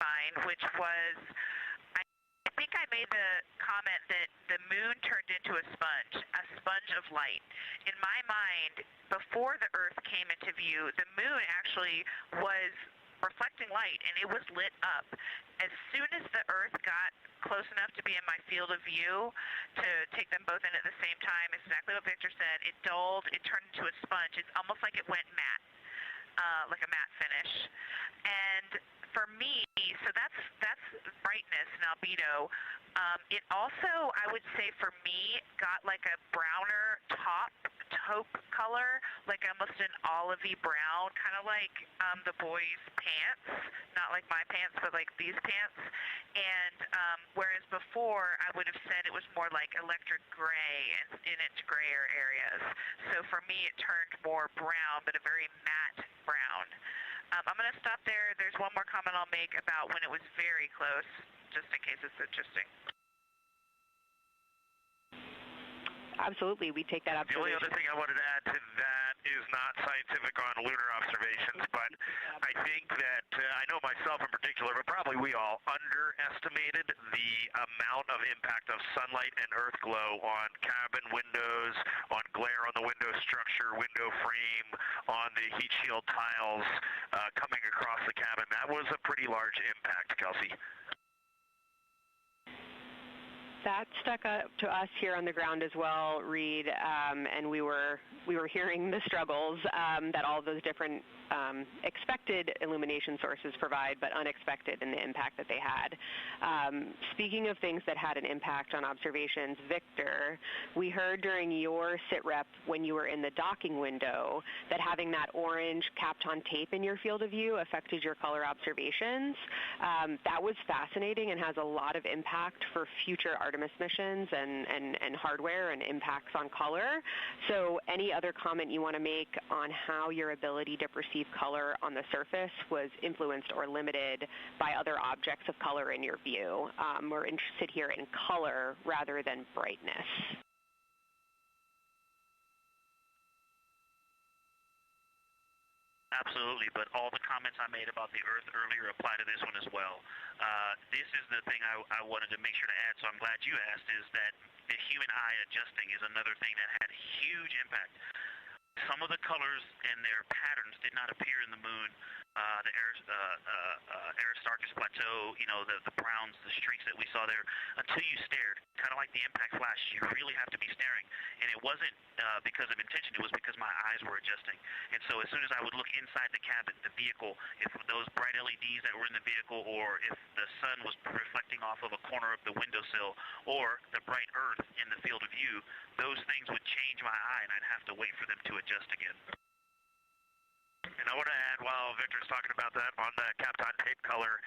mind, which was, I think I made the comment that the moon turned into a sponge of light. In my mind, before the Earth came into view, the moon actually was reflecting light, and it was lit up. As soon as the Earth got close enough to be in my field of view to take them both in at the same time, exactly what Victor said, it dulled, it turned into a sponge. It's almost like it went matte, like a matte finish. And for me, so that's brightness and albedo. It also, I would say for me, got like a browner taupe color, like almost an olivey brown, kind of like the boys' pants, not like my pants, but like these pants. And whereas before, I would have said it was more like electric gray in its grayer areas. So for me, it turned more brown, but a very matte brown. I'm going to stop there. There's one more comment I'll make about when it was very close, just in case it's interesting. Absolutely, we take that observation. The only other thing I wanted to add to that is not scientific on lunar observations, but I think that, I know myself in particular, but probably we all underestimated the amount of impact of sunlight and earth glow on cabin windows, on glare on the window structure, window frame, on the heat shield tiles coming across the cabin. That was a pretty large impact, Kelsey. That stuck up to us here on the ground as well, Reed, and we were hearing the struggles that all those different expected illumination sources provide, but unexpected in the impact that they had. Speaking of things that had an impact on observations, Victor, we heard during your sit rep when you were in the docking window that having that orange Kapton tape in your field of view affected your color observations. That was fascinating and has a lot of impact for future Artemis missions and hardware and impacts on color. So any other comment you want to make on how your ability to perceive color on the surface was influenced or limited by other objects of color in your view? We're interested here in color rather than brightness. Absolutely, but all the comments I made about the Earth earlier apply to this one as well. This is the thing I wanted to make sure to add, so I'm glad you asked, is that the human eye adjusting is another thing that had huge impact. Some of the colors and their patterns did not appear in the moon. The Aristarchus Plateau, you know, the browns, the streaks that we saw there, until you stared, kind of like the impact flash. You really have to be staring. And it wasn't because of intention. It was because my eyes were adjusting. And so as soon as I would look inside the cabin, the vehicle, if those bright LEDs that were in the vehicle, or if the sun was reflecting off of a corner of the windowsill, or the bright earth in the field of view, those things would change my eye, and I'd have to wait for them to adjust again. And I want to add, while Victor's talking about that, on the Kapton tape color,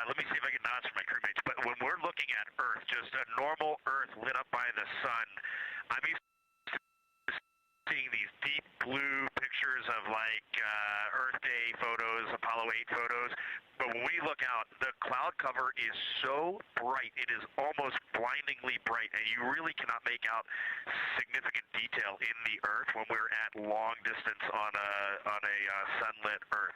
let me see if I can nods from my crewmates, but when we're looking at Earth, just a normal Earth lit up by the sun, I'm used to seeing these deep blue pictures of like Earth Day photos, Apollo 8 photos, but when we look out, the cloud cover is so bright, it is almost blindingly bright, and you really cannot make out significant detail in the Earth when we're at long distance on a sunlit Earth.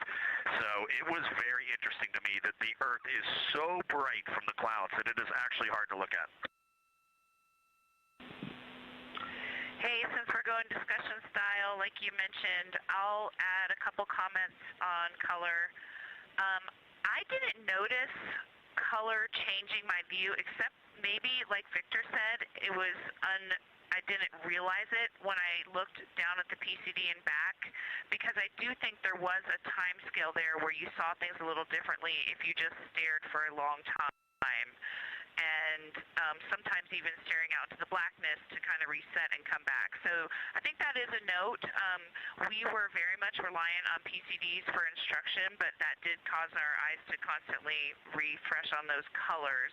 So it was very interesting to me that the Earth is so bright from the clouds that it is actually hard to look at. Hey, since we're going discussion style, like you mentioned, I'll add a couple comments on color. I didn't notice color changing my view, except maybe, like Victor said, it was I didn't realize it when I looked down at the PCD and back, because I do think there was a time scale there where you saw things a little differently if you just stared for a long time, and sometimes even staring out into the blackness to kind of reset and come back. So I think that is a note. We were very much reliant on PCDs for instruction, but that did cause our eyes to constantly refresh on those colors.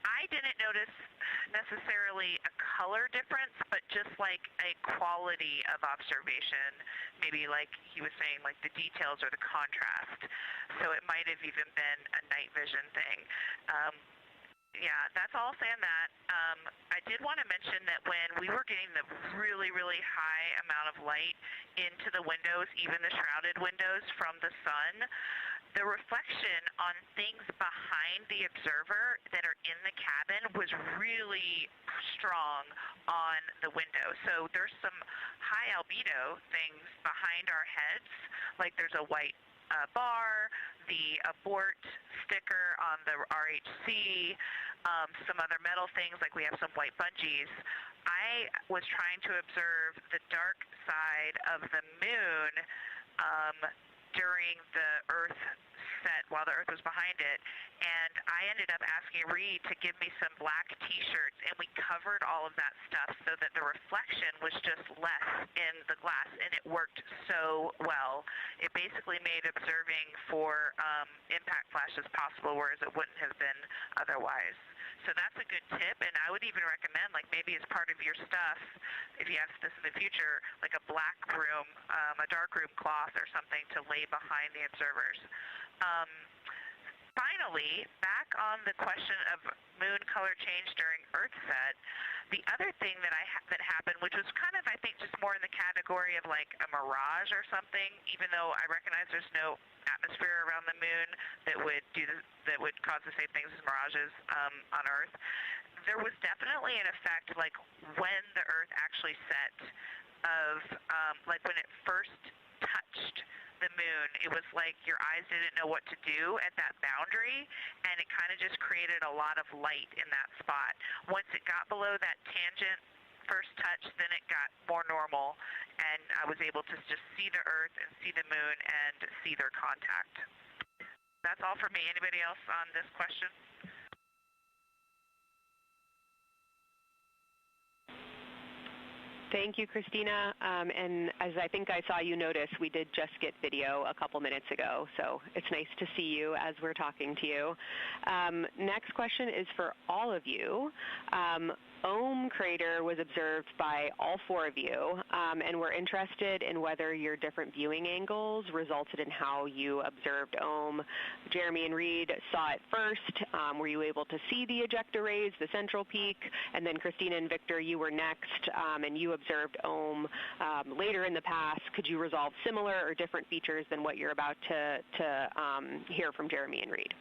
I didn't notice necessarily a color difference, but just like a quality of observation, maybe like he was saying, like the details or the contrast. So it might have even been a night vision thing. Yeah, that's all saying that. I did want to mention that when we were getting the really, really high amount of light into the windows, even the shrouded windows from the sun, the reflection on things behind the observer that are in the cabin was really strong on the window. So there's some high albedo things behind our heads, like there's a white bar, the abort sticker on the RHC, some other metal things, like we have some white bungees. I was trying to observe the dark side of the moon during the Earth set while the Earth was behind it, and I ended up asking Reed to give me some black t-shirts, and we covered all of that stuff so that the reflection was just less in the glass, and it worked so well. It basically made observing for impact flashes possible, whereas it wouldn't have been otherwise. So that's a good tip, and I would even recommend, like maybe as part of your stuff, if you have this in the future, like a black room, a dark room cloth or something to lay behind the observers. Finally, back on the question of moon color change during Earth set, the other thing that happened, which was kind of, I think, just more in the category of like a mirage or something, even though I recognize there's no atmosphere around the moon that would cause the same things as mirages on Earth. There was definitely an effect, like when the Earth actually set, of like when it first touched the moon, it was like your eyes didn't know what to do at that boundary, and it kind of just created a lot of light in that spot. Once it got below that tangent first touch, then it got more normal, and I was able to just see the Earth and see the moon and see their contact. That's all for me. Anybody else on this question? Thank you, Christina. And as I think I saw you notice, we did just get video a couple minutes ago, so it's nice to see you as we're talking to you. Next question is for all of you. Crater was observed by all four of you, and we're interested in whether your different viewing angles resulted in how you observed Jeremy and Reed saw it first. Were you able to see the ejecta rays, the central peak? And then Christina and Victor, you were next, and you observed later in the past. Could you resolve similar or different features than what you're about to hear from Jeremy and Reed?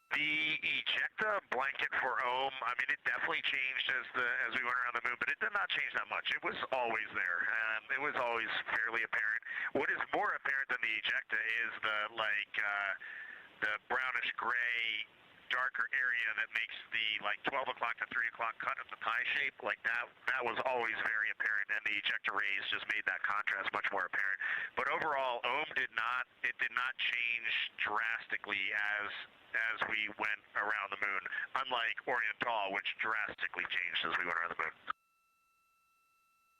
The ejecta blanket for I mean, it definitely changed as we went around the moon, but it did not change that much. It was always there. It was always fairly apparent. What is more apparent than the ejecta is the brownish gray, darker area that makes the 12 o'clock to 3 o'clock cut of the pie shape. Like that was always very apparent, and the ejecta rays just made that contrast much more apparent. But overall, did not change drastically as we went around the moon, unlike Oriental, which drastically changed as we went around the moon.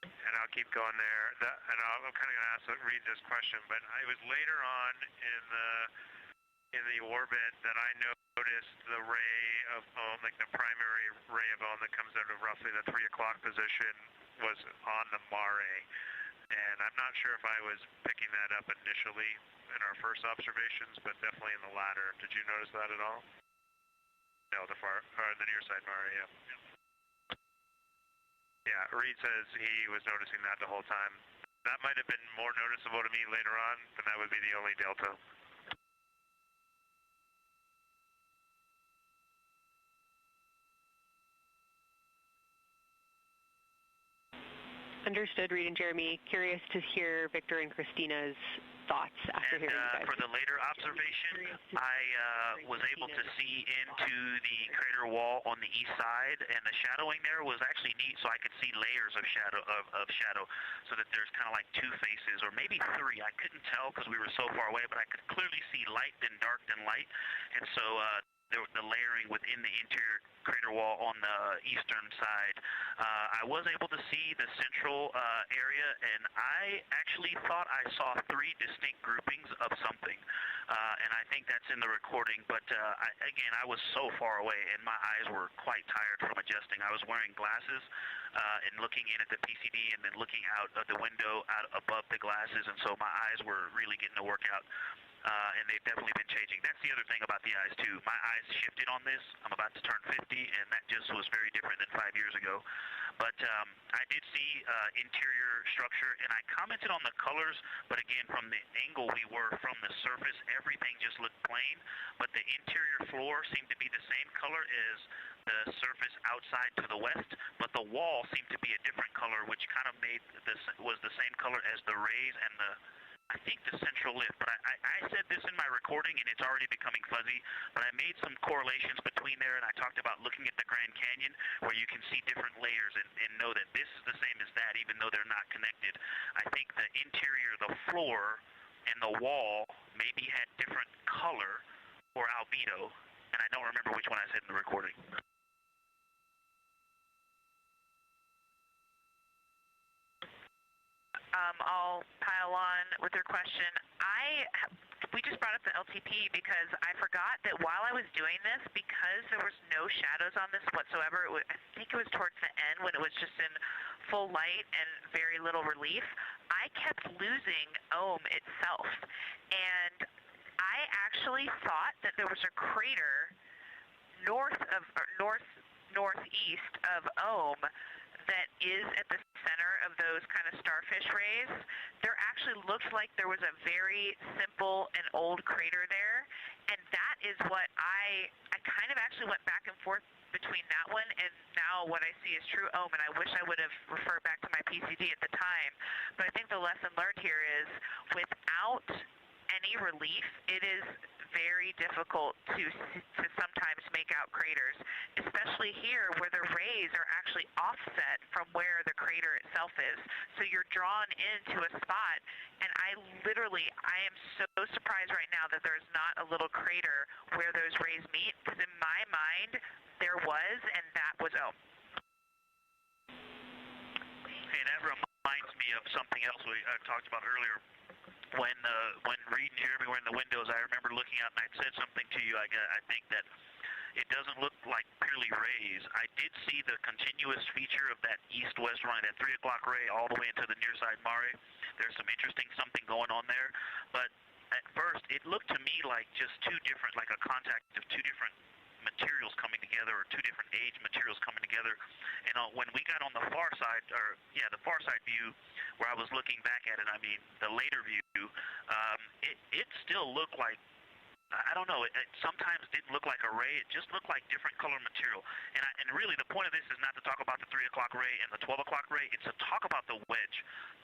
And I'll keep going there. I'm kind of going to read this question, but it was later on in the orbit that I noticed the ray of like the primary ray of that comes out of roughly the 3 o'clock position was on the mare. And I'm not sure if I was picking that up initially in our first observations, but definitely in the latter. Did you notice that at all? No, the near side mare, yeah. Yeah, Reed says he was noticing that the whole time. That might have been more noticeable to me later on, but that would be the only delta. Understood, Reed and Jeremy. Curious to hear Victor and Christina's thoughts after hearing you guys. For the later observation, I was able to see into the crater wall on the east side, and the shadowing there was actually neat, so I could see layers of shadow, so that there's kind of like two faces, or maybe three. I couldn't tell because we were so far away, but I could clearly see light, then dark, then light, and so the layering within the interior crater wall on the eastern side. I was able to see the central area, and I actually thought I saw 3 distinct groupings of something. And I think that's in the recording, but again, I was so far away, and my eyes were quite tired from adjusting. I was wearing glasses and looking in at the PCD and then looking out of the window out above the glasses, and so my eyes were really getting a workout. And they've definitely been changing. That's the other thing about the eyes, too. My eyes shifted on this. I'm about to turn 50, and that just was very different than 5 years ago. But I did see interior structure, and I commented on the colors, but again, from the angle we were from the surface, everything just looked plain. But the interior floor seemed to be the same color as the surface outside to the west, but the wall seemed to be a different color, which kind of made this was the same color as the rays and I think the central lift, but I said this in my recording, and it's already becoming fuzzy, but I made some correlations between there, and I talked about looking at the Grand Canyon, where you can see different layers and know that this is the same as that, even though they're not connected. I think the interior, the floor, and the wall maybe had different color or albedo, and I don't remember which one I said in the recording. I'll pile on with your question. We just brought up the LTP because I forgot that while I was doing this, because there was no shadows on this whatsoever, I think it was towards the end when it was just in full light and very little relief, I kept losing Ohm itself. And I actually thought that there was a crater northeast of Ohm that is at the center of those kind of starfish rays. There actually looked like there was a very simple and old crater there, and that is what I kind of actually went back and forth between that one and now what I see is true Ohm, and I wish I would have referred back to my PCD at the time. But I think the lesson learned here is without any relief, it is very difficult to sometimes make out craters, especially here where the rays are actually offset from where the crater itself is. So you're drawn into a spot, and I am so surprised right now that there's not a little crater where those rays meet, because in my mind, there was, and that was Ohm. Hey, that reminds me of something else I talked about earlier. When Reed and Jeremy were in the windows, I remember looking out and I'd said something to you. I think that it doesn't look like purely rays. I did see the continuous feature of that east-west line, that 3 o'clock ray all the way into the near side Mare. There's some interesting something going on there. But at first, it looked to me like just like a contact of 2 different materials coming together, or 2 different age materials coming together. And when we got on the far side, the far side view, where I was looking back at it, I mean, the later view, it still looked like, I don't know, it sometimes didn't look like a ray, it just looked like different color material. And really the point of this is not to talk about the 3 o'clock ray and the 12 o'clock ray, it's to talk about the wedge.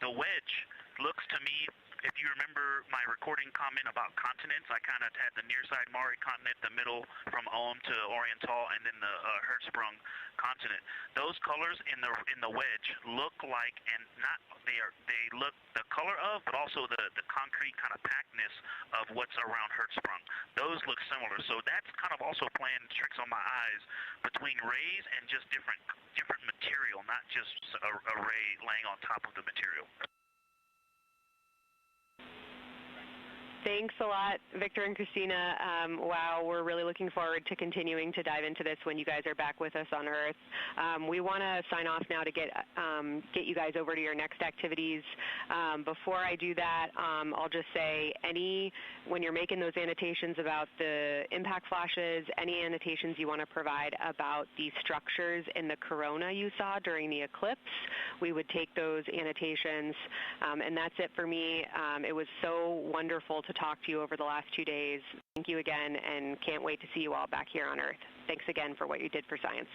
The wedge looks to me, if you remember my recording comment about continents, I kind of had the near side Mare continent, the middle from Ohm to Oriental, and then the Hertzsprung continent. Those colors in the wedge look like, and not they look the color of, but also the concrete kind of packedness of what's around Hertzsprung. Those look similar, so that's kind of also playing tricks on my eyes between rays and just different material, not just a ray laying on top of the material. Thanks a lot, Victor and Christina. Wow, we're really looking forward to continuing to dive into this when you guys are back with us on Earth. We want to sign off now to get you guys over to your next activities. Before I do that, I'll just say when you're making those annotations about the impact flashes, any annotations you want to provide about the structures in the corona you saw during the eclipse, we would take those annotations. And that's it for me. It was so wonderful to talk to you over the last 2 days. Thank you again, and can't wait to see you all back here on Earth. Thanks again for what you did for science.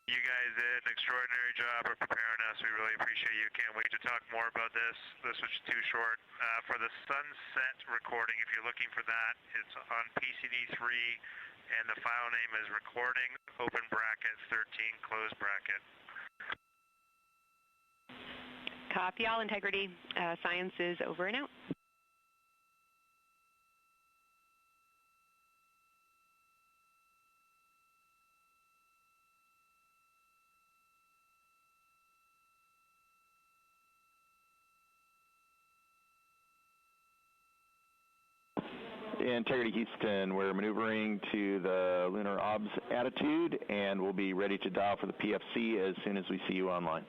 You guys did an extraordinary job of preparing us. We really appreciate you. Can't wait to talk more about this. This was too short. For the sunset recording, if you're looking for that, it's on PCD3, and the file name is recording, open bracket, 13, close bracket. Copy all, integrity. Science is over and out. Integrity Houston, we're maneuvering to the lunar obs attitude, and we'll be ready to dial for the PFC as soon as we see you online.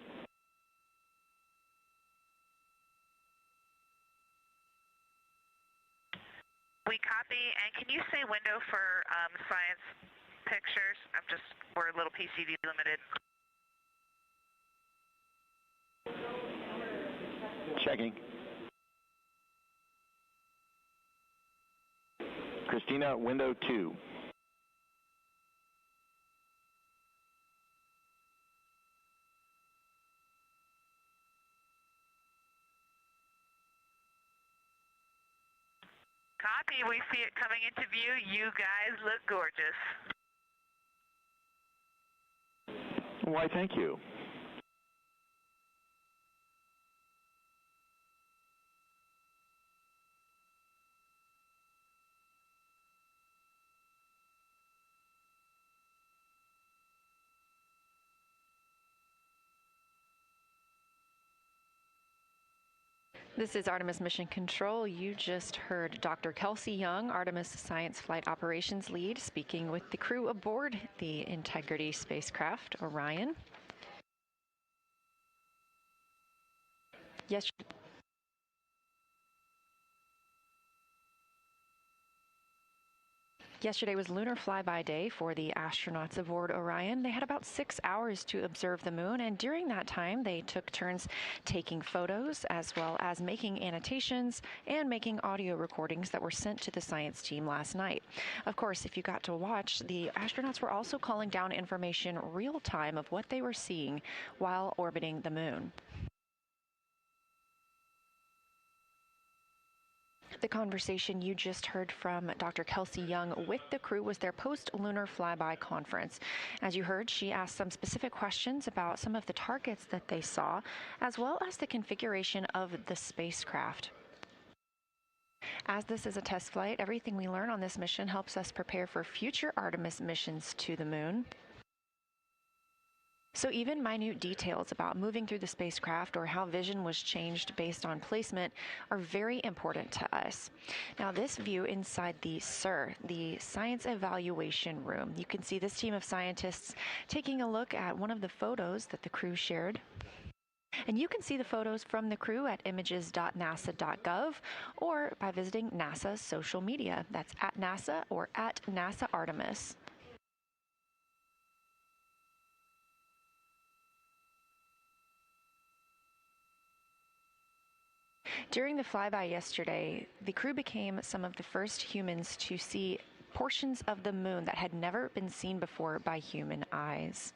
We copy, and can you say window for science pictures? We're a little PCD limited. Checking. Christina, window 2. Copy, we see it coming into view. You guys look gorgeous. Why, thank you. This is Artemis Mission Control. You just heard Dr. Kelsey Young, Artemis Science Flight Operations Lead, speaking with the crew aboard the Integrity spacecraft, Orion. Yesterday was lunar flyby day for the astronauts aboard Orion. They had about 6 hours to observe the moon, and during that time, they took turns taking photos as well as making annotations and making audio recordings that were sent to the science team last night. Of course, if you got to watch, the astronauts were also calling down information real time of what they were seeing while orbiting the moon. The conversation you just heard from Dr. Kelsey Young with the crew was their post-lunar flyby conference. As you heard, she asked some specific questions about some of the targets that they saw, as well as the configuration of the spacecraft. As this is a test flight, everything we learn on this mission helps us prepare for future Artemis missions to the moon. So even minute details about moving through the spacecraft or how vision was changed based on placement are very important to us. Now this view inside the SIR, the Science Evaluation Room, you can see this team of scientists taking a look at one of the photos that the crew shared. And you can see the photos from the crew at images.nasa.gov or by visiting NASA's social media. That's at NASA or at NASA Artemis. During the flyby yesterday, the crew became some of the first humans to see portions of the moon that had never been seen before by human eyes.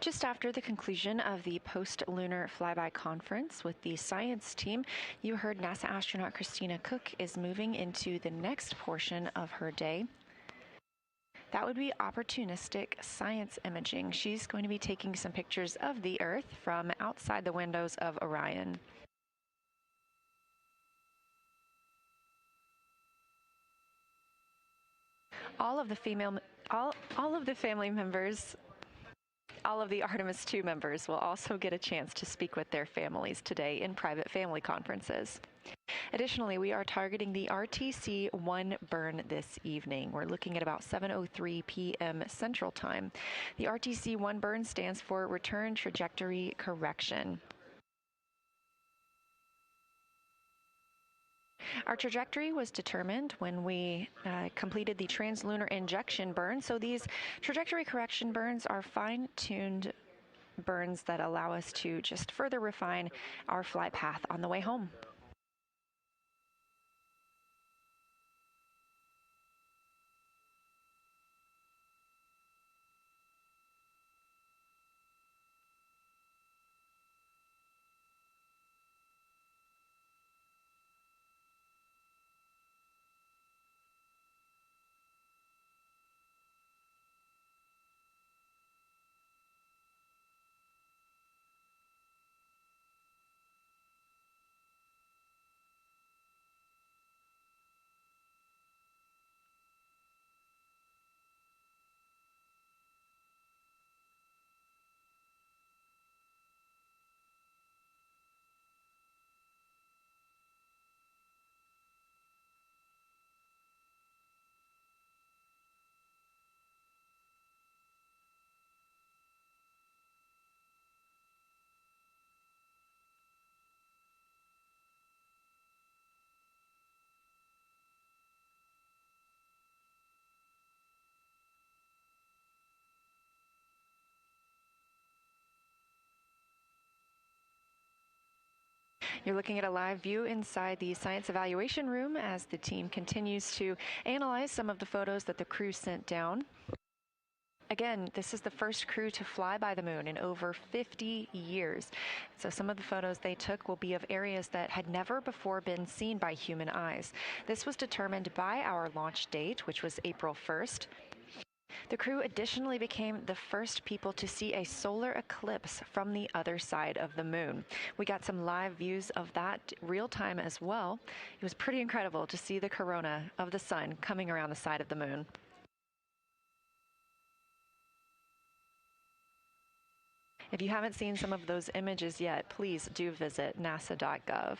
Just after the conclusion of the post-lunar flyby conference with the science team, you heard NASA astronaut Christina Cook is moving into the next portion of her day. That would be opportunistic science imaging. She's going to be taking some pictures of the Earth from outside the windows of Orion. All of the Artemis II members will also get a chance to speak with their families today in private family conferences. Additionally, we are targeting the RTC-1 burn this evening. We're looking at about 7:03 p.m. Central Time. The RTC-1 burn stands for Return Trajectory Correction. Our trajectory was determined when we completed the translunar injection burn. So these trajectory correction burns are fine-tuned burns that allow us to just further refine our flight path on the way home. You're looking at a live view inside the science evaluation room as the team continues to analyze some of the photos that the crew sent down. Again, this is the first crew to fly by the moon in over 50 years. So some of the photos they took will be of areas that had never before been seen by human eyes. This was determined by our launch date, which was April 1st. The crew additionally became the first people to see a solar eclipse from the other side of the moon. We got some live views of that real time as well. It was pretty incredible to see the corona of the sun coming around the side of the moon. If you haven't seen some of those images yet, please do visit nasa.gov.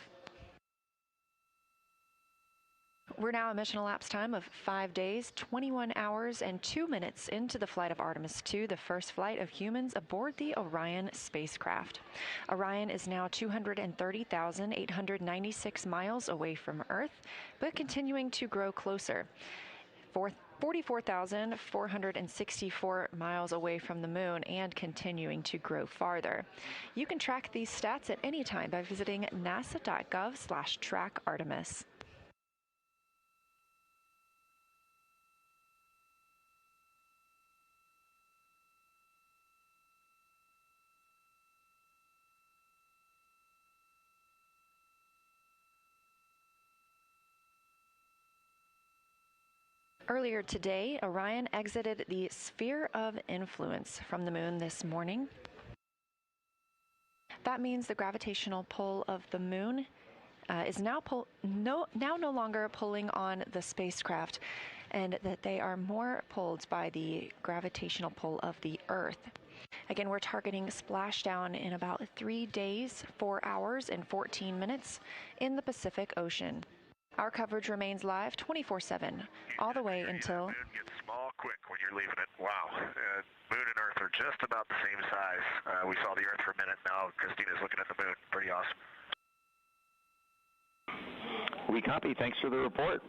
We're now a mission elapsed time of 5 days, 21 hours, and 2 minutes into the flight of Artemis II, the first flight of humans aboard the Orion spacecraft. Orion is now 230,896 miles away from Earth, but continuing to grow closer. 44,464 miles away from the moon and continuing to grow farther. You can track these stats at any time by visiting nasa.gov/track-Artemis. Earlier today, Orion exited the sphere of influence from the moon this morning. That means the gravitational pull of the moon is now no longer pulling on the spacecraft, and that they are more pulled by the gravitational pull of the Earth. Again, we're targeting splashdown in about 3 days, 4 hours, and 14 minutes in the Pacific Ocean. Our coverage remains live 24/7, all the way until... The moon gets small quick when you're leaving it. Wow. Moon and Earth are just about the same size. We saw the Earth for a minute. Now Christina's looking at the moon. Pretty awesome. We copy. Thanks for the report.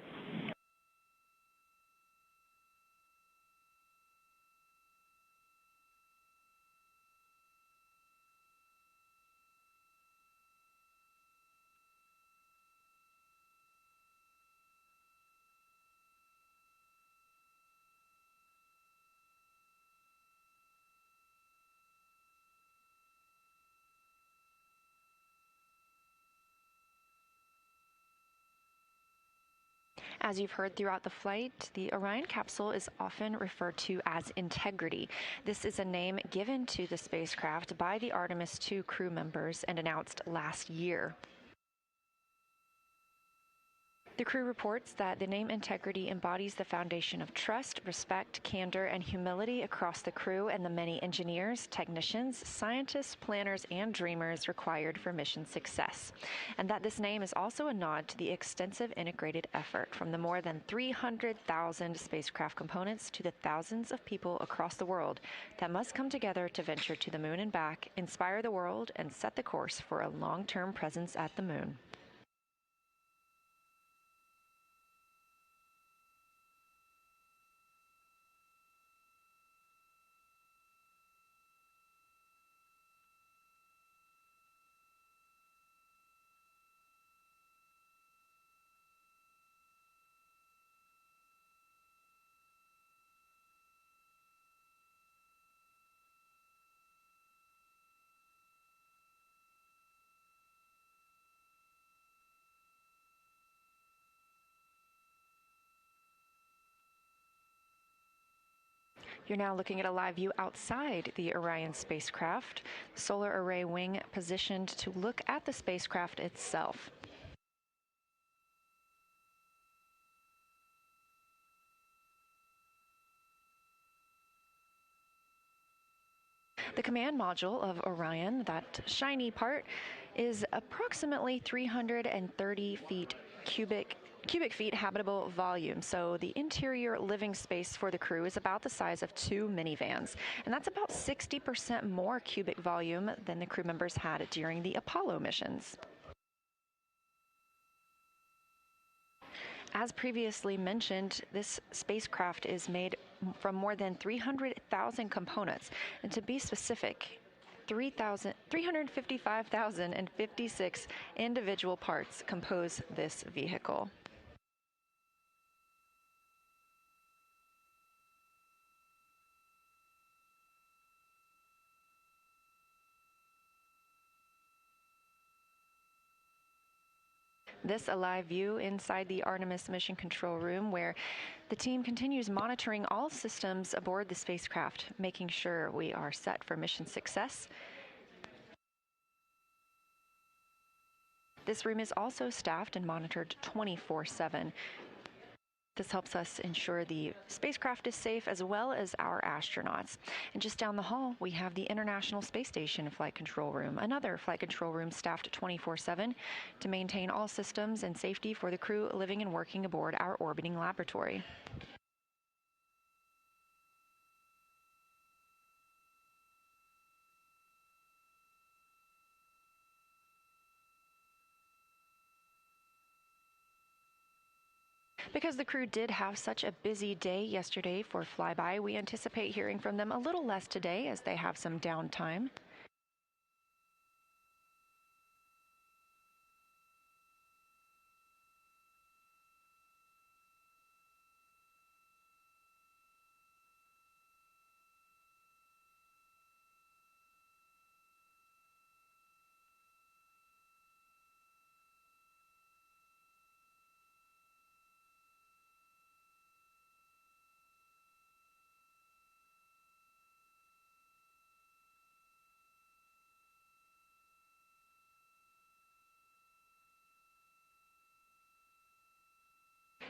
As you've heard throughout the flight, the Orion capsule is often referred to as Integrity. This is a name given to the spacecraft by the Artemis II crew members and announced last year. The crew reports that the name integrity embodies the foundation of trust, respect, candor, and humility across the crew and the many engineers, technicians, scientists, planners, and dreamers required for mission success. And that this name is also a nod to the extensive integrated effort from the more than 300,000 spacecraft components to the thousands of people across the world that must come together to venture to the moon and back, inspire the world, and set the course for a long-term presence at the moon. You're now looking at a live view outside the Orion spacecraft, the solar array wing positioned to look at the spacecraft itself. The command module of Orion, that shiny part, is approximately 330 cubic feet habitable volume. So the interior living space for the crew is about the size of 2 minivans, and that's about 60% more cubic volume than the crew members had during the Apollo missions. As previously mentioned, this spacecraft is made from more than 300,000 components, and to be specific, 355,056 individual parts compose this vehicle. This a live view inside the Artemis mission control room, where the team continues monitoring all systems aboard the spacecraft, making sure we are set for mission success. This room is also staffed and monitored 24/7. This helps us ensure the spacecraft is safe as well as our astronauts. And just down the hall, we have the International Space Station Flight Control Room, another flight control room staffed 24/7 to maintain all systems and safety for the crew living and working aboard our orbiting laboratory. Because the crew did have such a busy day yesterday for flyby, we anticipate hearing from them a little less today as they have some downtime.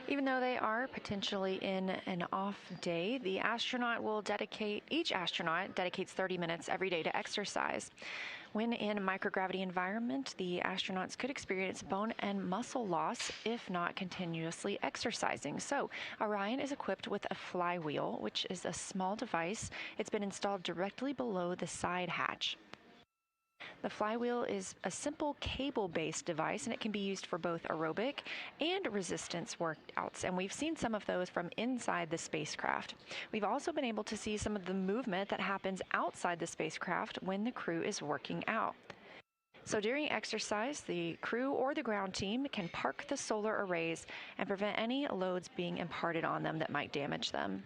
Even though they are potentially in an off day, each astronaut dedicates 30 minutes every day to exercise. When in a microgravity environment, the astronauts could experience bone and muscle loss if not continuously exercising. So Orion is equipped with a flywheel, which is a small device. It's been installed directly below the side hatch. The flywheel is a simple cable-based device, and it can be used for both aerobic and resistance workouts, and we've seen some of those from inside the spacecraft. We've also been able to see some of the movement that happens outside the spacecraft when the crew is working out. So during exercise, the crew or the ground team can park the solar arrays and prevent any loads being imparted on them that might damage them.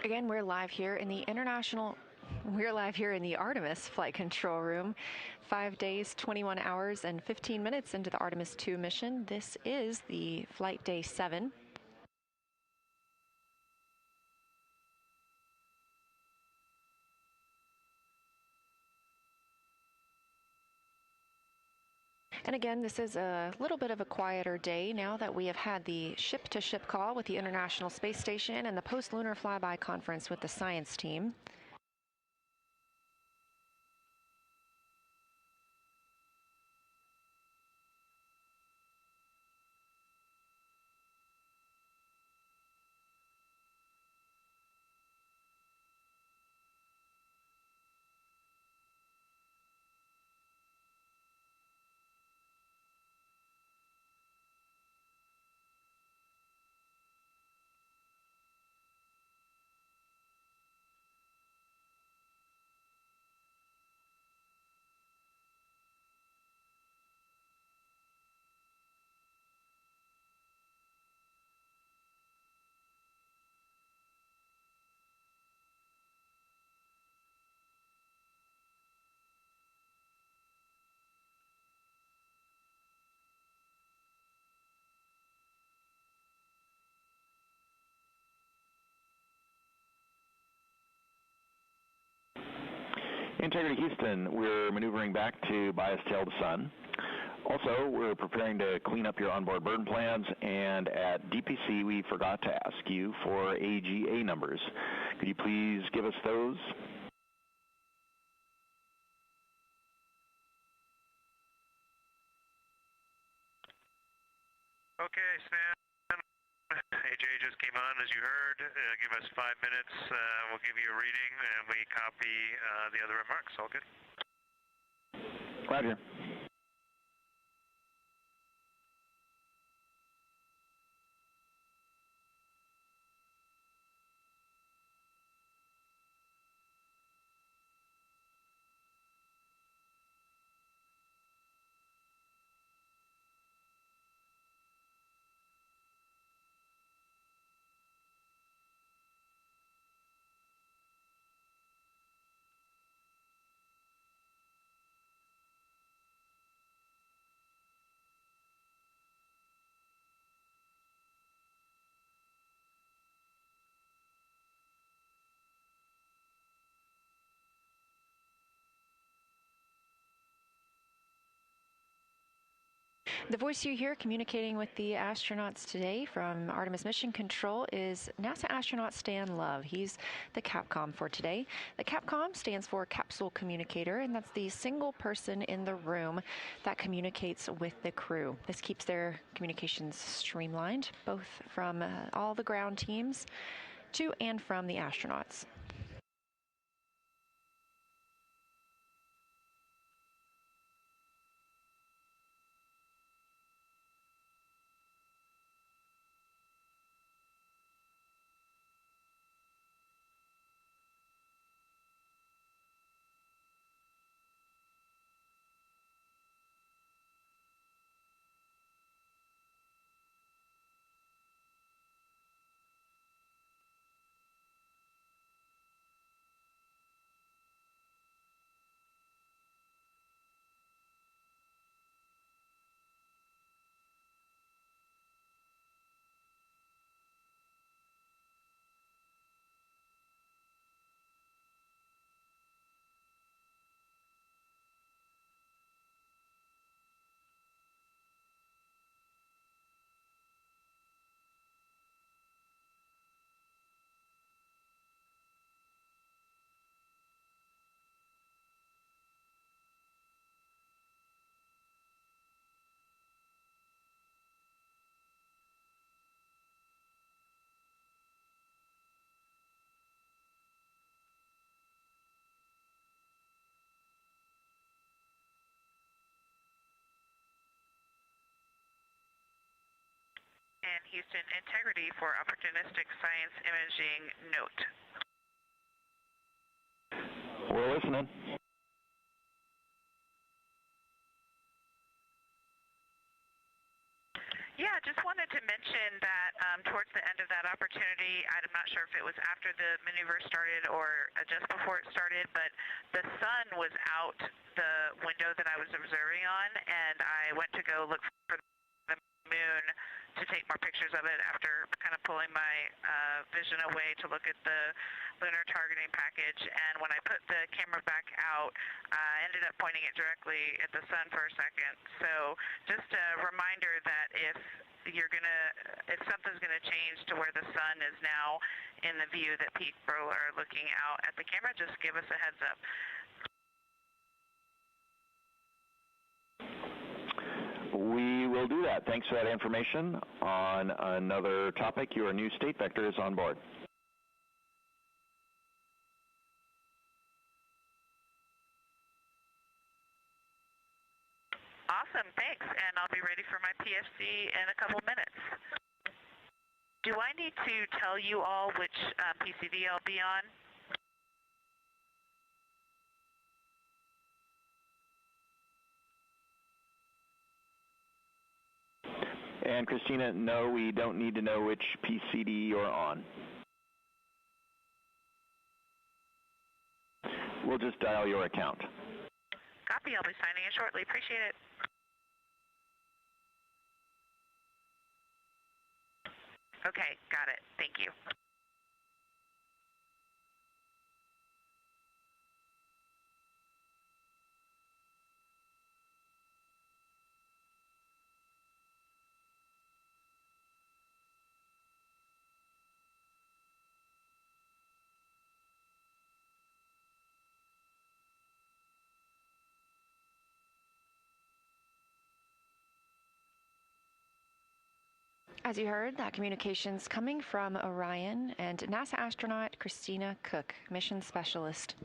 Again, we're live here in the Artemis Flight Control Room. 5 days, 21 hours, and 15 minutes into the Artemis II mission. This is the flight day 7. And again, this is a little bit of a quieter day now that we have had the ship-to-ship call with the International Space Station and the post-lunar flyby conference with the science team. Integrity Houston, we're maneuvering back to bias tail to sun. Also, we're preparing to clean up your onboard burn plans, and at DPC, we forgot to ask you for AGA numbers. Could you please give us those? Okay, Stan. AJ just came on, as you heard. Give us 5 minutes. We'll give you a reading, and we copy the other remarks. All good? Roger. The voice you hear communicating with the astronauts today from Artemis Mission Control is NASA astronaut Stan Love. He's the Capcom for today. The Capcom stands for Capsule Communicator, and that's the single person in the room that communicates with the crew. This keeps their communications streamlined, both from all the ground teams to and from the astronauts. And Houston, integrity for opportunistic science imaging note. We're listening. Yeah, just wanted to mention that towards the end of that opportunity. I'm not sure if it was after the maneuver started or just before it started, but the sun was out the window that I was observing on, and I went to go look for the moon to take more pictures of it after kind of pulling my vision away to look at the lunar targeting package. And when I put the camera back out, I ended up pointing it directly at the sun for a second. So just a reminder that if something's gonna change to where the sun is now in the view that people are looking out at the camera, just give us a heads up. We will do that. Thanks for that information. On another topic, your new state vector is on board. Awesome, thanks, and I'll be ready for my PFC in a couple minutes. Do I need to tell you all which PCD I'll be on? And Christina, no, we don't need to know which PCD you're on. We'll just dial your account. Copy, I'll be signing in shortly. Appreciate it. Okay, got it. Thank you. As you heard, that communication's coming from Orion and NASA astronaut Christina Cook, mission specialist.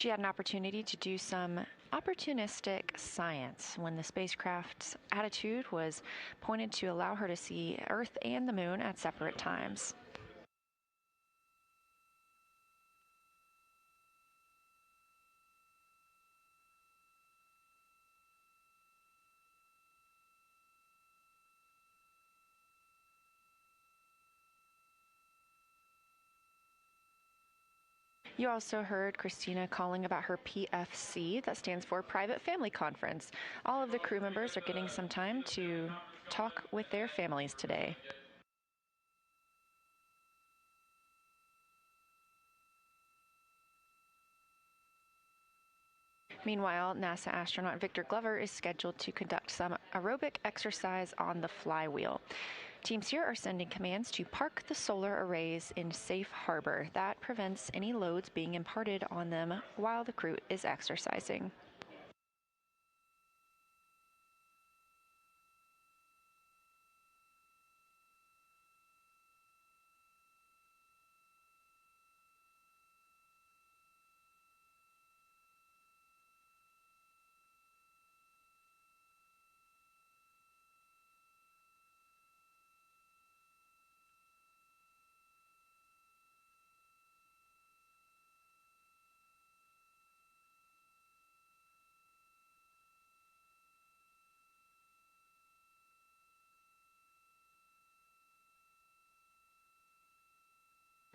She had an opportunity to do some opportunistic science when the spacecraft's attitude was pointed to allow her to see Earth and the Moon at separate times. You also heard Christina calling about her PFC, that stands for Private Family Conference. All of the crew members are getting some time to talk with their families today. Meanwhile, NASA astronaut Victor Glover is scheduled to conduct some aerobic exercise on the flywheel. Teams here are sending commands to park the solar arrays in safe harbor. That prevents any loads being imparted on them while the crew is exercising.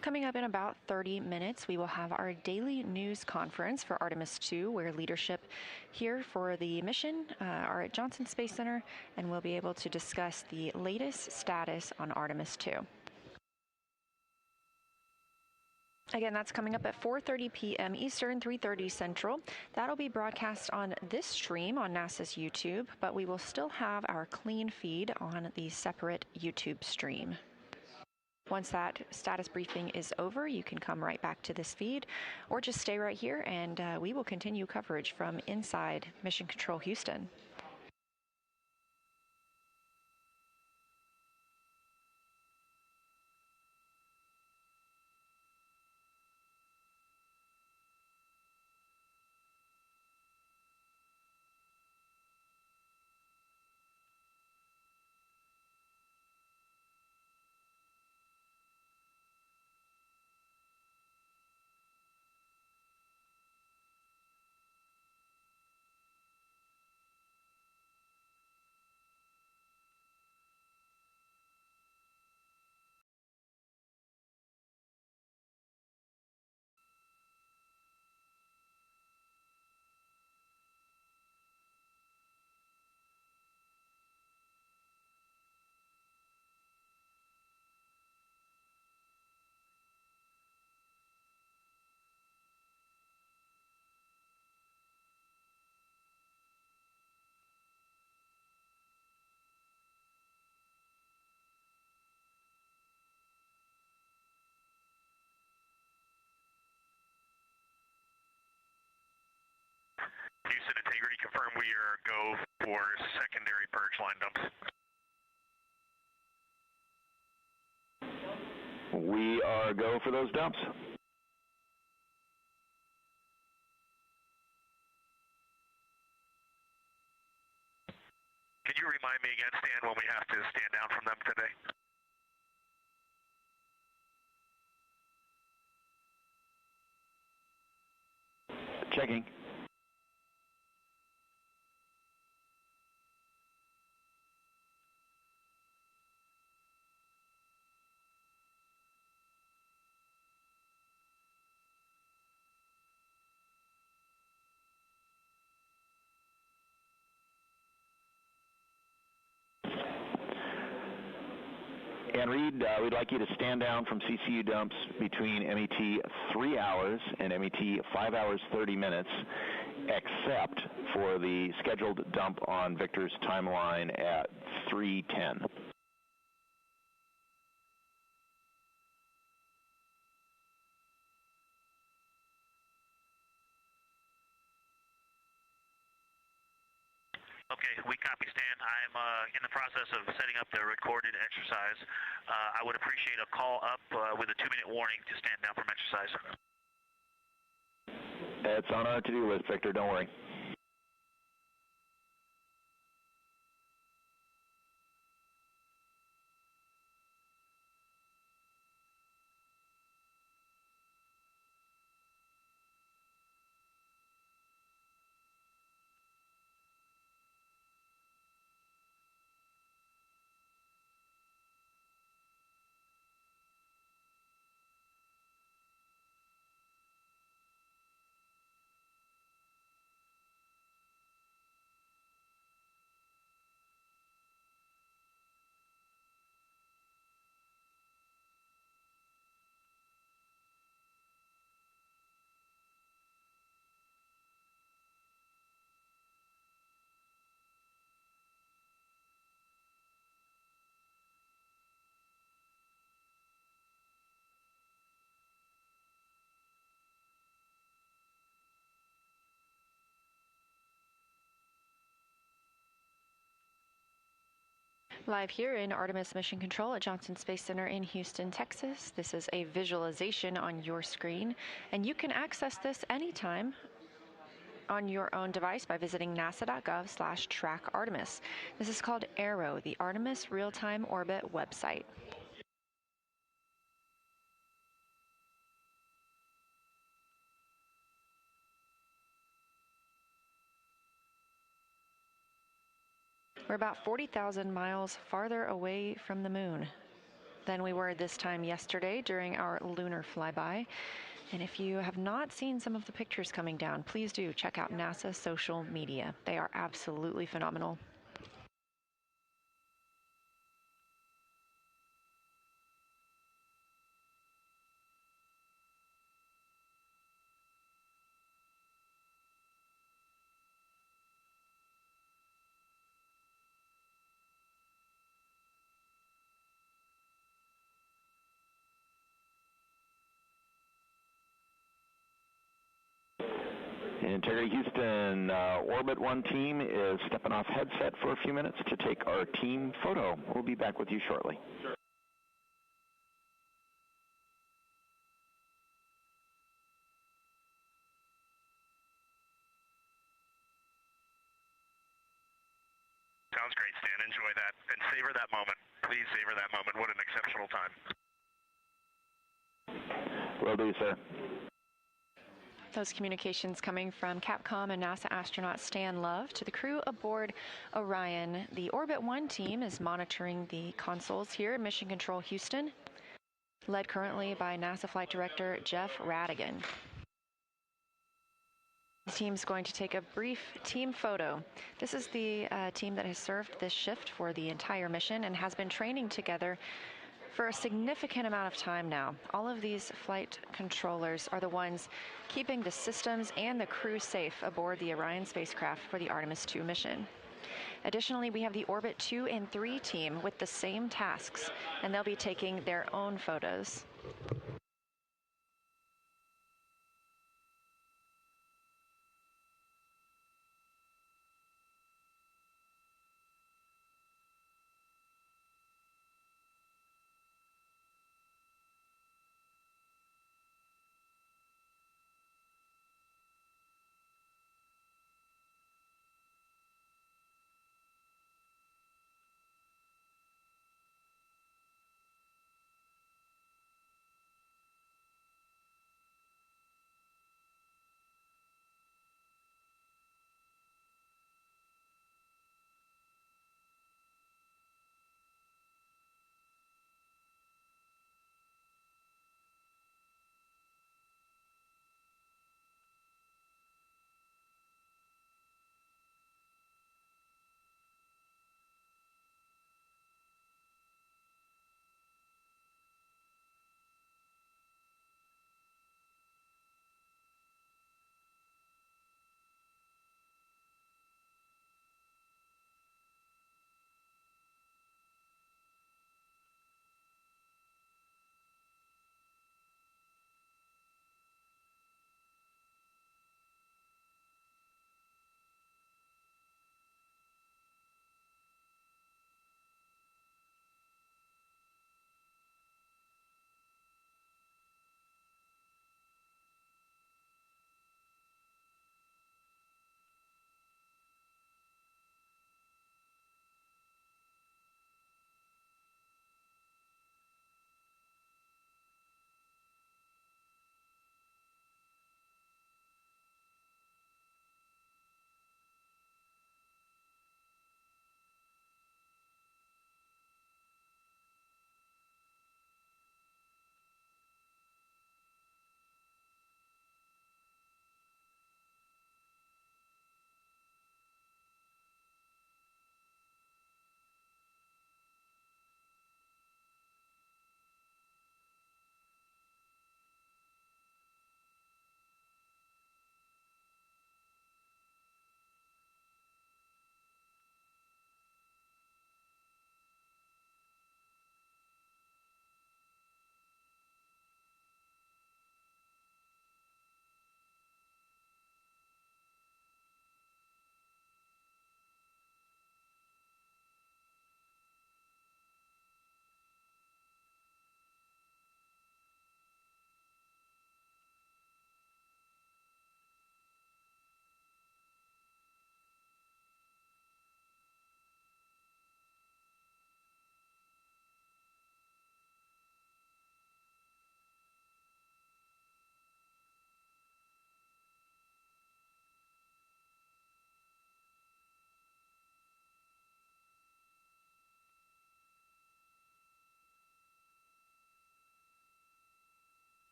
Coming up in about 30 minutes, we will have our daily news conference for Artemis II, where leadership here for the mission are at Johnson Space Center, and we'll be able to discuss the latest status on Artemis II. Again, that's coming up at 4:30 p.m. Eastern, 3:30 Central. That'll be broadcast on this stream on NASA's YouTube, but we will still have our clean feed on the separate YouTube stream. Once that status briefing is over, you can come right back to this feed or just stay right here and we will continue coverage from inside Mission Control Houston. go for secondary purge line dumps. We are go for those dumps. Can you remind me again, Stan, when we have to stand down from them today? Checking. And Reed, we'd like you to stand down from CCU dumps between MET 3 hours and MET 5 hours 30 minutes, except for the scheduled dump on Victor's timeline at 3:10. Okay, we copy, Stan. I'm in the process of setting up the recorded exercise. I would appreciate a call up with a 2-minute warning to stand down from exercise. It's on our to-do list, Victor. Don't worry. Live here in Artemis Mission Control at Johnson Space Center in Houston, Texas. This is a visualization on your screen, and you can access this anytime on your own device by visiting nasa.gov/track-Artemis. This is called ARROW, the Artemis Real-Time Orbit website. We're about 40,000 miles farther away from the moon than we were this time yesterday during our lunar flyby. And if you have not seen some of the pictures coming down, please do check out NASA's social media. They are absolutely phenomenal. Integrity Houston, Orbit 1 team is stepping off headset for a few minutes to take our team photo. We'll be back with you shortly. Sure. Sounds great, Stan. Enjoy that and savor that moment. Please savor that moment. What an exceptional time. Will do, sir. Those communications coming from Capcom and NASA astronaut Stan Love to the crew aboard Orion. The Orbit 1 team is monitoring the consoles here in Mission Control Houston, led currently by NASA Flight Director Jeff Radigan. The team's going to take a brief team photo. This is the team that has served this shift for the entire mission and has been training together for a significant amount of time now. All of these flight controllers are the ones keeping the systems and the crew safe aboard the Orion spacecraft for the Artemis II mission. Additionally, we have the Orbit 2 and 3 team with the same tasks, and they'll be taking their own photos.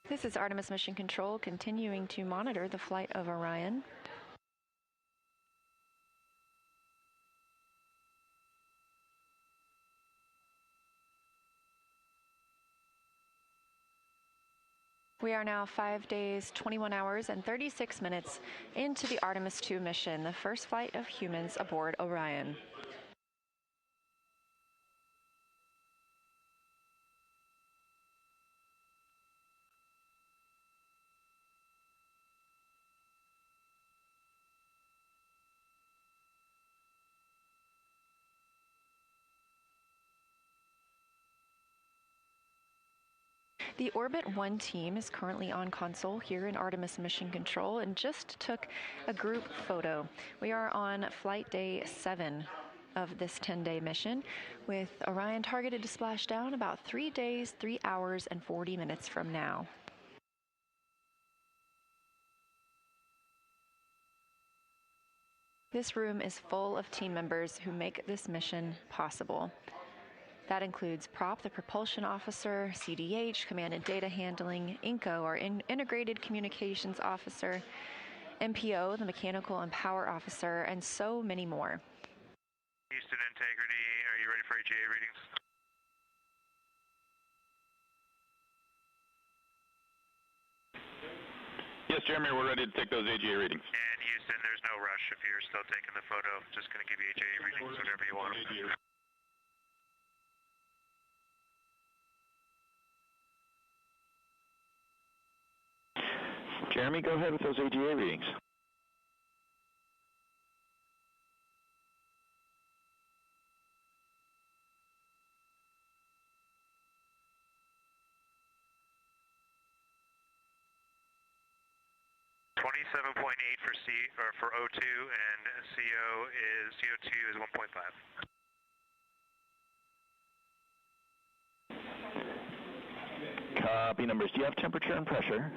This is Artemis Mission Control continuing to monitor the flight of Orion. We are now 5 days, 21 hours, and 36 minutes into the Artemis II mission, the first flight of humans aboard Orion. The Orbit 1 team is currently on console here in Artemis Mission Control and just took a group photo. We are on flight day 7 of this 10-day mission, with Orion targeted to splash down about 3 days, 3 hours, and 40 minutes from now. This room is full of team members who make this mission possible. That includes Prop, the propulsion officer, CDH, command and data handling, INCO, our integrated communications officer, MPO, the mechanical and power officer, and so many more. Houston Integrity, are you ready for AGA readings? Yes, Jeremy, we're ready to take those AGA readings. And Houston, there's no rush if you're still taking the photo. Just going to give you AGA readings whenever you want them. Jeremy, go ahead with those AGA readings. For O2, and CO2 is 1.5. Copy numbers. Do you have temperature and pressure?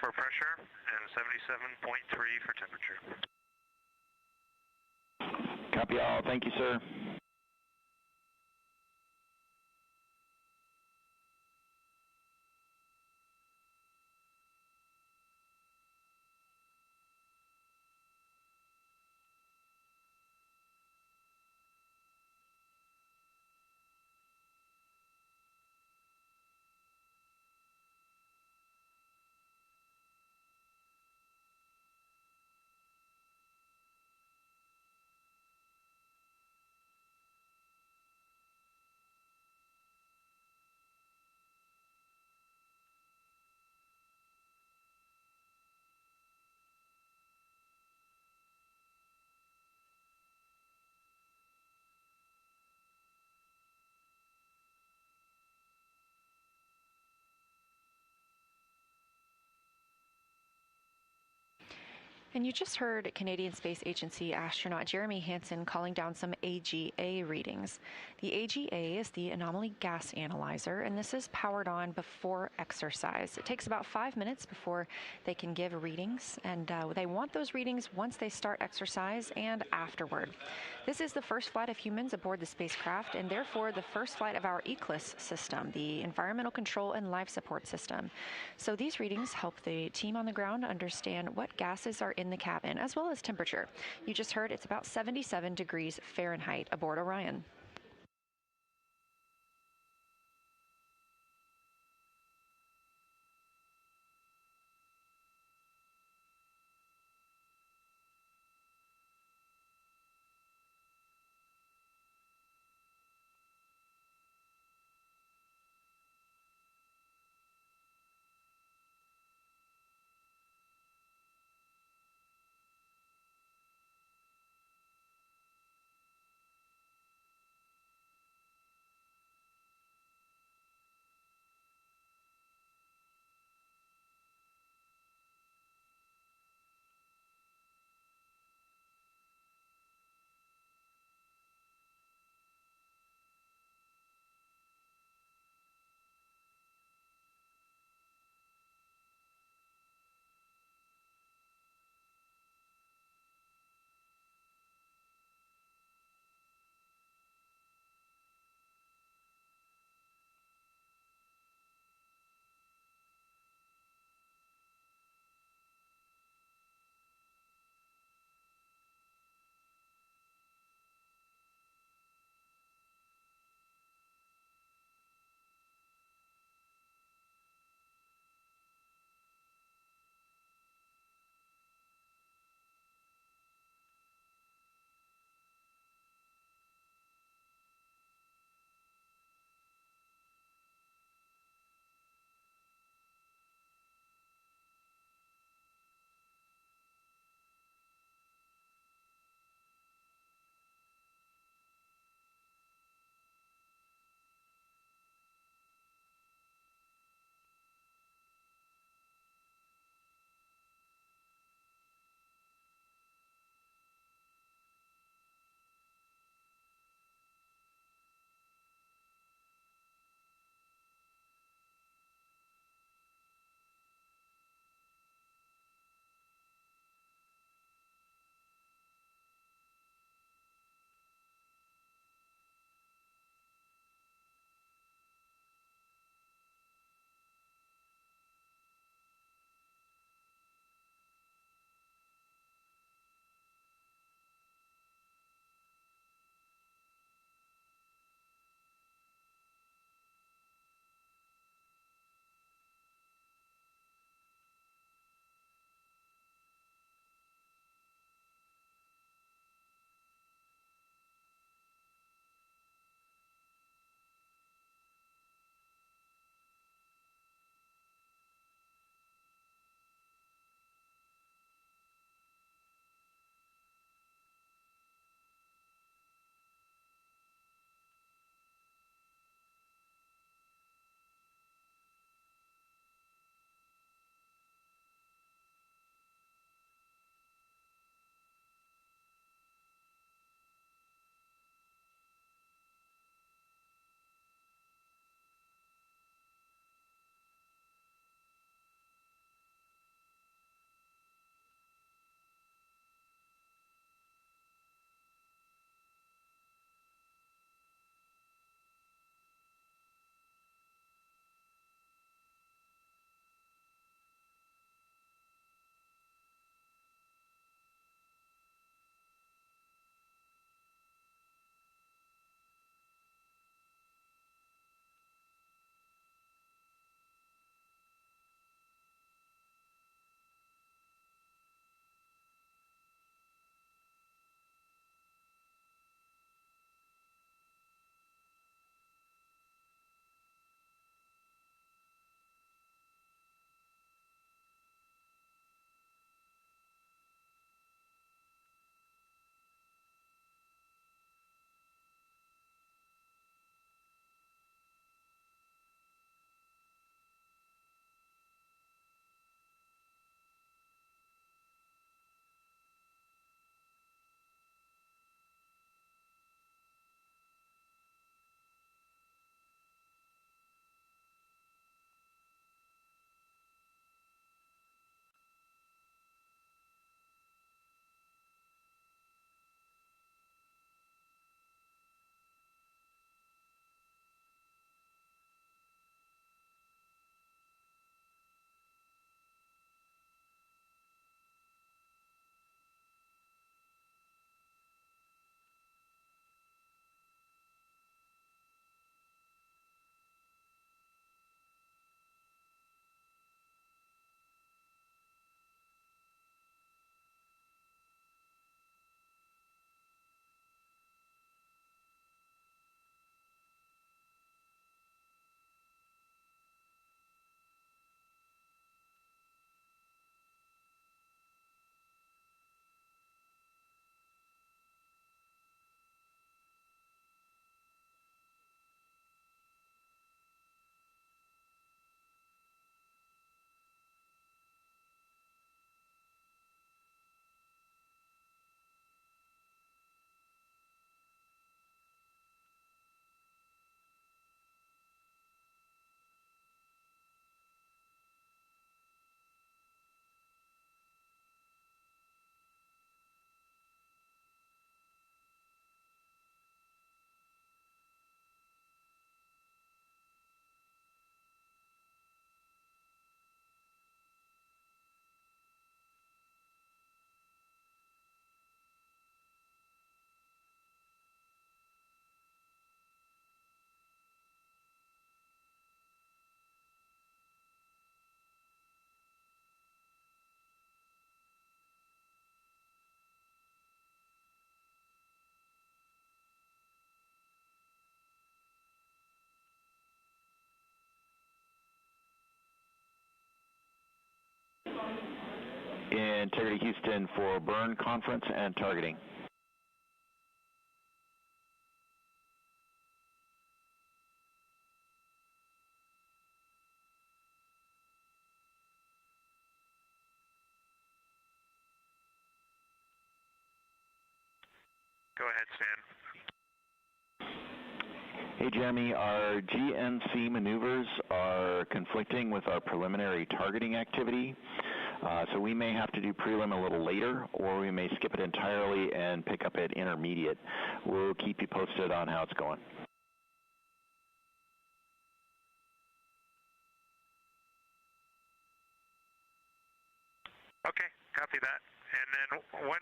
For pressure and 77.3 for temperature. Copy all. Thank you, sir. And you just heard Canadian Space Agency astronaut Jeremy Hansen calling down some AGA readings. The AGA is the Anomaly Gas Analyzer, and this is powered on before exercise. It takes about 5 minutes before they can give readings, and they want those readings once they start exercise and afterward. This is the first flight of humans aboard the spacecraft, and therefore the first flight of our ECLIS system, the Environmental Control and Life Support System. So these readings help the team on the ground understand what gases are in the cabin, as well as temperature. You just heard it's about 77 degrees Fahrenheit aboard Orion. Integrity Houston for burn conference and targeting. Go ahead, Stan. Hey, Jeremy, our GNC maneuvers are conflicting with our preliminary targeting activity, so we may have to do prelim a little later, or we may skip it entirely and pick up at intermediate. We'll keep you posted on how it's going. Okay, copy that. And then when,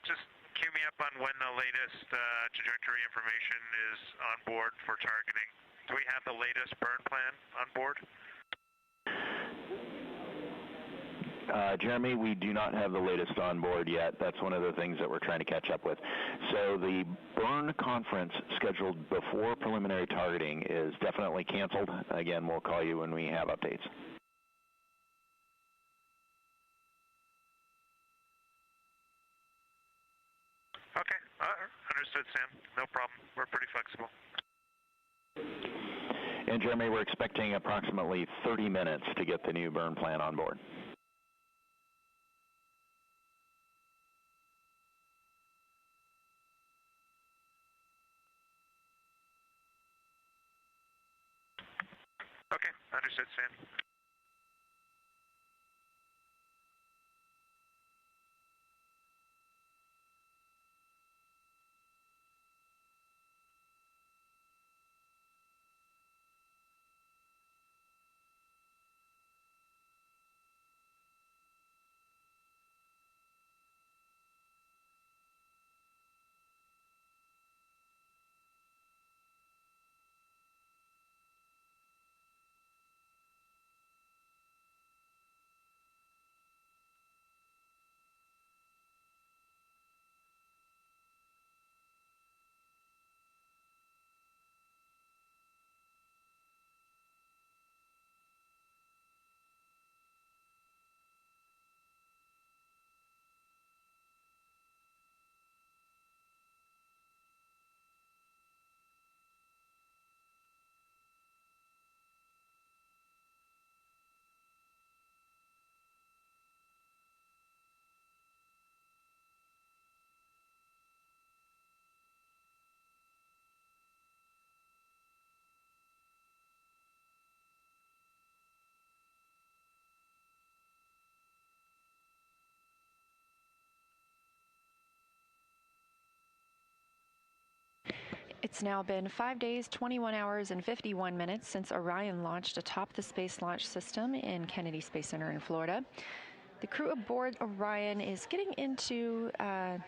just cue me up on when the latest trajectory information is on board for targeting. Do we have the latest burn plan on board? Jeremy, we do not have the latest on board yet. That's one of the things that we're trying to catch up with. So the burn conference scheduled before preliminary targeting is definitely canceled. Again, we'll call you when we have updates. Okay, understood, Sam. No problem. We're pretty flexible. And Jeremy, we're expecting approximately 30 minutes to get the new burn plan on board. Okay, understood, Sam. It's now been 5 days, 21 hours, and 51 minutes since Orion launched atop the Space Launch System in Kennedy Space Center in Florida. The crew aboard Orion is getting into the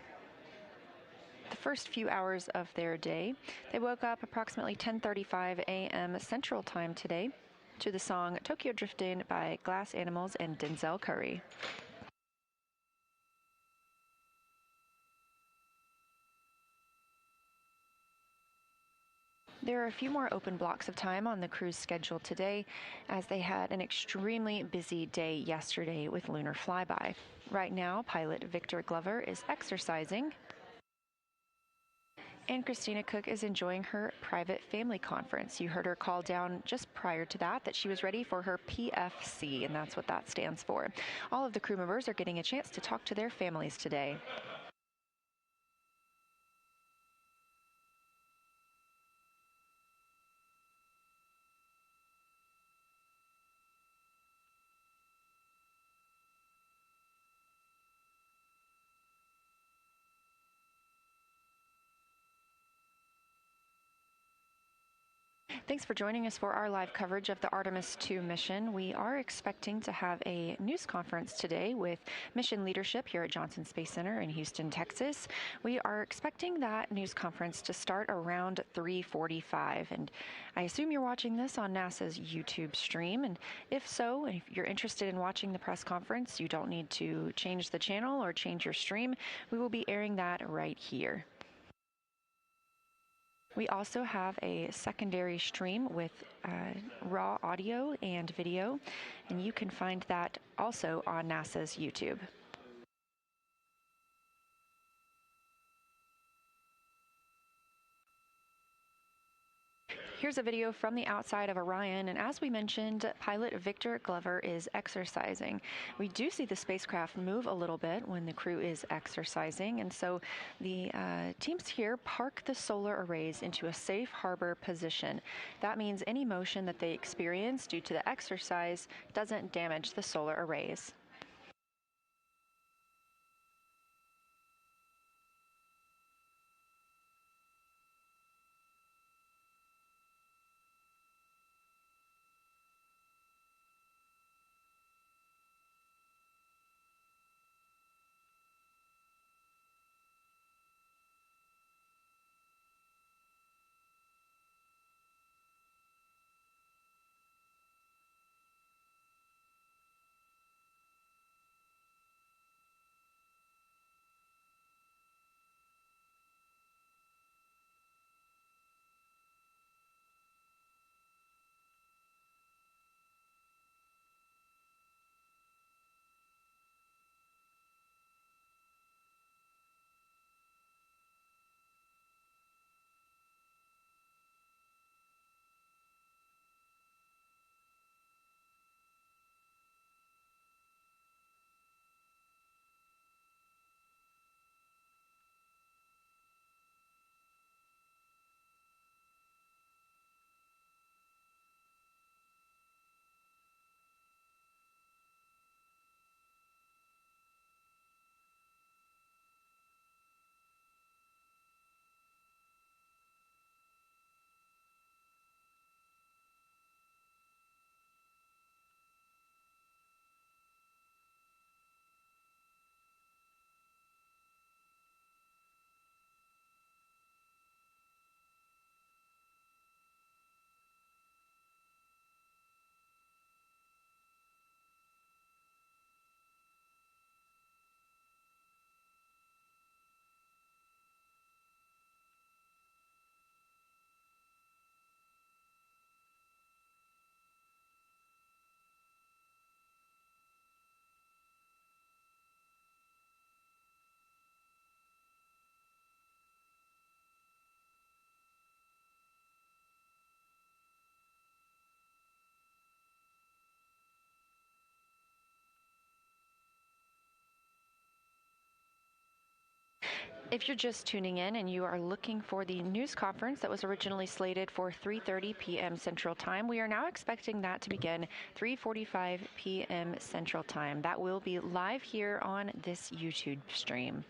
first few hours of their day. They woke up approximately 10:35 a.m. Central Time today to the song Tokyo Driftin' by Glass Animals and Denzel Curry. There are a few more open blocks of time on the crew's schedule today, as they had an extremely busy day yesterday with lunar flyby. Right now, pilot Victor Glover is exercising, and Christina Cook is enjoying her private family conference. You heard her call down just prior to that she was ready for her PFC, and that's what that stands for. All of the crew members are getting a chance to talk to their families today. Thanks for joining us for our live coverage of the Artemis II mission. We are expecting to have a news conference today with mission leadership here at Johnson Space Center in Houston, Texas. We are expecting that news conference to start around 3:45, and I assume you're watching this on NASA's YouTube stream, and if so, if you're interested in watching the press conference, you don't need to change the channel or change your stream. We will be airing that right here. We also have a secondary stream with raw audio and video, and you can find that also on NASA's YouTube. Here's a video from the outside of Orion, and as we mentioned, pilot Victor Glover is exercising. We do see the spacecraft move a little bit when the crew is exercising, and so the teams here park the solar arrays into a safe harbor position. That means any motion that they experience due to the exercise doesn't damage the solar arrays. If you're just tuning in and you are looking for the news conference that was originally slated for 3:30 p.m. Central Time, we are now expecting that to begin 3:45 p.m. Central Time. That will be live here on this YouTube stream.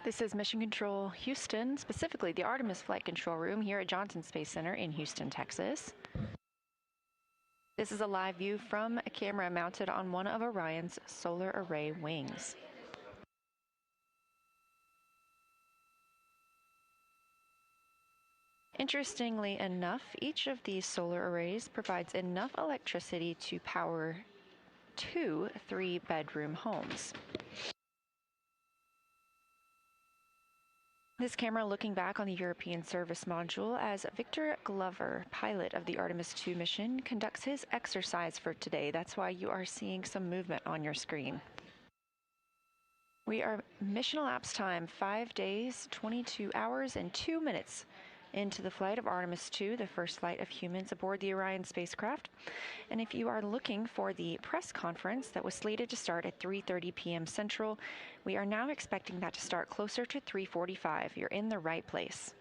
This is Mission Control Houston, specifically the Artemis Flight Control Room here at Johnson Space Center in Houston, Texas. This is a live view from a camera mounted on one of Orion's solar array wings. Interestingly enough, each of these solar arrays provides enough electricity to power 2 3-bedroom homes. This camera looking back on the European service module as Victor Glover, pilot of the Artemis II mission, conducts his exercise for today. That's why you are seeing some movement on your screen. We are mission elapsed time 5 days, 22 hours, and 2 minutes into the flight of Artemis II, the first flight of humans aboard the Orion spacecraft. And if you are looking for the press conference that was slated to start at 3:30 p.m. Central, we are now expecting that to start closer to 3:45. You're in the right place.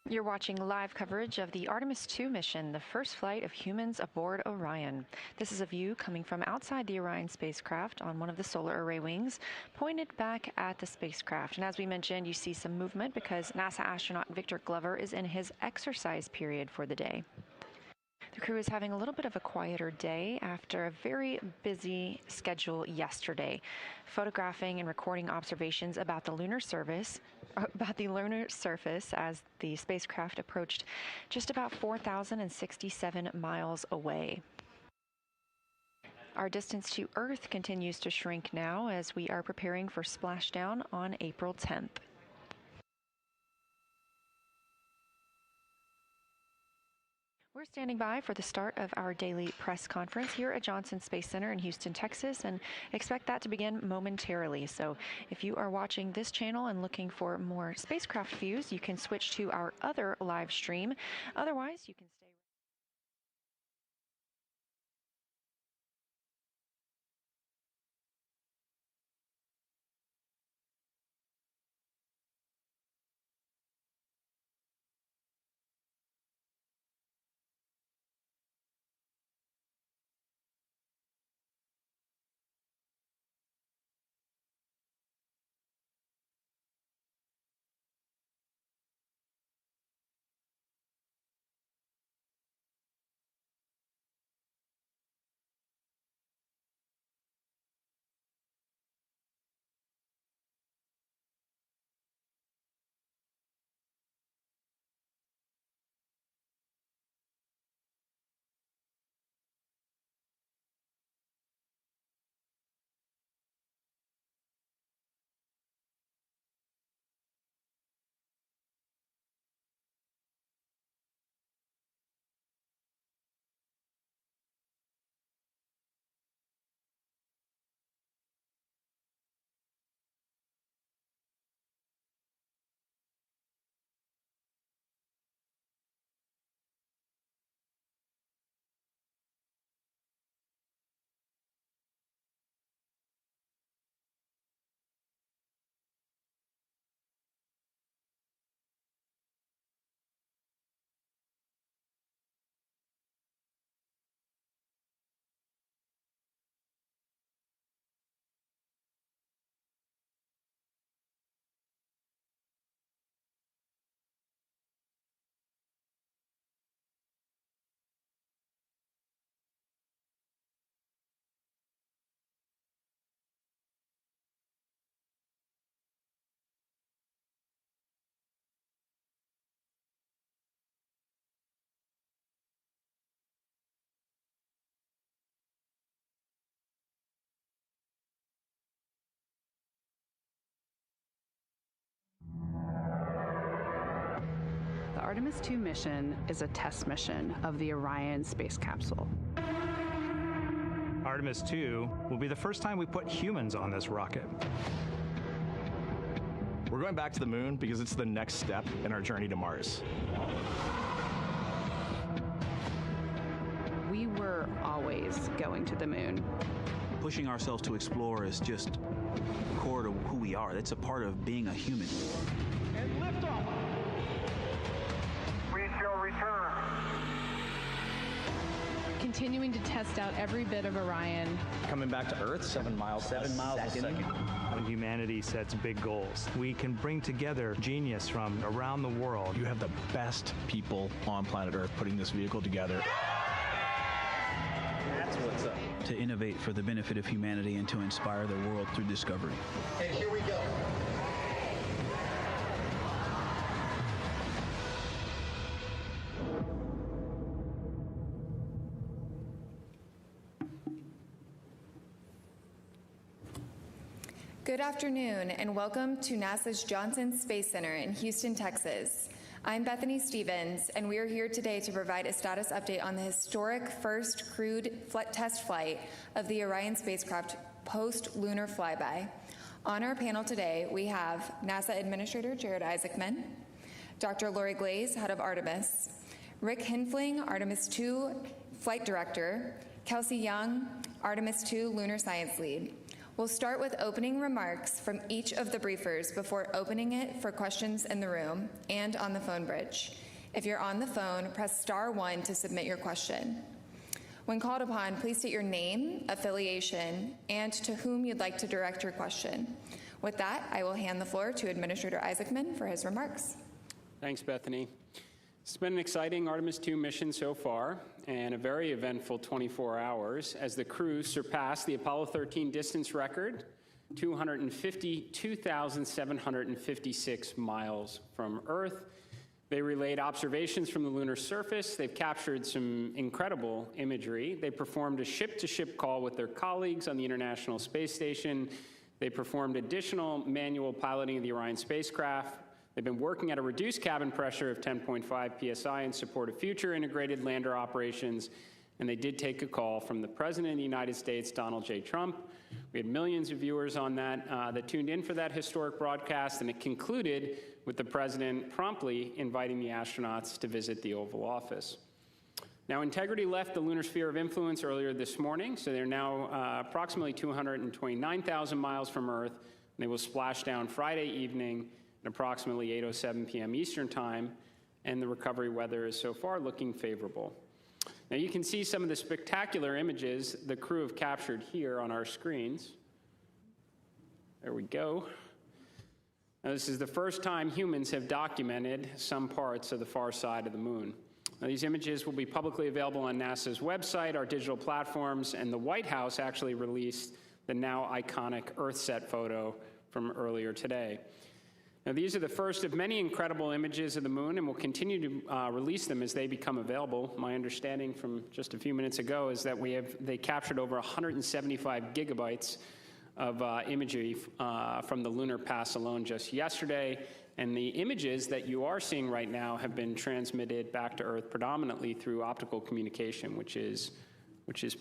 You're watching live coverage of the Artemis II mission, the first flight of humans aboard Orion. This is a view coming from outside the Orion spacecraft on one of the solar array wings, pointed back at the spacecraft. And as we mentioned, you see some movement because NASA astronaut Victor Glover is in his exercise period for the day. The crew is having a little bit of a quieter day after a very busy schedule yesterday, photographing and recording observations about the lunar surface as the spacecraft approached just about 4,067 miles away. Our distance to Earth continues to shrink now as we are preparing for splashdown on April 10th. We're standing by for the start of our daily press conference here at Johnson Space Center in Houston, Texas, and expect that to begin momentarily. So if you are watching this channel and looking for more spacecraft views, you can switch to our other live stream. Otherwise, you can stay. The Artemis II mission is a test mission of the Orion space capsule. Artemis II will be the first time we put humans on this rocket. We're going back to the moon because it's the next step in our journey to Mars. We were always going to the moon. Pushing ourselves to explore is just core to who we are. That's a part of being a human. And liftoff. We shall return. Continuing to test out every bit of Orion. Coming back to Earth, 7 miles a second. When humanity sets big goals, we can bring together genius from around the world. You have the best people on planet Earth putting this vehicle together. That's what's up. To innovate for the benefit of humanity and to inspire the world through discovery. And here we go. Good afternoon, and welcome to NASA's Johnson Space Center in Houston, Texas. I'm Bethany Stevens, and we are here today to provide a status update on the historic first crewed test flight of the Orion spacecraft post-lunar flyby. On our panel today, we have NASA Administrator Jared Isaacman, Dr. Lori Glaze, head of Artemis, Rick Hinfling, Artemis II Flight Director, Kelsey Young, Artemis II Lunar Science Lead. We'll start with opening remarks from each of the briefers before opening it for questions in the room and on the phone bridge. If you're on the phone, press *1 to submit your question. When called upon, please state your name, affiliation, and to whom you'd like to direct your question. With that, I will hand the floor to Administrator Isaacman for his remarks. Thanks, Bethany. It's been an exciting Artemis II mission so far, and a very eventful 24 hours as the crew surpassed the Apollo 13 distance record, 252,756 miles from Earth. They relayed observations from the lunar surface. They've captured some incredible imagery. They performed a ship-to-ship call with their colleagues on the International Space Station. They performed additional manual piloting of the Orion spacecraft. They've been working at a reduced cabin pressure of 10.5 psi in support of future integrated lander operations. And they did take a call from the President of the United States, Donald J. Trump. We had millions of viewers on that that tuned in for that historic broadcast, and it concluded with the President promptly inviting the astronauts to visit the Oval Office. Now, Integrity left the lunar sphere of influence earlier this morning, so they're now approximately 229,000 miles from Earth, and they will splash down Friday evening at approximately 8:07 p.m. Eastern Time, and the recovery weather is so far looking favorable. Now, you can see some of the spectacular images the crew have captured here on our screens. There we go. Now, this is the first time humans have documented some parts of the far side of the moon. Now, these images will be publicly available on NASA's website, our digital platforms, and the White House actually released the now iconic EarthSat photo from earlier today. Now, these are the first of many incredible images of the moon, and we'll continue to release them as they become available. My understanding from just a few minutes ago is that they captured over 175 gigabytes of imagery from the lunar pass alone just yesterday, and the images that you are seeing right now have been transmitted back to Earth predominantly through optical communication, which is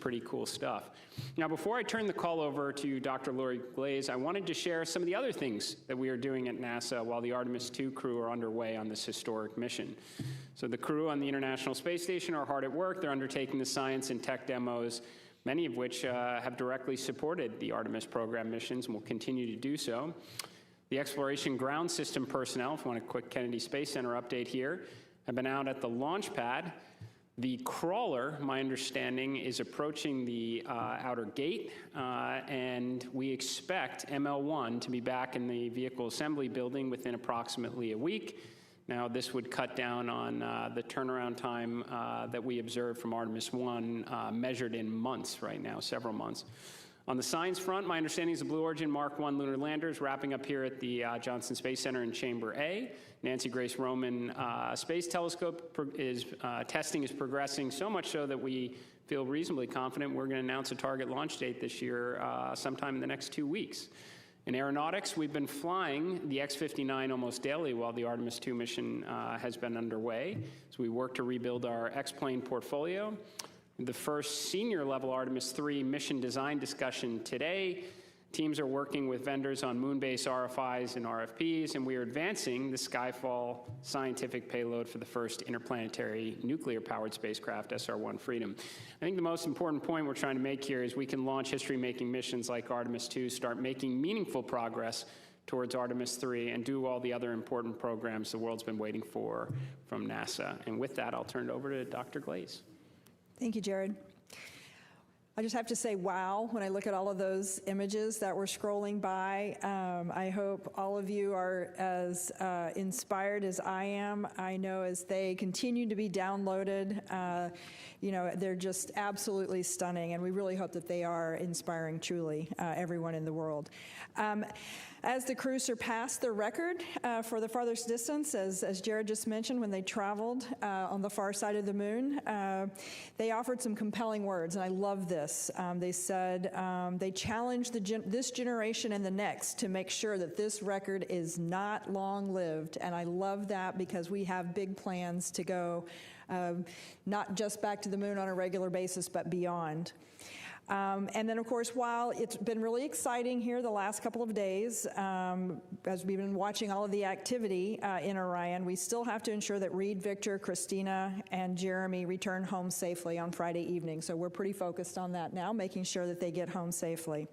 pretty cool stuff. Now, before I turn the call over to Dr. Lori Glaze, I wanted to share some of the other things that we are doing at NASA while the Artemis II crew are underway on this historic mission. So the crew on the International Space Station are hard at work. They're undertaking the science and tech demos, many of which have directly supported the Artemis program missions and will continue to do so. The Exploration Ground System personnel, if you want a quick Kennedy Space Center update here, have been out at the launch pad. The crawler, my understanding, is approaching the outer gate, and we expect ML1 to be back in the vehicle assembly building within approximately a week. Now, this would cut down on the turnaround time that we observed from Artemis I, measured in months right now, several months. On the science front, my understanding is the Blue Origin Mark I lunar lander is wrapping up here at the Johnson Space Center in Chamber A. Nancy Grace Roman Space Telescope testing is progressing, so much so that we feel reasonably confident we're going to announce a target launch date this year sometime in the next 2 weeks. In aeronautics, we've been flying the X-59 almost daily while the Artemis II mission has been underway. So we work to rebuild our X-plane portfolio. The first senior-level Artemis III mission design discussion today. Teams are working with vendors on moon-based RFIs and RFPs, and we are advancing the Skyfall scientific payload for the first interplanetary nuclear-powered spacecraft, SR-1 Freedom. I think the most important point we're trying to make here is we can launch history-making missions like Artemis II, start making meaningful progress towards Artemis III, and do all the other important programs the world's been waiting for from NASA. And with that, I'll turn it over to Dr. Glaze. Thank you, Jared. I just have to say, wow, when I look at all of those images that we're scrolling by. I hope all of you are as inspired as I am. I know as they continue to be downloaded, they're just absolutely stunning, and we really hope that they are inspiring truly everyone in the world. As the crew surpassed their record for the farthest distance, as Jared just mentioned, when they traveled on the far side of the moon, they offered some compelling words, and I love this. They said they challenged this generation and the next to make sure that this record is not long-lived, and I love that because we have big plans to go not just back to the moon on a regular basis, but beyond. And then, of course, while it's been really exciting here the last couple of days, as we've been watching all of the activity in Orion, we still have to ensure that Reed, Victor, Christina, and Jeremy return home safely on Friday evening. So we're pretty focused on that now, making sure that they get home safely.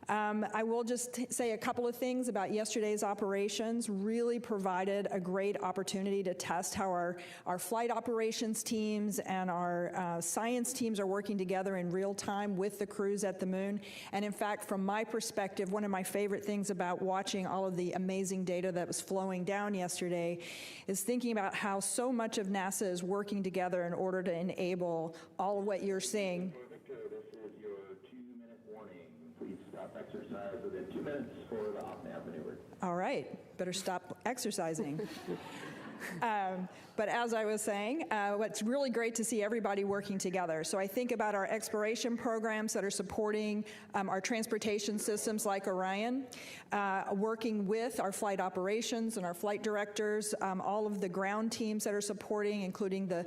I will just say a couple of things about yesterday's operations. Really provided a great opportunity to test how our flight operations teams and our science teams are working together in real time with the crews at the moon. And in fact, from my perspective, one of my favorite things about watching all of the amazing data that was flowing down yesterday is thinking about how so much of NASA is working together in order to enable all of what you're seeing. Victor, this is your 2-minute warning. Please stop exercise within 2 minutes for the op-nav maneuver. All right, better stop exercising. But as I was saying, what's really great to see everybody working together. So I think about our exploration programs that are supporting our transportation systems like Orion, working with our flight operations and our flight directors, all of the ground teams that are supporting, including the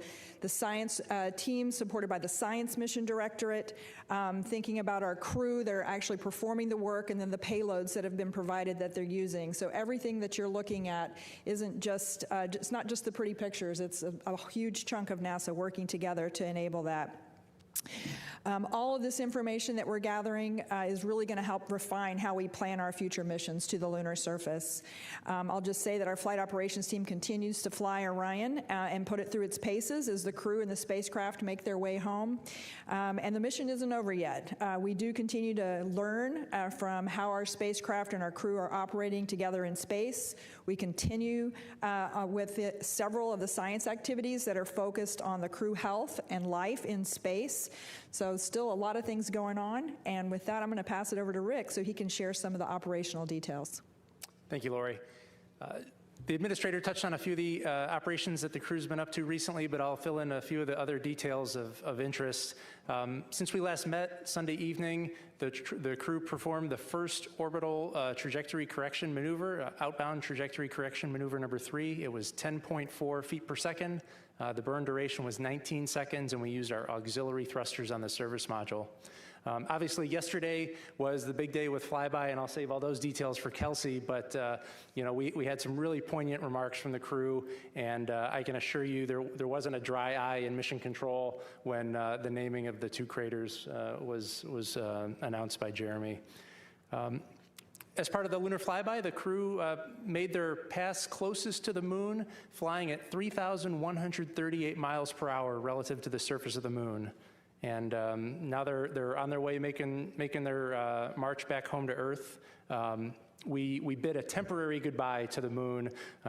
science team supported by the Science Mission Directorate, thinking about our crew that are actually performing the work, and then the payloads that have been provided that they're using. So everything that you're looking at isn't just, it's not just the pretty pictures, it's a huge chunk of NASA working together to enable that. All of this information that we're gathering is really going to help refine how we plan our future missions to the lunar surface. I'll just say that our flight operations team continues to fly Orion and put it through its paces as the crew and the spacecraft make their way home. And the mission isn't over yet. We do continue to learn from how our spacecraft and our crew are operating together in space. We continue with several of the science activities that are focused on the crew health and life in space. So still a lot of things going on. And with that, I'm going to pass it over to Rick so he can share some of the operational details. Thank you, Lori. The administrator touched on a few of the operations that the crew's been up to recently, but I'll fill in a few of the other details of interest. Since we last met Sunday evening, the crew performed the first orbital trajectory correction maneuver, outbound trajectory correction maneuver number 3. It was 10.4 feet per second. The burn duration was 19 seconds, and we used our auxiliary thrusters on the service module. Obviously, yesterday was the big day with flyby, and I'll save all those details for Kelsey, but you know, we had some really poignant remarks from the crew, and I can assure you there wasn't a dry eye in mission control when the naming of the 2 craters was announced by Jeremy. As part of the lunar flyby, the crew made their pass closest to the moon, flying at 3,138 miles per hour relative to the surface of the moon. And now they're on their way making their march back home to Earth. We bid a temporary goodbye to the moon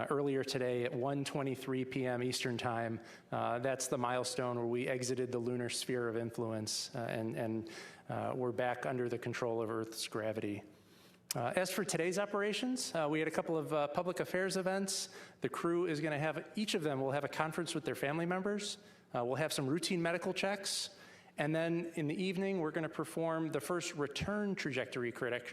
earlier today at 1:23 p.m. Eastern Time. That's the milestone where we exited the lunar sphere of influence and we're back under the control of Earth's gravity. As for today's operations, we had a couple of public affairs events. The crew is going to have, each of them will have a conference with their family members. We'll have some routine medical checks. And then in the evening, we're going to perform the first return trajectory correction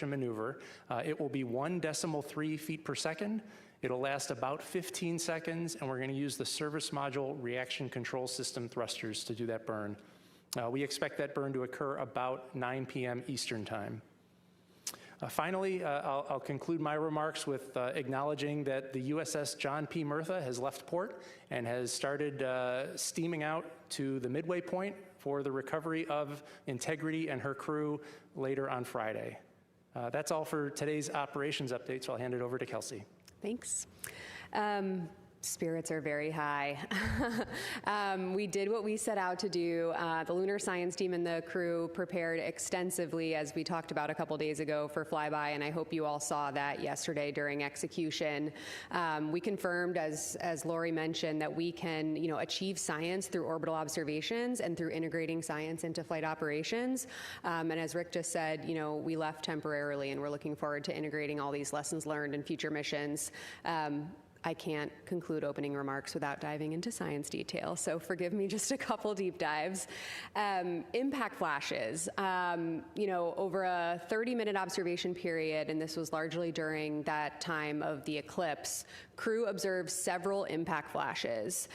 maneuver. It will be 1.3 feet per second. It'll last about 15 seconds, and we're going to use the service module reaction control system thrusters to do that burn. We expect that burn to occur about 9 p.m. Eastern Time. Finally, I'll conclude my remarks with acknowledging that the USS John P. Murtha has left port and has started steaming out to the midway point for the recovery of Integrity and her crew later on Friday. That's all for today's operations update, so I'll hand it over to Kelsey. Thanks. Spirits are very high. We did what we set out to do. The lunar science team and the crew prepared extensively, as we talked about a couple days ago, for flyby, and I hope you all saw that yesterday during execution. We confirmed, as Lori mentioned, that we can, achieve science through orbital observations and through integrating science into flight operations. And as Rick just said, we left temporarily, and we're looking forward to integrating all these lessons learned in future missions. I can't conclude opening remarks without diving into science detail, so forgive me just a couple deep dives. Impact flashes, over a 30-minute observation period, and this was largely during that time of the eclipse, crew observed several impact flashes.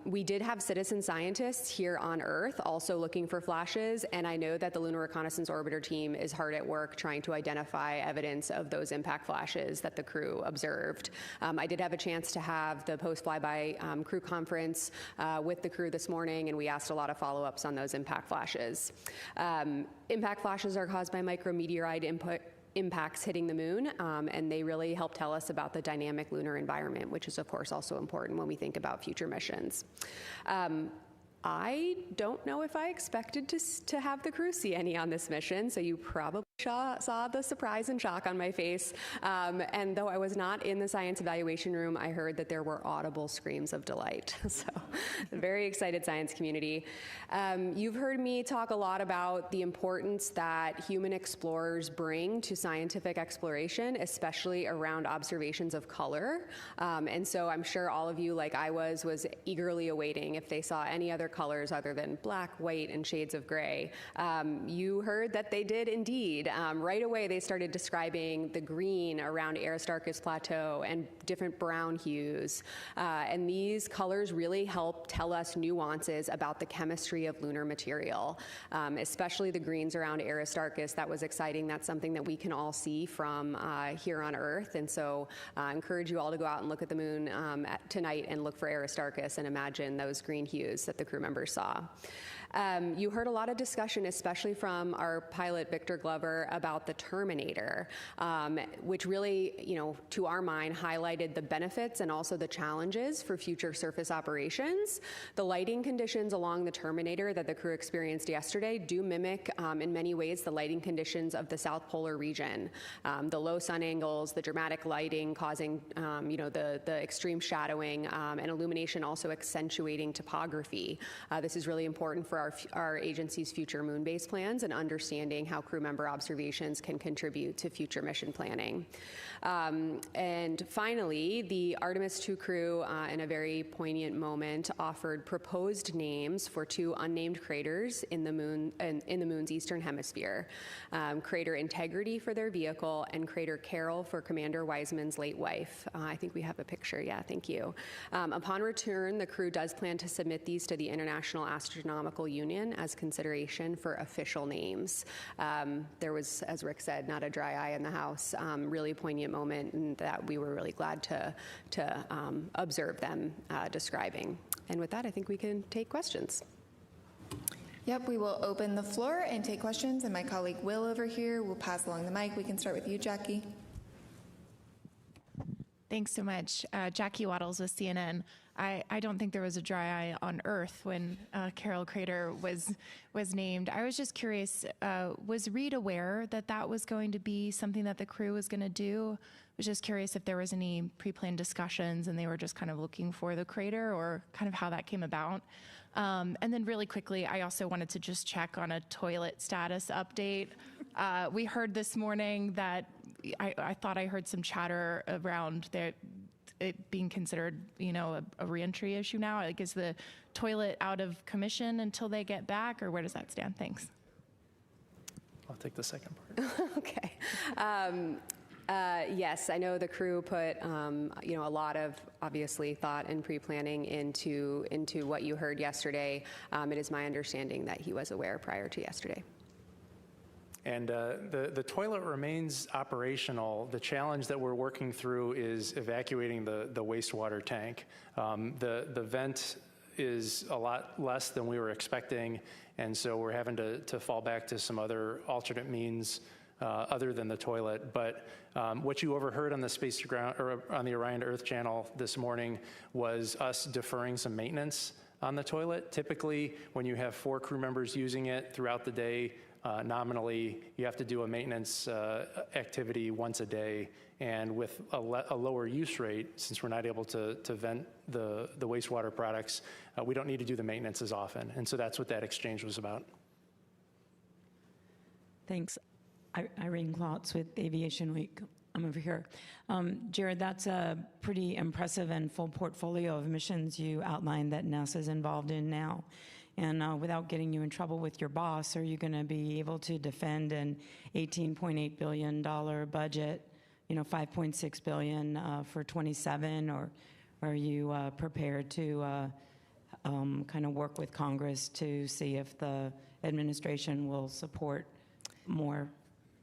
We did have citizen scientists here on Earth also looking for flashes, and I know that the Lunar Reconnaissance Orbiter team is hard at work trying to identify evidence of those impact flashes that the crew observed. I did have a chance to have the post-flyby crew conference with the crew this morning, and we asked a lot of follow-ups on those impact flashes. Impact flashes are caused by micrometeorite impacts hitting the moon, and they really help tell us about the dynamic lunar environment, which is of course also important when we think about future missions. I don't know if I expected to have the crew see any on this mission, so you probably saw the surprise and shock on my face. And though I was not in the science evaluation room, I heard that there were audible screams of delight. So, very excited science community. You've heard me talk a lot about the importance that human explorers bring to scientific exploration, especially around observations of color. And so I'm sure all of you, like I was eagerly awaiting if they saw any other colors other than black, white, and shades of gray. You heard that they did indeed. Right away, they started describing the green around Aristarchus Plateau and different brown hues. And these colors really help tell us nuances about the chemistry of lunar material, especially the greens around Aristarchus. That was exciting. That's something that we can all see from here on Earth. And so I encourage you all to go out and look at the moon tonight and look for Aristarchus and imagine those green hues that the crew members saw. You heard a lot of discussion, especially from our pilot, Victor Glover, about the Terminator, which really, to our mind, highlighted the benefits and also the challenges for future surface operations. The lighting conditions along the Terminator that the crew experienced yesterday do mimic, in many ways, the lighting conditions of the South Polar region. The low sun angles, the dramatic lighting causing, the extreme shadowing, and illumination also accentuating topography. This is really important for our agency's future moon base plans and understanding how crew member observations can contribute to future mission planning. And finally, the Artemis II crew, in a very poignant moment, offered proposed names for two unnamed craters in the moon's eastern hemisphere: Crater Integrity for their vehicle and Crater Carol for Commander Wiseman's late wife. I think we have a picture. Yeah, thank you. Upon return, the crew does plan to submit these to the International Astronomical Union as consideration for official names. There was, as Rick said, not a dry eye in the house. Really poignant moment, and that we were really glad to observe them describing. And with that, I think we can take questions. Yep, we will open the floor and take questions, and my colleague Will over here will pass along the mic. We can start with you, Jackie. Thanks so much. Jackie Waddles with CNN. I don't think there was a dry eye on Earth when Carol Crater was named. I was just curious, was Reed aware that that was going to be something that the crew was going to do? I was just curious if there was any pre-planned discussions and they were just kind of looking for the crater, or kind of how that came about. And then really quickly, I also wanted to just check on a toilet status update. We heard this morning that I thought I heard some chatter around it being considered, a reentry issue now. Like, is the toilet out of commission until they get back, or where does that stand? Thanks. I'll take the second part. Okay. Yes, I know the crew put a lot of obviously thought and pre-planning into what you heard yesterday. It is my understanding that he was aware prior to yesterday. And the toilet remains operational. The challenge that we're working through is evacuating the wastewater tank. The vent is a lot less than we were expecting, and so we're having to fall back to some other alternate means other than the toilet. But what you overheard on the Space to Ground, or on the Orion to Earth channel this morning, was us deferring some maintenance on the toilet. Typically, when you have 4 crew members using it throughout the day, nominally, you have to do a maintenance activity once a day. And with a lower use rate, since we're not able to vent the wastewater products, we don't need to do the maintenance as often. And so that's what that exchange was about. Thanks. Irene Klotz with Aviation Week. I'm over here. Jared, that's a pretty impressive and full portfolio of missions you outlined that NASA's involved in now. And without getting you in trouble with your boss, are you going to be able to defend an $18.8 billion budget 5.6 billion for 27, or are you prepared to kind of work with Congress to see if the administration will support more?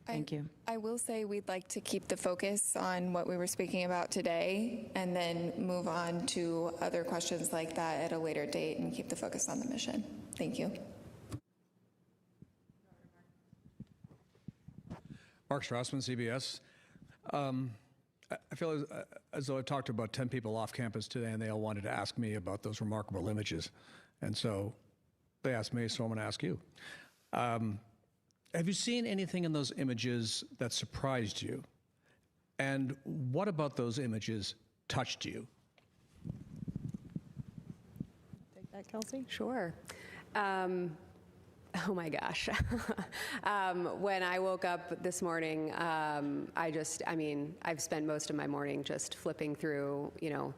Thank you. I will say we'd like to keep the focus on what we were speaking about today and then move on to other questions like that at a later date and keep the focus on the mission. Thank you. Mark Strassman, CBS. I feel as though I talked to about 10 people off campus today, and they all wanted to ask me about those remarkable images. And so they asked me, so I'm going to ask you. Have you seen anything in those images that surprised you? And what about those images touched you? Take that, Kelsey? Sure. Oh my gosh. When I woke up this morning, I've spent most of my morning just flipping through,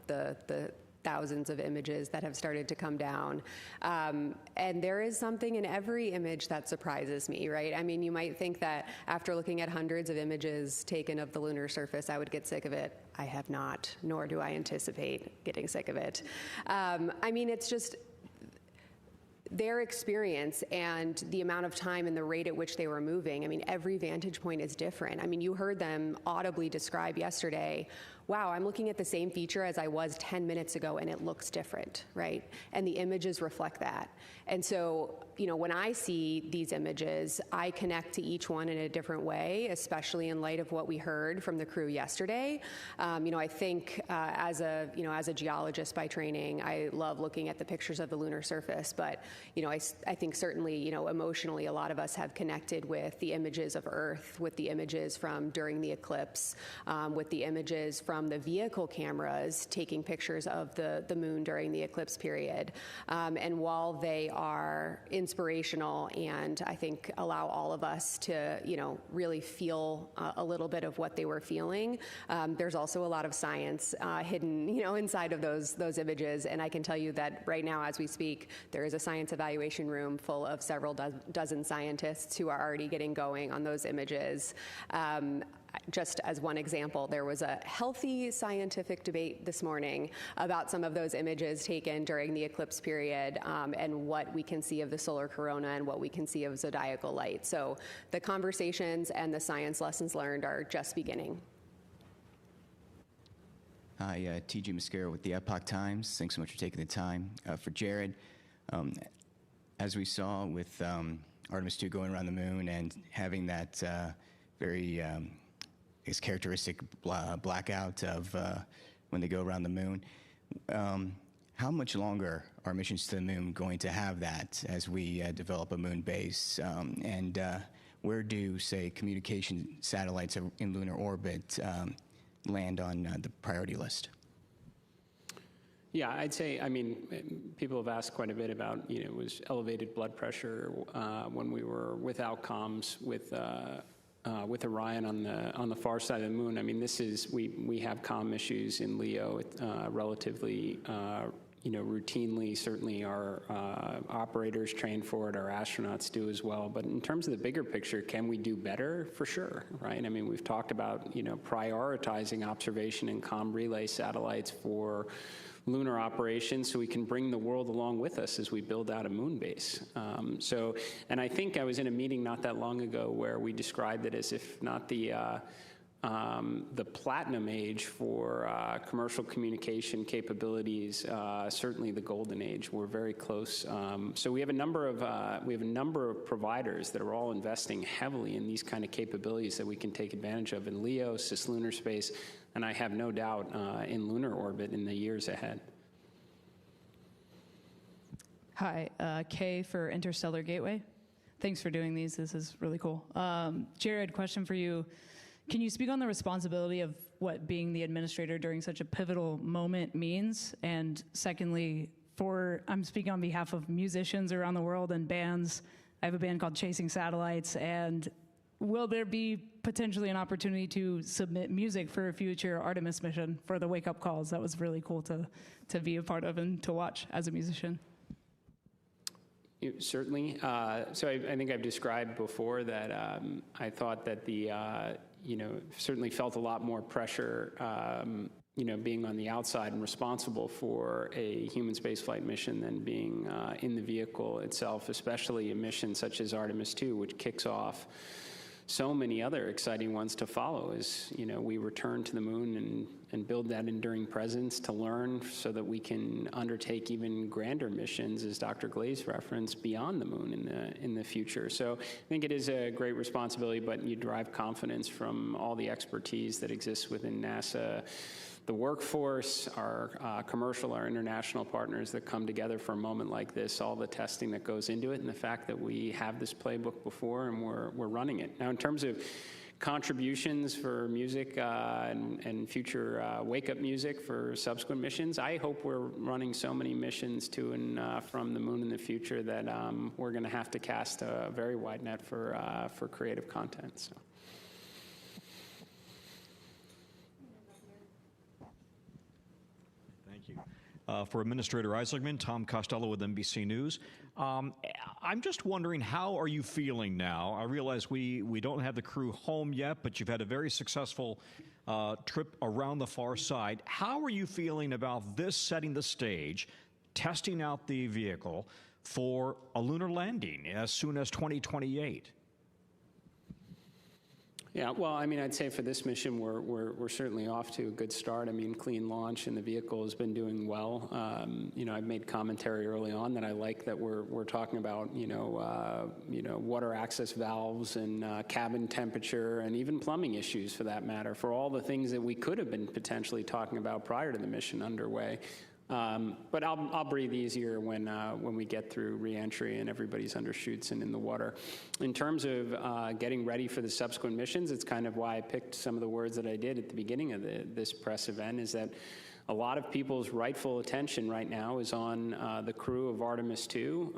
the thousands of images that have started to come down. And there is something in every image that surprises me, right? I mean, you might think that after looking at hundreds of images taken of the lunar surface, I would get sick of it. I have not, nor do I anticipate getting sick of it. It's just their experience and the amount of time and the rate at which they were moving. Every vantage point is different. You heard them audibly describe yesterday, wow, I'm looking at the same feature as I was 10 minutes ago and it looks different, right? And the images reflect that. And so, when I see these images, I connect to each one in a different way, especially in light of what we heard from the crew yesterday. I think as a geologist by training, I love looking at the pictures of the lunar surface, but, I think certainly, emotionally, a lot of us have connected with the images of Earth, with the images from during the eclipse, with the images from the vehicle cameras taking pictures of the moon during the eclipse period. And while they are inspirational and I think allow all of us to, really feel a little bit of what they were feeling, there's also a lot of science hidden, inside of those images. And I can tell you that right now, as we speak, there is a science evaluation room full of several dozen scientists who are already getting going on those images. Just as one example, there was a healthy scientific debate this morning about some of those images taken during the eclipse period and what we can see of the solar corona and what we can see of zodiacal light. So the conversations and the science lessons learned are just beginning. Hi, T.J. Mascaro with the Epoch Times. Thanks so much for taking the time. For Jared, as we saw with Artemis II going around the moon and having that very characteristic blackout of when they go around the moon. How much longer are missions to the moon going to have that as we develop a moon base? And where do, say, communication satellites in lunar orbit land on the priority list? Yeah, I'd say, people have asked quite a bit about, was elevated blood pressure when we were without comms with Orion on the far side of the moon. We have comm issues in LEO relatively, routinely. Certainly our operators train for it, our astronauts do as well. But in terms of the bigger picture, can we do better? For sure, right? We've talked about, prioritizing observation and comm relay satellites for lunar operations so we can bring the world along with us as we build out a moon base. And I think I was in a meeting not that long ago where we described it as if not the platinum age for commercial communication capabilities, certainly the golden age. We're very close. So we have a number of providers that are all investing heavily in these kind of capabilities that we can take advantage of in LEO, cislunar space, and I have no doubt in lunar orbit in the years ahead. Hi, Kay for Interstellar Gateway. Thanks for doing these. This is really cool. Jared, question for you. Can you speak on the responsibility of what being the administrator during such a pivotal moment means? And secondly, I'm speaking on behalf of musicians around the world and bands. I have a band called Chasing Satellites, and will there be potentially an opportunity to submit music for a future Artemis mission for the wake-up calls? That was really cool to be a part of and to watch as a musician. Certainly. So I think I've described before that I thought that the certainly felt a lot more pressure, being on the outside and responsible for a human spaceflight mission than being in the vehicle itself, especially a mission such as Artemis II, which kicks off so many other exciting ones to follow as, we return to the moon and build that enduring presence to learn so that we can undertake even grander missions, as Dr. Glaze referenced, beyond the moon in the future. So I think it is a great responsibility, but you derive confidence from all the expertise that exists within NASA, the workforce, our commercial, our international partners that come together for a moment like this, all the testing that goes into it, and the fact that we have this playbook before and we're running it. Now, in terms of contributions for music and future wake-up music for subsequent missions, I hope we're running so many missions to and from the moon in the future that we're going to have to cast a very wide net for creative content. So. For Administrator Isaacman, Tom Costello with NBC News. I'm just wondering, how are you feeling now? I realize we don't have the crew home yet, but you've had a very successful trip around the far side. How are you feeling about this setting the stage, testing out the vehicle for a lunar landing as soon as 2028? Yeah, well, I'd say for this mission, we're certainly off to a good start. Clean launch, and the vehicle has been doing well. I've made commentary early on that I like that we're talking about, water access valves and cabin temperature and even plumbing issues, for that matter, for all the things that we could have been potentially talking about prior to the mission underway. But I'll breathe easier when we get through re-entry and everybody's under chutes and in the water. In terms of getting ready for the subsequent missions, it's kind of why I picked some of the words that I did at the beginning of this press event, is that a lot of people's rightful attention right now is on the crew of Artemis II,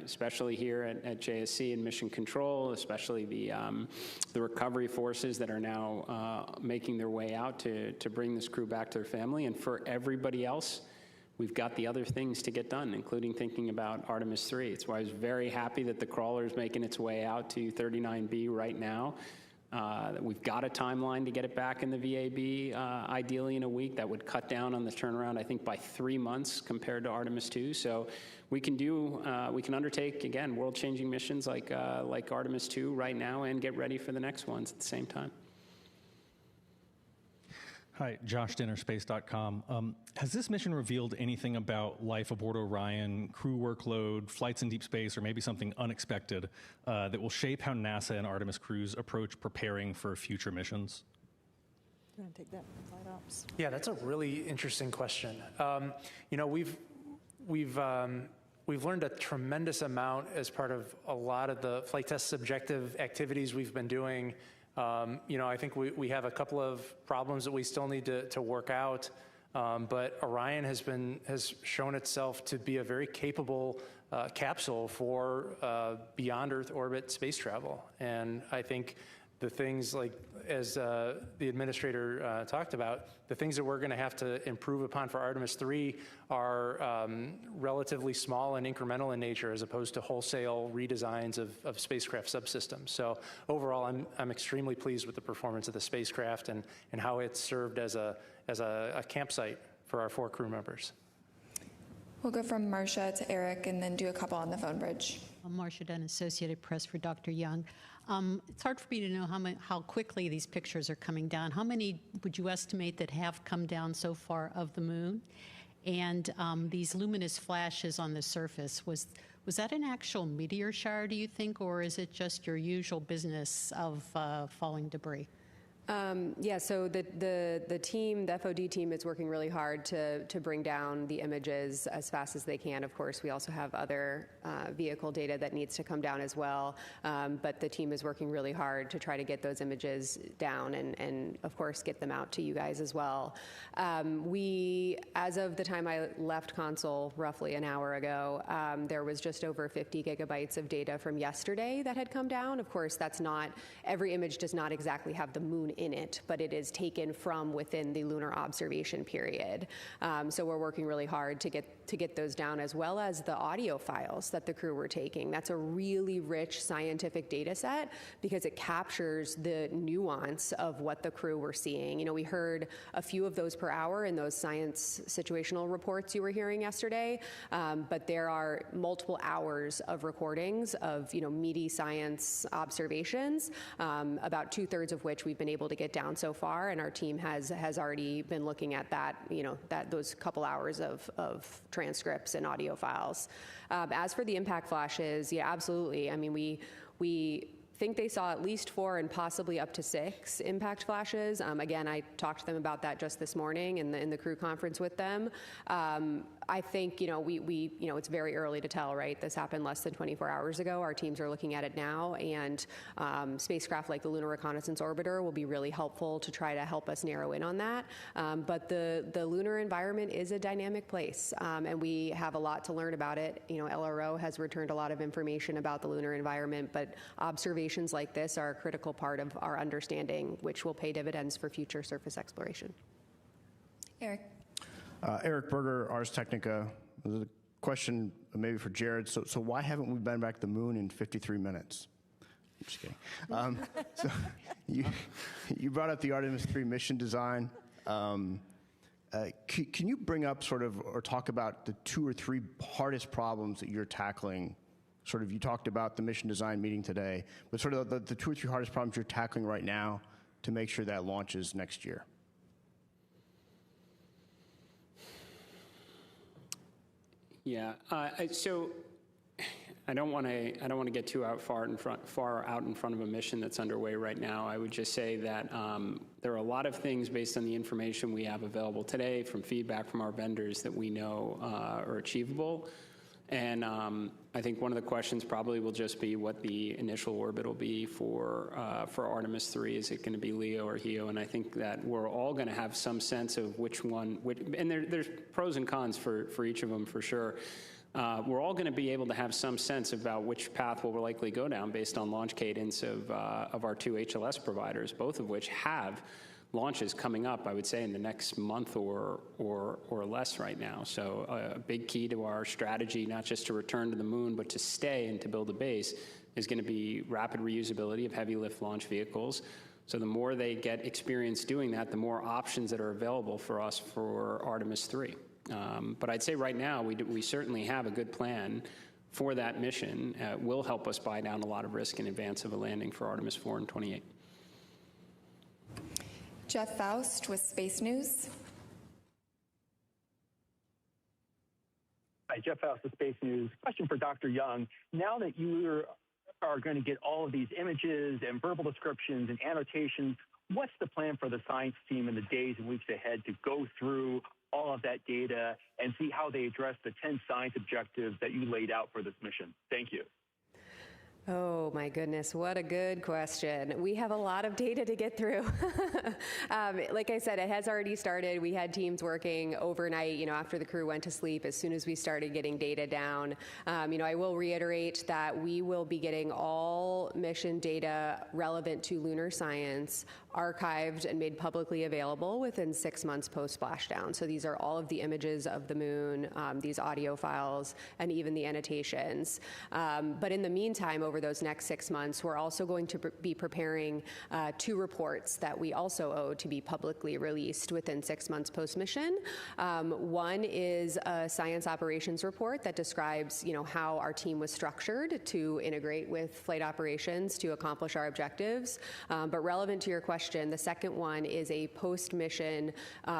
especially here at JSC and Mission Control, especially the recovery forces that are now making their way out to bring this crew back to their family. And for everybody else, we've got the other things to get done, including thinking about Artemis III. It's why I was very happy that the crawler is making its way out to 39B right now. We've got a timeline to get it back in the VAB, ideally in a week. That would cut down on the turnaround, I think, by 3 months compared to Artemis II. So we can undertake, again, world-changing missions like Artemis II right now and get ready for the next ones at the same time. Hi, Josh Dinner, Space.com. Has this mission revealed anything about life aboard Orion, crew workload, flights in deep space, or maybe something unexpected that will shape how NASA and Artemis crews approach preparing for future missions? You want to take that, flight ops? Yeah, that's a really interesting question. We've learned a tremendous amount as part of a lot of the flight test subjective activities we've been doing. I think we have a couple of problems that we still need to work out, but Orion has shown itself to be a very capable capsule for beyond Earth orbit space travel. And I think the things like, as the administrator talked about, the things that we're going to have to improve upon for Artemis III are relatively small and incremental in nature, as opposed to wholesale redesigns of spacecraft subsystems. So overall, I'm extremely pleased with the performance of the spacecraft and how it's served as a campsite for our 4 crew members. We'll go from Marcia to Eric and then do a couple on the phone bridge. I'm Marcia Dunn, Associated Press for Dr. Young. It's hard for me to know how quickly these pictures are coming down. How many would you estimate that have come down so far of the moon? And these luminous flashes on the surface, was that an actual meteor shower, do you think, or is it just your usual business of falling debris? Yeah, so the team, the FOD team, is working really hard to bring down the images as fast as they can. Of course, we also have other vehicle data that needs to come down as well, but the team is working really hard to try to get those images down and of course, get them out to you guys as well. We, as of the time I left Console, roughly an hour ago, there was just over 50 gigabytes of data from yesterday that had come down. Of course, that's not, every image does not exactly have the moon in it, but it is taken from within the lunar observation period. So we're working really hard to get get those down, as well as the audio files that the crew were taking. That's a really rich scientific data set because it captures the nuance of what the crew were seeing. You know, we heard a few of those per hour in those science situational reports you were hearing yesterday, but there are multiple hours of recordings of, you know, meaty science observations, about 2/3 of which we've been able to get down so far, and our team has already been looking at that, you know, those couple hours of transcripts and audio files. As for the impact flashes, yeah, absolutely. I mean, we think they saw at least 4 and possibly up to 6 impact flashes. Again, I talked to them about that just this morning in the crew conference with them. I think, you know, you know, it's very early to tell, right? This happened less than 24 hours ago. Our teams are looking at it now, and spacecraft like the Lunar Reconnaissance Orbiter will be really helpful to try to help us narrow in on that. But the lunar environment is a dynamic place, and we have a lot to learn about it. You know, LRO has returned a lot of information about the lunar environment, but observations like this are a critical part of our understanding, which will pay dividends for future surface exploration. Eric. Eric Berger, Ars Technica. There's a question maybe for Jared. So why haven't we been back to the moon in 53 minutes? I'm just kidding. So you brought up the Artemis III mission design. Can you bring up sort of, or talk about the 2 or 3 hardest problems that you're tackling? Sort of, you talked about the mission design meeting today, but sort of the 2 or 3 hardest problems you're tackling right now to make sure that launches next year. Yeah. So I don't want to get too far out in front of a mission that's underway right now. I would just say that there are a lot of things based on the information we have available today, from feedback from our vendors, that we know are achievable. And I think one of the questions probably will just be what the initial orbit will be for Artemis III. Is it going to be LEO or HEO? And I think that we're all going to have some sense of which one, and there's pros and cons for each of them for sure. We're all going to be able to have some sense about which path we'll likely go down based on launch cadence of our 2 HLS providers, both of which have launches coming up, I would say, in the next month or less right now. So a big key to our strategy, not just to return to the moon, but to stay and to build a base, is going to be rapid reusability of heavy lift launch vehicles. So the more they get experience doing that, the more options that are available for us for Artemis III. But I'd say right now, we certainly have a good plan for that mission. Will help us buy down a lot of risk in advance of a landing for Artemis IV in 28. Jeff Faust with Space News. Hi, Jeff Faust with Space News. Question for Dr. Young. Now that you are going to get all of these images and verbal descriptions and annotations, what's the plan for the science team in the days and weeks ahead to go through all of that data and see how they address the 10 science objectives that you laid out for this mission? Thank you. Oh my goodness, what a good question. We have a lot of data to get through. Like I said, it has already started. We had teams working overnight, you know, after the crew went to sleep, as soon as we started getting data down. You know, I will reiterate that we will be getting all mission data relevant to lunar science archived and made publicly available within 6 months post-splashdown. So these are all of the images of the moon, these audio files, and even the annotations. But in the meantime, over those next 6 months, we're also going to be preparing 2 reports that we also owe to be publicly released within 6 months post-mission. One is a science operations report that describes, you know, how our team was structured to integrate with flight operations to accomplish our objectives. But relevant to your question, the second one is a post-mission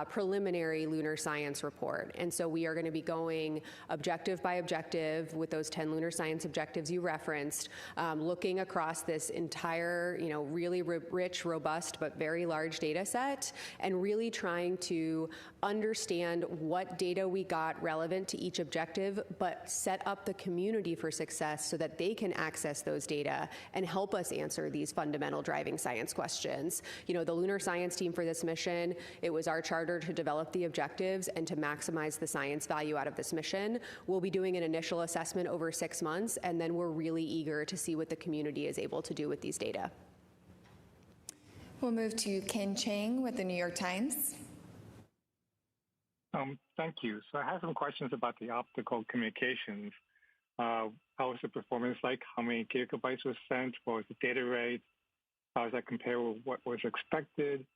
preliminary lunar science report. And so we are going to be going objective by objective with those 10 lunar science objectives you referenced, looking across this entire, you know, really rich, robust, but very large data set, and really trying to understand what data we got relevant to each objective, but set up the community for success so that they can access those data and help us answer these fundamental driving science questions. You know, the lunar science team for this mission, it was our charter to develop the objectives and to maximize the science value out of this mission. We'll be doing an initial assessment over 6 months, and then we're really eager to see what the community is able to do with these data. We'll move to Ken Chang with the New York Times. Thank you. So I have some questions about the optical communications. How was the performance like? How many gigabytes was sent? What was the data rate? How does that compare with what was expected?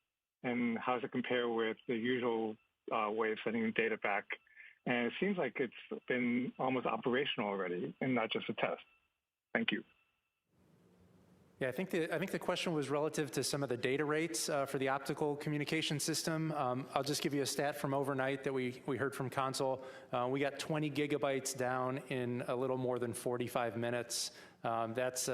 And how does it compare with the usual way of sending data back? And it seems like it's been almost operational already and not just a test. Thank you. Yeah, I think the question was relative to some of the data rates for the optical communication system. I'll just give you a stat from overnight that we heard from Console. We got 20 gigabytes down in a little more than 45 minutes. That's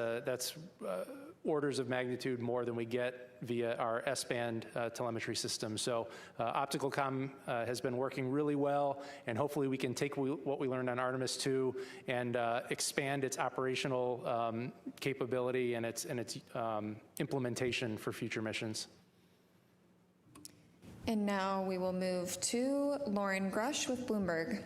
orders of magnitude more than we get via our S-band telemetry system. So optical comm has been working really well, and hopefully we can take what we learned on Artemis II and expand its operational capability and its implementation for future missions. And now we will move to Lauren Grush with Bloomberg.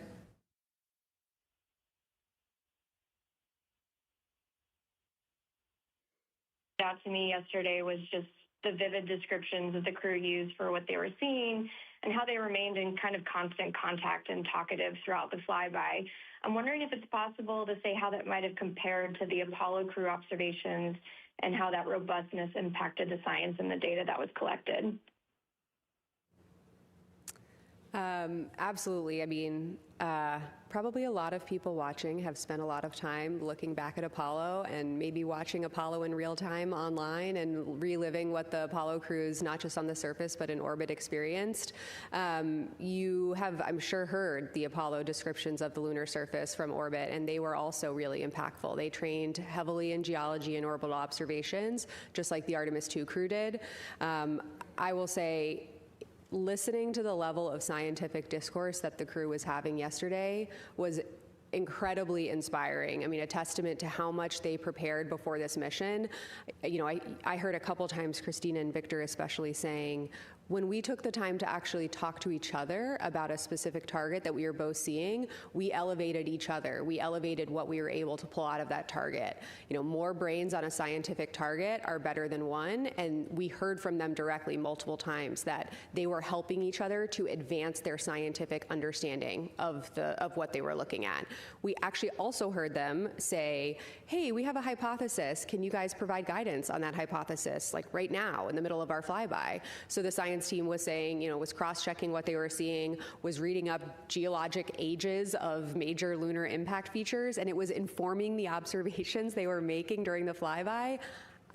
Out to me yesterday was just the vivid descriptions that the crew used for what they were seeing and how they remained in kind of constant contact and talkative throughout the flyby. I'm wondering if it's possible to say how that might have compared to the Apollo crew observations and how that robustness impacted the science and the data that was collected. Absolutely. I mean, probably a lot of people watching have spent a lot of time looking back at Apollo and maybe watching Apollo in real time online and reliving what the Apollo crews, not just on the surface, but in orbit experienced. You have, I'm sure, heard the Apollo descriptions of the lunar surface from orbit, and they were also really impactful. They trained heavily in geology and orbital observations, just like the Artemis II crew did. I will say, listening to the level of scientific discourse that the crew was having yesterday was incredibly inspiring. I mean, a testament to how much they prepared before this mission. You know, I heard a couple times Christina and Victor especially saying, when we took the time to actually talk to each other about a specific target that we were both seeing, we elevated each other. We elevated what we were able to pull out of that target. You know, more brains on a scientific target are better than one, and we heard from them directly multiple times that they were helping each other to advance their scientific understanding of what they were looking at. We actually also heard them say, hey, we have a hypothesis. Can you guys provide guidance on that hypothesis, like right now in the middle of our flyby? So the science team was saying, you know, was cross-checking what they were seeing, was reading up geologic ages of major lunar impact features, and it was informing the observations they were making during the flyby.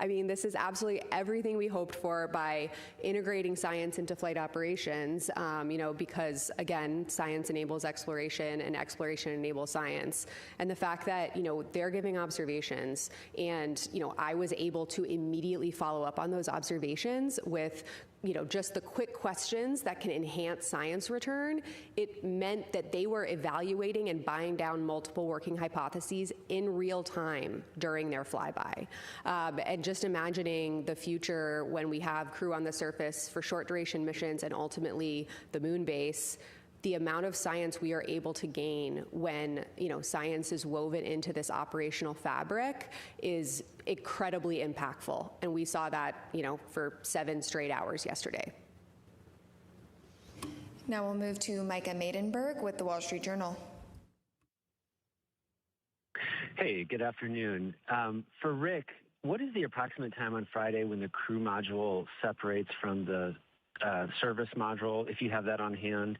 I mean, this is absolutely everything we hoped for by integrating science into flight operations, you know, because, again, science enables exploration and exploration enables science. And the fact that, you know, they're giving observations and, you know, I was able to immediately follow up on those observations with, you know, just the quick questions that can enhance science return, it meant that they were evaluating and buying down multiple working hypotheses in real time during their flyby. And just imagining the future when we have crew on the surface for short duration missions and ultimately the moon base, the amount of science we are able to gain when, you know, science is woven into this operational fabric is incredibly impactful. And we saw that, you know, for 7 straight hours yesterday. Now we'll move to Micah Maidenberg with the Wall Street Journal. Hey, good afternoon. For Rick, what is the approximate time on Friday when the crew module separates from the service module, if you have that on hand?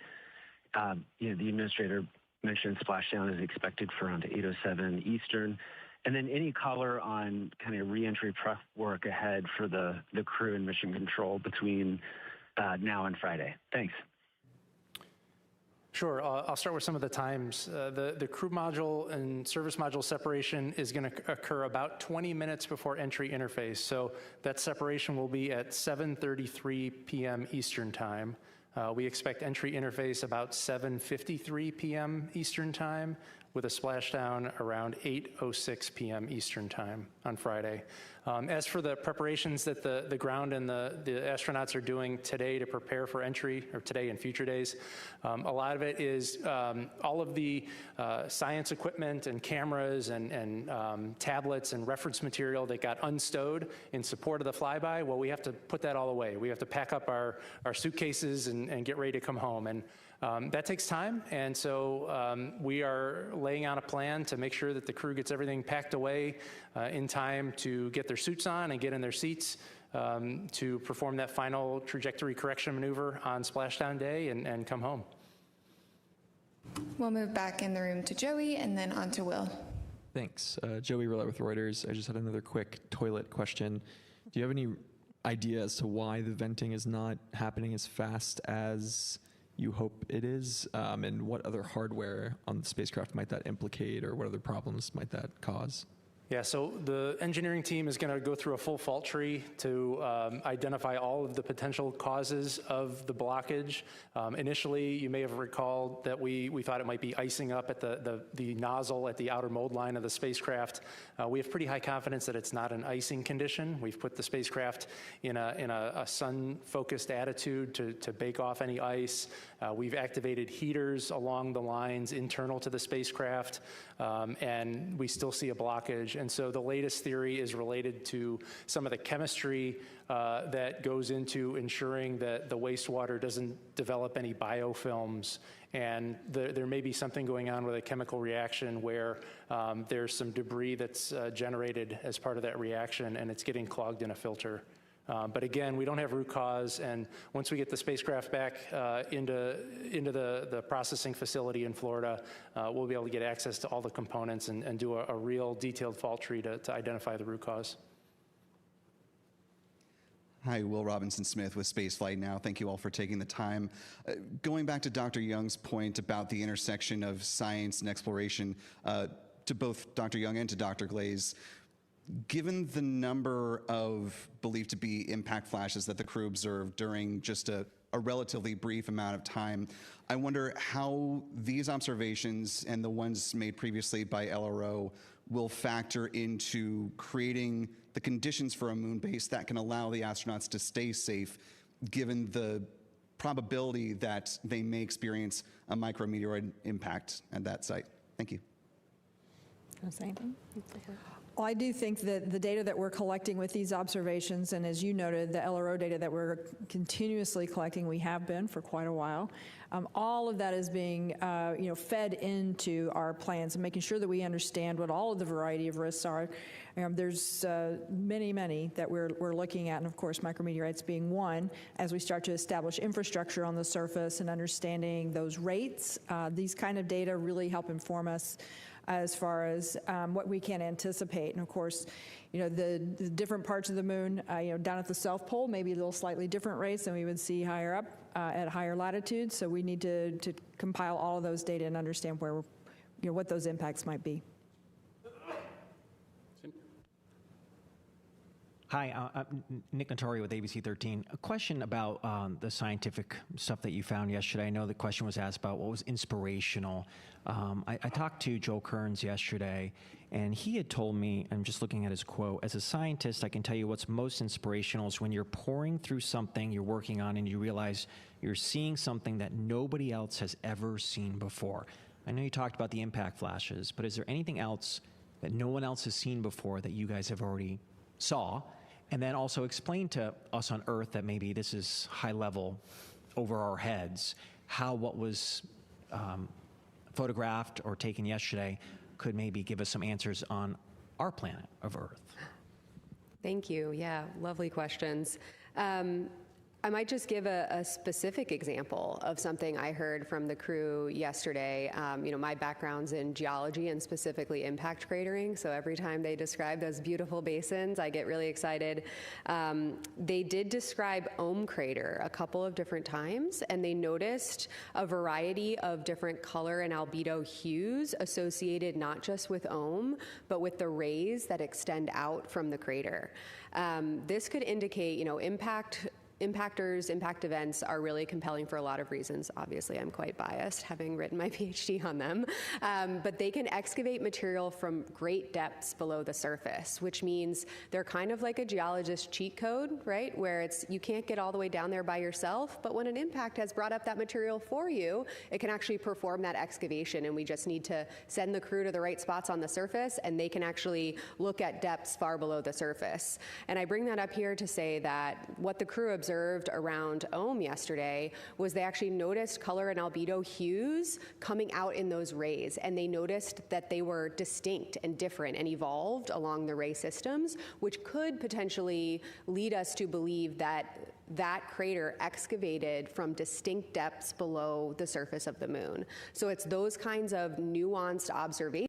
You know, the administrator mentioned splashdown is expected for around 8:07 Eastern. And then any color on kind of reentry prep work ahead for the crew and mission control between now and Friday? Thanks. Sure. I'll start with some of the times. The crew module and service module separation is going to occur about 20 minutes before entry interface. So that separation will be at 7:33 p.m. Eastern Time. We expect entry interface about 7:53 p.m. Eastern Time with a splashdown around 8:06 p.m. Eastern Time on Friday. As for the preparations that the ground and the astronauts are doing today to prepare for entry, or today and future days, a lot of it is all of the science equipment and cameras and tablets and reference material that got unstowed in support of the flyby. Well, we have to put that all away. We have to pack up our suitcases and get ready to come home. And That takes time, and so we are laying out a plan to make sure that the crew gets everything packed away in time to get their suits on and get in their seats to perform that final trajectory correction maneuver on splashdown day and come home. We'll move back in the room to Joey and then on to Will. Thanks. Joey Roulette with Reuters. I just had another quick toilet question. Do you have any idea as to why the venting is not happening as fast as you hope it is? And what other hardware on the spacecraft might that implicate, or what other problems might that cause? Yeah, so the engineering team is going to go through a full fault tree to identify all of the potential causes of the blockage. Initially, you may have recalled that we thought it might be icing up at the nozzle at the outer mold line of the spacecraft. We have pretty high confidence that it's not an icing condition. We've put the spacecraft in a sun-focused attitude to bake off any ice. We've activated heaters along the lines internal to the spacecraft, and we still see a blockage. And so the latest theory is related to some of the chemistry that goes into ensuring that the wastewater doesn't develop any biofilms. And there may be something going on with a chemical reaction where there's some debris that's generated as part of that reaction, and it's getting clogged in a filter. But again, we don't have root cause, and once we get the spacecraft back into the processing facility in Florida, we'll be able to get access to all the components and do a real detailed fault tree to identify the root cause. Hi, Will Robinson-Smith with Spaceflight Now. Thank you all for taking the time. Going back to Dr. Young's point about the intersection of science and exploration, to both Dr. Young and to Dr. Glaze, given the number of believed to be impact flashes that the crew observed during just a relatively brief amount of time, I wonder how these observations and the ones made previously by LRO will factor into creating the conditions for a moon base that can allow the astronauts to stay safe, given the probability that they may experience a micrometeoroid impact at that site. Thank you. Can I say anything? Well, I do think that the data that we're collecting with these observations, and as you noted, the LRO data that we're continuously collecting, we have been for quite a while, all of that is being fed into our plans and making sure that we understand what all of the variety of risks are. There's many that we're looking at, and of course micrometeorites being one, as we start to establish infrastructure on the surface and understanding those rates. These kind of data really help inform us as far as what we can anticipate. And of course, the different parts of the moon, down at the South Pole, maybe a little slightly different rates than we would see higher up at higher latitudes. So we need to compile all of those data and understand where, what those impacts might be. Hi, I'm Nick Notori with ABC 13. A question about the scientific stuff that you found yesterday. I know the question was asked about what was inspirational. I talked to Joe Kearns yesterday, and he had told me, I'm just looking at his quote, as a scientist, I can tell you what's most inspirational is when you're pouring through something you're working on and you realize you're seeing something that nobody else has ever seen before. I know you talked about the impact flashes, but is there anything else that no one else has seen before that you guys have already saw? And then also explain to us on Earth that maybe this is high level over our heads, how what was photographed or taken yesterday could maybe give us some answers on our planet of Earth. Thank you. Yeah, lovely questions. I might just give a specific example of something I heard from the crew yesterday. My background's in geology and specifically impact cratering, so every time they describe those beautiful basins, I get really excited. They did describe Ohm crater a couple of different times, and they noticed a variety of different color and albedo hues associated not just with Ohm, but with the rays that extend out from the crater. This could indicate, impact events are really compelling for a lot of reasons. Obviously, I'm quite biased, having written my PhD on them. But they can excavate material from great depths below the surface, which means they're kind of like a geologist cheat code, right? Where you can't get all the way down there by yourself, but when an impact has brought up that material for you, it can actually perform that excavation, and we just need to send the crew to the right spots on the surface, and they can actually look at depths far below the surface. And I bring that up here to say that what the crew observed observed around Ohm yesterday was they actually noticed color and albedo hues coming out in those rays, and they noticed that they were distinct and different and evolved along the ray systems, which could potentially lead us to believe that that crater excavated from distinct depths below the surface of the moon. So it's those kinds of nuanced observations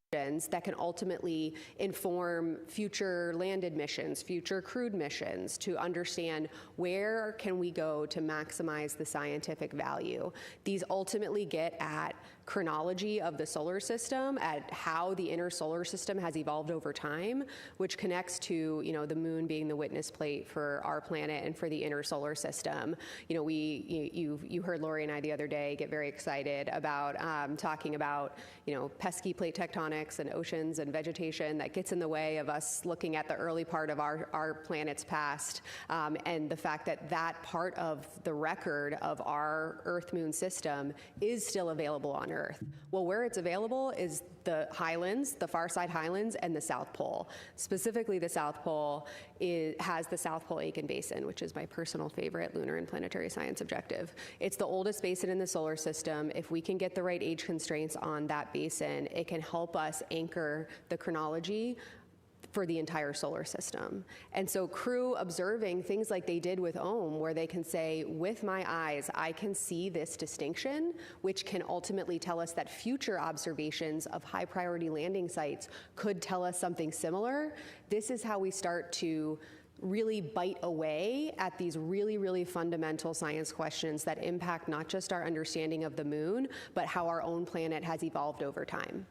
that can ultimately inform future landed missions, future crewed missions, to understand where can we go to maximize the scientific value. These ultimately get at chronology of the solar system, at how the inner solar system has evolved over time, which connects to, you know, the moon being the witness plate for our planet and for the inner solar system. You know, you heard Lori and I the other day get very excited about talking about, you know, pesky plate tectonics and oceans and vegetation that gets in the way of us looking at the early part of our planet's past, and the fact that that part of the record of our Earth-Moon system is still available on Earth. Well, where it's available is the highlands, the far side highlands, and the South Pole. Specifically, the South Pole has the South Pole Aitken Basin, which is my personal favorite lunar and planetary science objective. It's the oldest basin in the solar system. If we can get the right age constraints on that basin, it can help us anchor the chronology for the entire solar system. And so crew observing things like they did with Ohm, where they can say, with my eyes, I can see this distinction, which can ultimately tell us that future observations of high priority landing sites could tell us something similar. This is how we start to really bite away at these really, really fundamental science questions that impact not just our understanding of the moon, but how our own planet has evolved over time.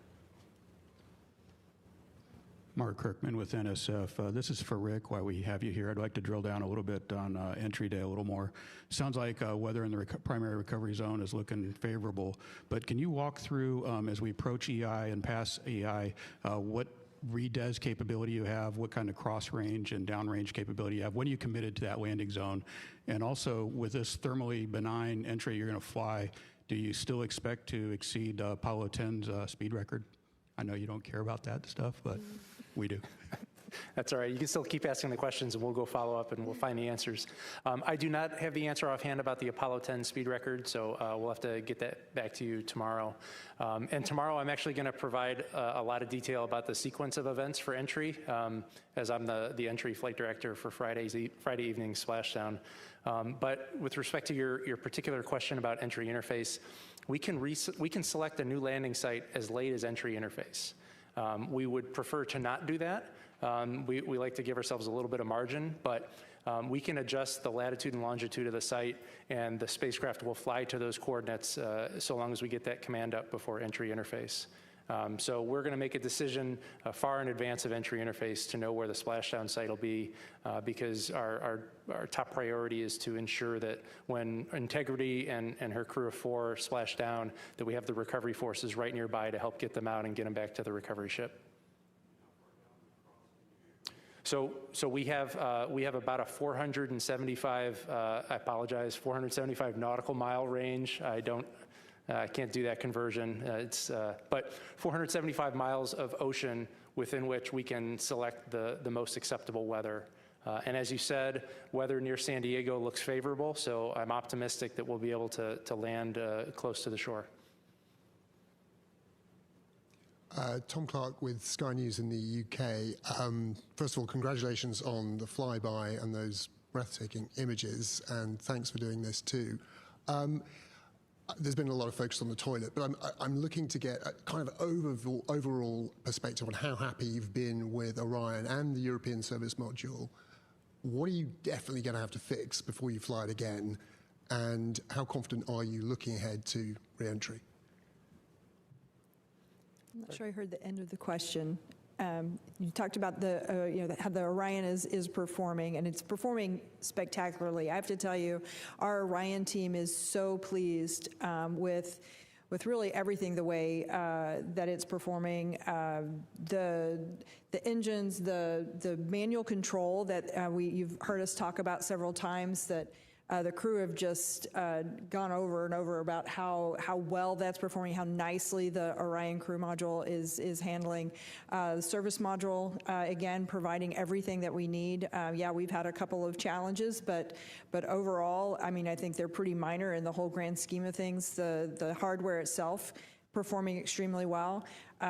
Mark Kirkman with NSF. This is for Rick. While we have you here, I'd like to drill down a little bit on entry day a little more. Sounds like weather in the primary recovery zone is looking favorable, but can you walk through, as we approach EI and pass EI, what redes capability you have, what kind of cross range and downrange capability you have, when you committed to that landing zone, and also with this thermally benign entry you're going to fly, do you still expect to exceed Apollo 10's speed record? I know you don't care about that stuff, but we do. That's all right. You can still keep asking the questions, and we'll go follow up, and we'll find the answers. I do not have the answer offhand about the Apollo 10 speed record, so we'll have to get that back to you tomorrow. And tomorrow, I'm actually going to provide a lot of detail about the sequence of events for entry, as I'm the entry flight director for Friday evening splashdown. But with respect to your particular question about entry interface, we can select a new landing site as late as entry interface. We would prefer to not do that. We like to give ourselves a little bit of margin, but we can adjust the latitude and longitude of the site, and the spacecraft will fly to those coordinates so long as we get that command up before entry interface. So we're going to make a decision far in advance of entry interface to know where the splashdown site will be, because our top priority is to ensure that when Integrity and her crew of 4 splash down, that we have the recovery forces right nearby to help get them out and get them back to the recovery ship. So we have about a 475 nautical mile range. I can't do that conversion. But 475 miles of ocean within which we can select the most acceptable weather. And as you said, weather near San Diego looks favorable, so I'm optimistic that we'll be able to land close to the shore. Tom Clark with Sky News in the UK. First of all, congratulations on the flyby and those breathtaking images, and thanks for doing this too. There's been a lot of focus on the toilet, but I'm looking to get a kind of overall perspective on how happy you've been with Orion and the European Service Module. What are you definitely going to have to fix before you fly it again, and how confident are you looking ahead to re-entry? I'm not sure I heard the end of the question. You talked about how the Orion is performing, and it's performing spectacularly. I have to tell you, our Orion team is so pleased with really everything the way that it's performing. The engines, the manual control that you've heard us talk about several times, that The crew have just gone over and over about how well that's performing, how nicely the Orion crew module is handling. The service module, again, providing everything that we need. Yeah, we've had a couple of challenges, but overall, I mean, I think they're pretty minor in the whole grand scheme of things. The hardware itself performing extremely well.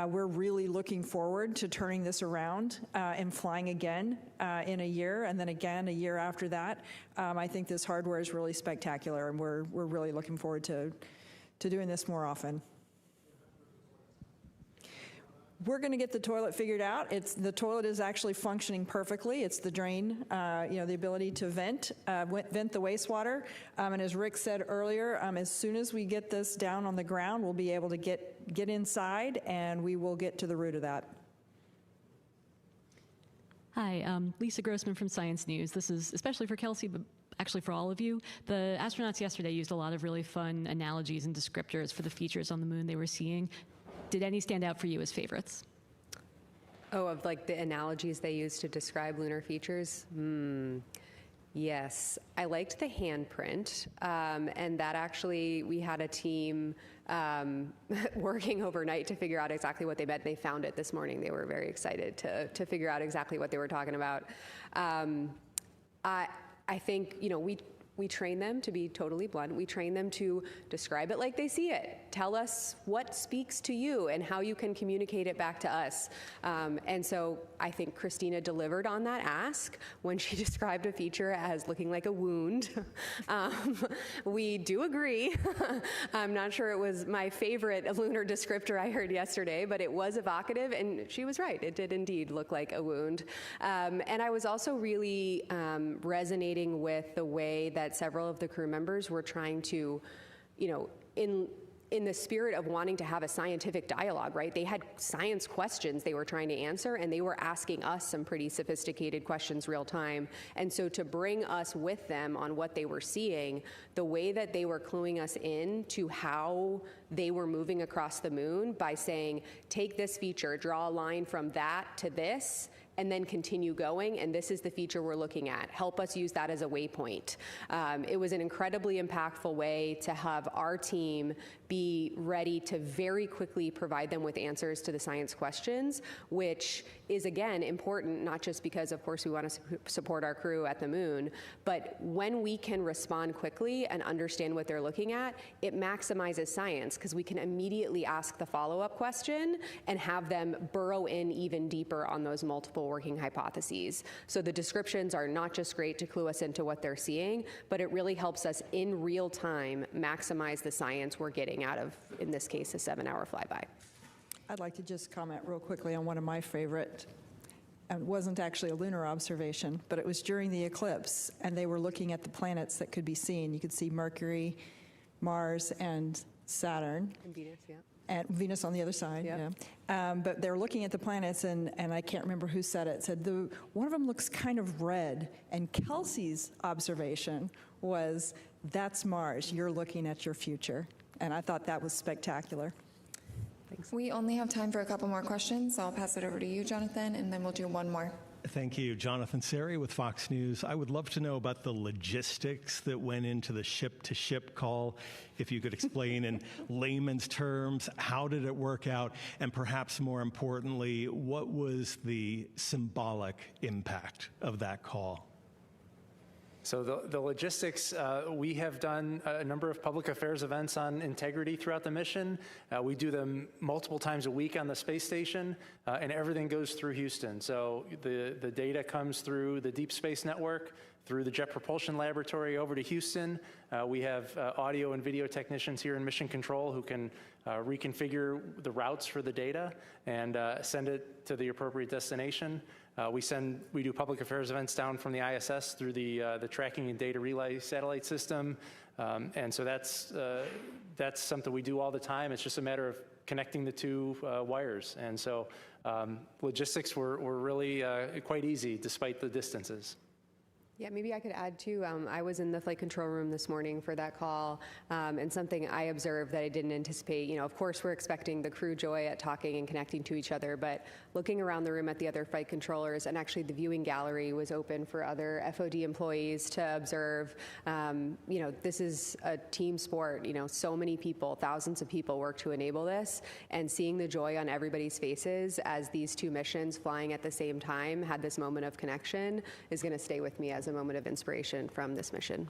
We're really looking forward to turning this around and flying again in a year, and then again a year after that. I think this hardware is really spectacular, and we're really looking forward to doing this more often. We're going to get the toilet figured out. The toilet is actually functioning perfectly. It's the drain, the ability to vent the wastewater. And as Rick said earlier, as soon as we get this down on the ground, we'll be able to get inside, and we will get to the root of that. Hi, Lisa Grossman from Science News. This is especially for Kelsey, but actually for all of you. The astronauts yesterday used a lot of really fun analogies and descriptors for the features on the moon they were seeing. Did any stand out for you as favorites? Oh, of like the analogies they used to describe lunar features? Yes, I liked the handprint, and that actually, we had a team working overnight to figure out exactly what they meant. They found it this morning. They were very excited to figure out exactly what they were talking about. I think, we train them, to be totally blunt, we train them to describe it like they see it. Tell us what speaks to you and how you can communicate it back to us. And so I think Christina delivered on that ask when she described a feature as looking like a wound. We do agree. I'm not sure it was my favorite lunar descriptor I heard yesterday, but it was evocative, and she was right. It did indeed look like a wound. And I was also really resonating with the way that several of the crew members were trying to, in the spirit of wanting to have a scientific dialogue, right? They had science questions they were trying to answer, and they were asking us some pretty sophisticated questions real time. And so to bring us with them on what they were seeing, the way that they were cluing us in to how they were moving across the moon by saying, take this feature, draw a line from that to this, and then continue going, and this is the feature we're looking at. Help us use that as a waypoint. It was an incredibly impactful way to have our team be ready to very quickly provide them with answers to the science questions, which is, again, important, not just because, of course, we want to support our crew at the moon, but when we can respond quickly and understand what they're looking at, it maximizes science, because we can immediately ask the follow-up question and have them burrow in even deeper on those multiple working hypotheses. So the descriptions are not just great to clue us into what they're seeing, but it really helps us in real time maximize the science we're getting out of, in this case, a 7-hour flyby. I'd like to just comment real quickly on one of my favorite. It wasn't actually a lunar observation, but it was during the eclipse, and they were looking at the planets that could be seen. You could see Mercury, Mars, and Saturn. And Venus, yeah. And Venus on the other side, yeah. But they're looking at the planets, and I can't remember who said it, said one of them looks kind of red, and Kelsey's observation was, that's Mars, you're looking at your future. And I thought that was spectacular. Thanks. We only have time for a couple more questions, so I'll pass it over to you, Jonathan, and then we'll do one more. Thank you. Jonathan Seri with Fox News. I would love to know about the logistics that went into the ship-to-ship call. If you could explain in layman's terms, how did it work out? And perhaps more importantly, what was the symbolic impact of that call? So the logistics, we have done a number of public affairs events on integrity throughout the mission. We do them multiple times a week on the space station, and everything goes through Houston. So the data comes through the Deep Space Network, through the Jet Propulsion Laboratory over to Houston. We have audio and video technicians here in Mission Control who can reconfigure the routes for the data and send it to the appropriate destination. We do public affairs events down from the ISS through the tracking and data relay satellite system, and so that's something we do all the time. It's just a matter of connecting the two wires, and so logistics were really quite easy despite the distances. Yeah, maybe I could add too. I was in the flight control room this morning for that call, and something I observed that I didn't anticipate. You know, of course, we're expecting the crew joy at talking and connecting to each other, but looking around the room at the other flight controllers, and actually the viewing gallery was open for other FOD employees to observe. You know, this is a team sport. You know, so many people, thousands of people work to enable this, and seeing the joy on everybody's faces as these two missions flying at the same time had this moment of connection is going to stay with me as a moment of inspiration from this mission.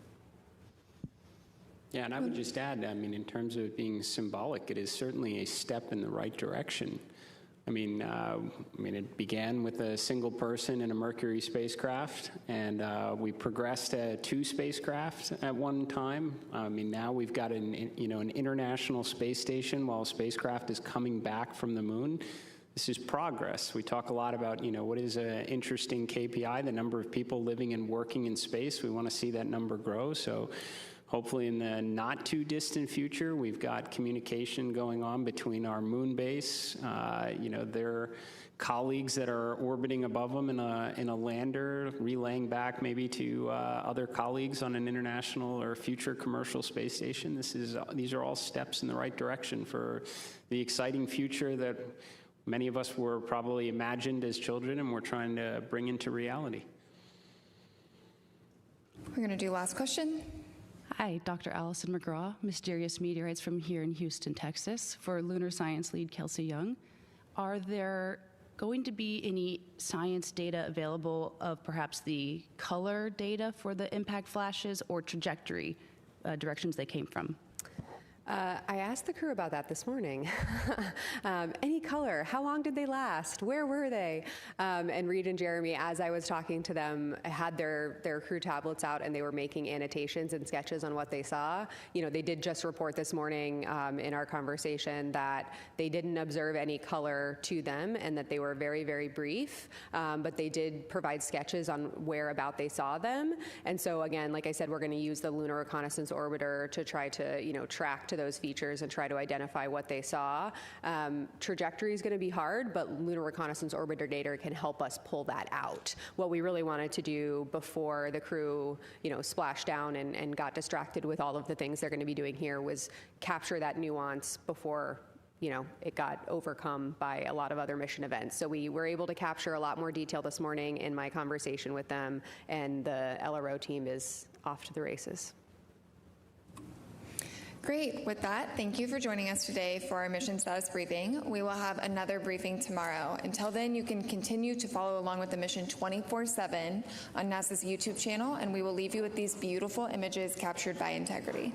Yeah, and I would just add, I mean, in terms of it being symbolic, it is certainly a step in the right direction. I mean, it began with a single person in a Mercury spacecraft, and we progressed to 2 spacecraft at one time. I mean, now we've got an international space station while a spacecraft is coming back from the moon. This is progress. We talk a lot about, what is an interesting KPI, the number of people living and working in space. We want to see that number grow. So hopefully in the not too distant future, we've got communication going on between our moon base, their colleagues that are orbiting above them in a lander, relaying back maybe to other colleagues on an international or future commercial space station. These are all steps in the right direction for the exciting future that many of us were probably imagined as children and we're trying to bring into reality. We're going to do last question. Hi, Dr. Allison McGraw, Mysterious Meteorites from here in Houston, Texas, for Lunar Science Lead Kelsey Young. Are there going to be any science data available of perhaps the color data for the impact flashes or trajectory directions they came from? I asked the crew about that this morning. Any color? How long did they last? Where were they? And Reed and Jeremy, as I was talking to them, had their crew tablets out and they were making annotations and sketches on what they saw. They did just report this morning in our conversation that they didn't observe any color to them and that they were very, very brief, but they did provide sketches on where about they saw them. And so again, like I said, we're going to use the Lunar Reconnaissance Orbiter to try to, track to those features and try to identify what they saw. Trajectory is going to be hard, but Lunar Reconnaissance Orbiter data can help us pull that out. What we really wanted to do before the crew, splashed down and got distracted with all of the things they're going to be doing here was capture that nuance before it got overcome by a lot of other mission events. So we were able to capture a lot more detail this morning in my conversation with them, and the LRO team is off to the races. Great. With that, thank you for joining us today for our mission status briefing. We will have another briefing tomorrow. Until then, you can continue to follow along with the mission 24/7 on NASA's YouTube channel, and we will leave you with these beautiful images captured by Integrity.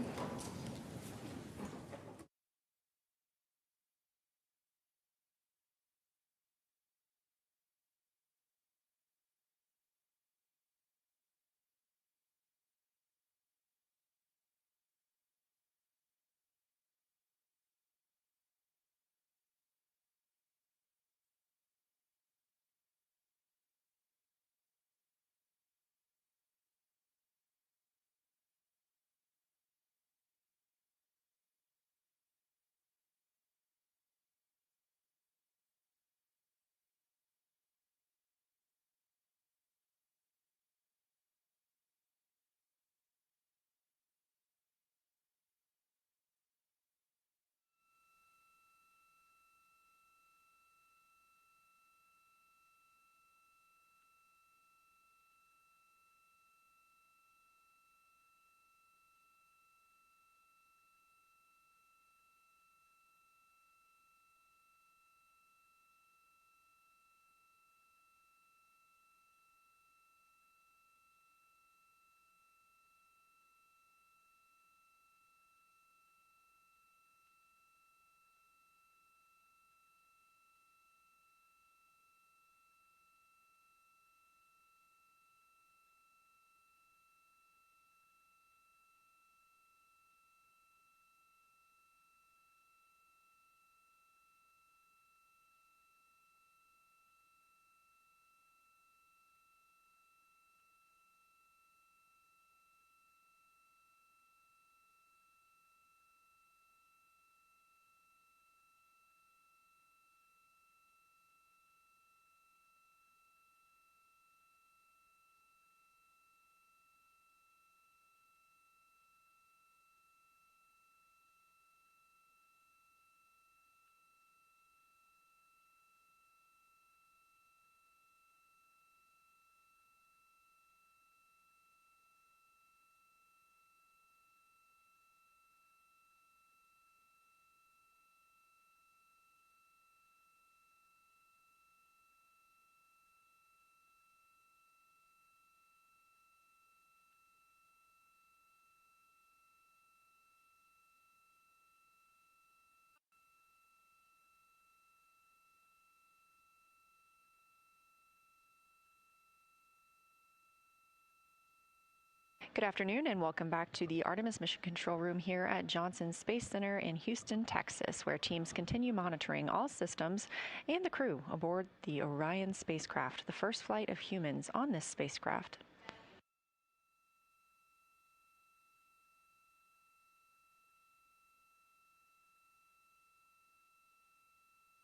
Good afternoon and welcome back to the Artemis Mission Control Room here at Johnson Space Center in Houston, Texas, where teams continue monitoring all systems and the crew aboard the Orion spacecraft, the first flight of humans on this spacecraft.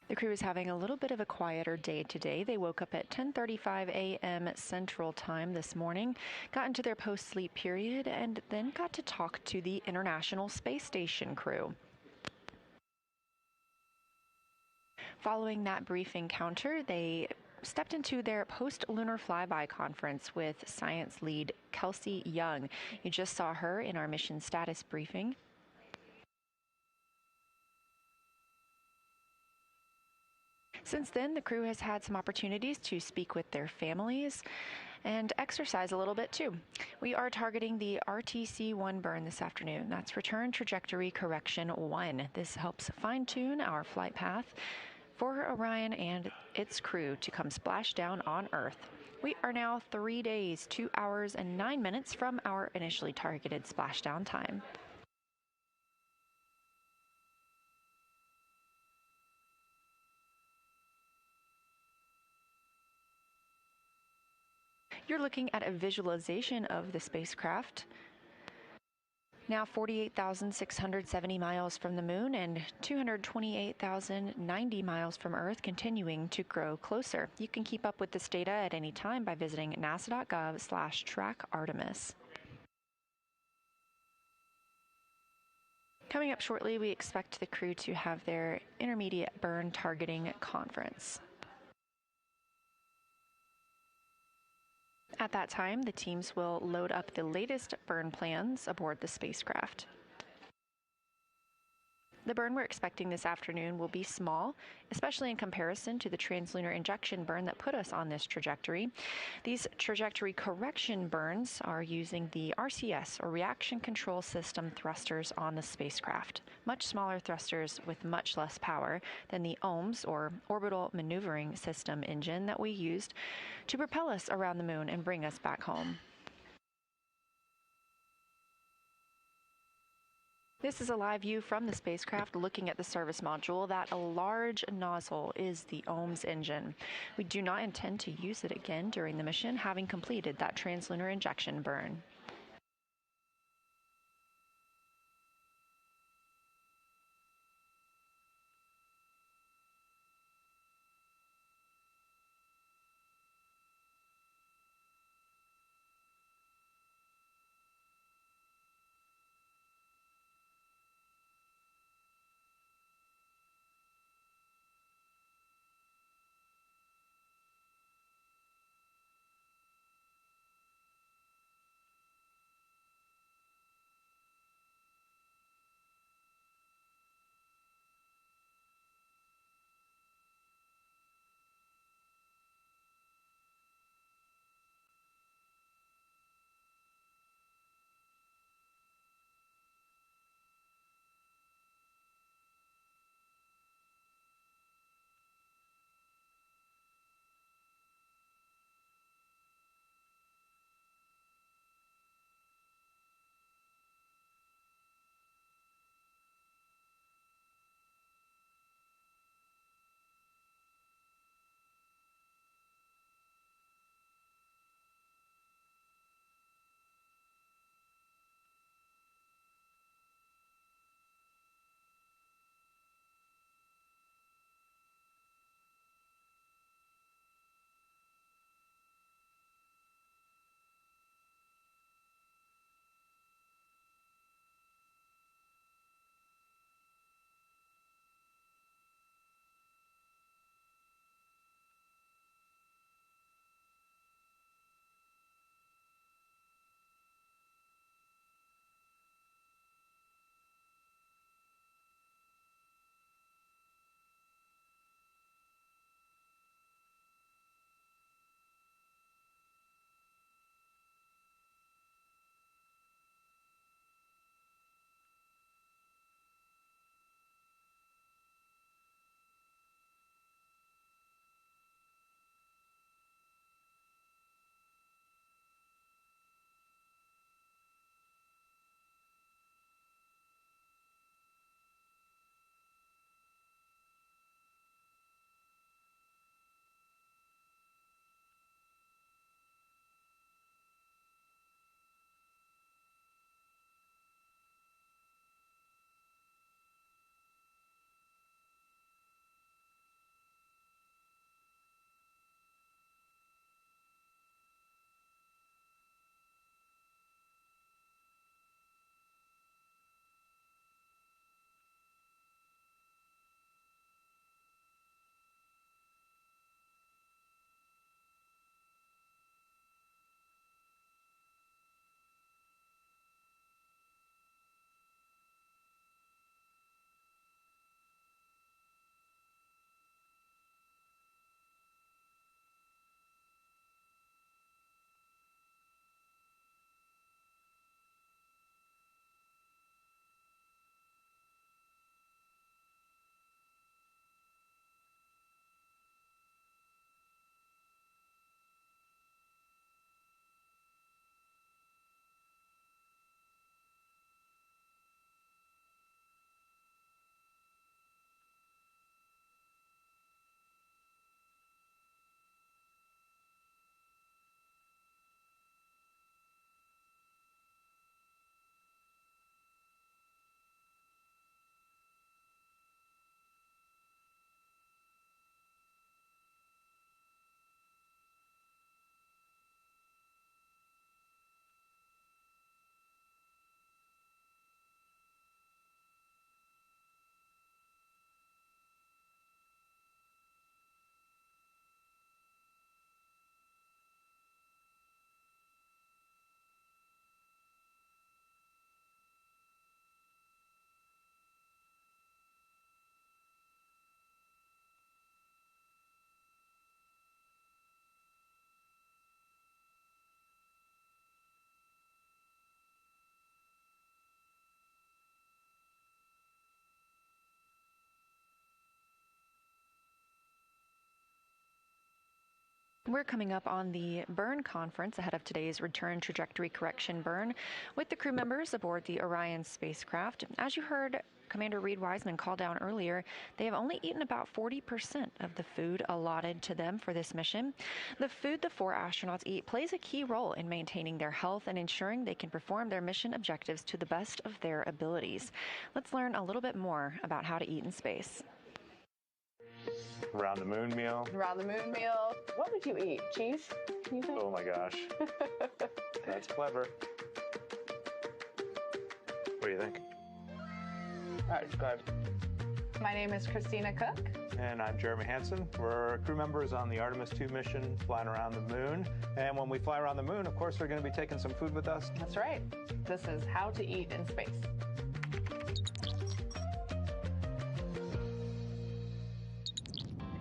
The crew is having a little bit of a quieter day today. They woke up at 10:35 a.m. Central Time this morning, got into their post-sleep period, and then got to talk to the International Space Station crew. Following that brief encounter, they stepped into their post-lunar flyby conference with science lead Kelsey Young. You just saw her in our mission status briefing. Since then, the crew has had some opportunities to speak with their families and exercise a little bit too. We are targeting the RTC-1 burn this afternoon. That's Return Trajectory Correction 1. This helps fine-tune our flight path for Orion and its crew to come splash down on Earth. We are now 3 days, 2 hours, and 9 minutes from our initially targeted splashdown time. You're looking at a visualization of the spacecraft. Now 48,670 miles from the moon and 228,090 miles from Earth, continuing to grow closer. You can keep up with this data at any time by visiting nasa.gov/track-Artemis. Coming up shortly, we expect the crew to have their intermediate burn targeting conference. At that time, the teams will load up the latest burn plans aboard the spacecraft. The burn we're expecting this afternoon will be small, especially in comparison to the translunar injection burn that put us on this trajectory. These trajectory correction burns are using the RCS, or Reaction Control System, thrusters on the spacecraft. Much smaller thrusters with much less power than the OMS, or Orbital Maneuvering System, engine that we used to propel us around the moon and bring us back home. This is a live view from the spacecraft looking at the service module. That large nozzle is the OMS engine. We do not intend to use it again during the mission, having completed that translunar injection burn. We're coming up on the burn conference ahead of today's return trajectory correction burn with the crew members aboard the Orion spacecraft. As you heard Commander Reed Wiseman call down earlier, they have only eaten about 40% of the food allotted to them for this mission. The food the 4 astronauts eat plays a key role in maintaining their health and ensuring they can perform their mission objectives to the best of their abilities. Let's learn a little bit more about how to eat in space. Around the moon meal. Around the moon meal. What would you eat? Cheese? Can you think? Oh my gosh. That's clever. What do you think? That's good. My name is Christina Cook. And I'm Jeremy Hansen. We're crew members on the Artemis II mission flying around the moon. And when we fly around the moon, of course, we're going to be taking some food with us. That's right. This is how to eat in space.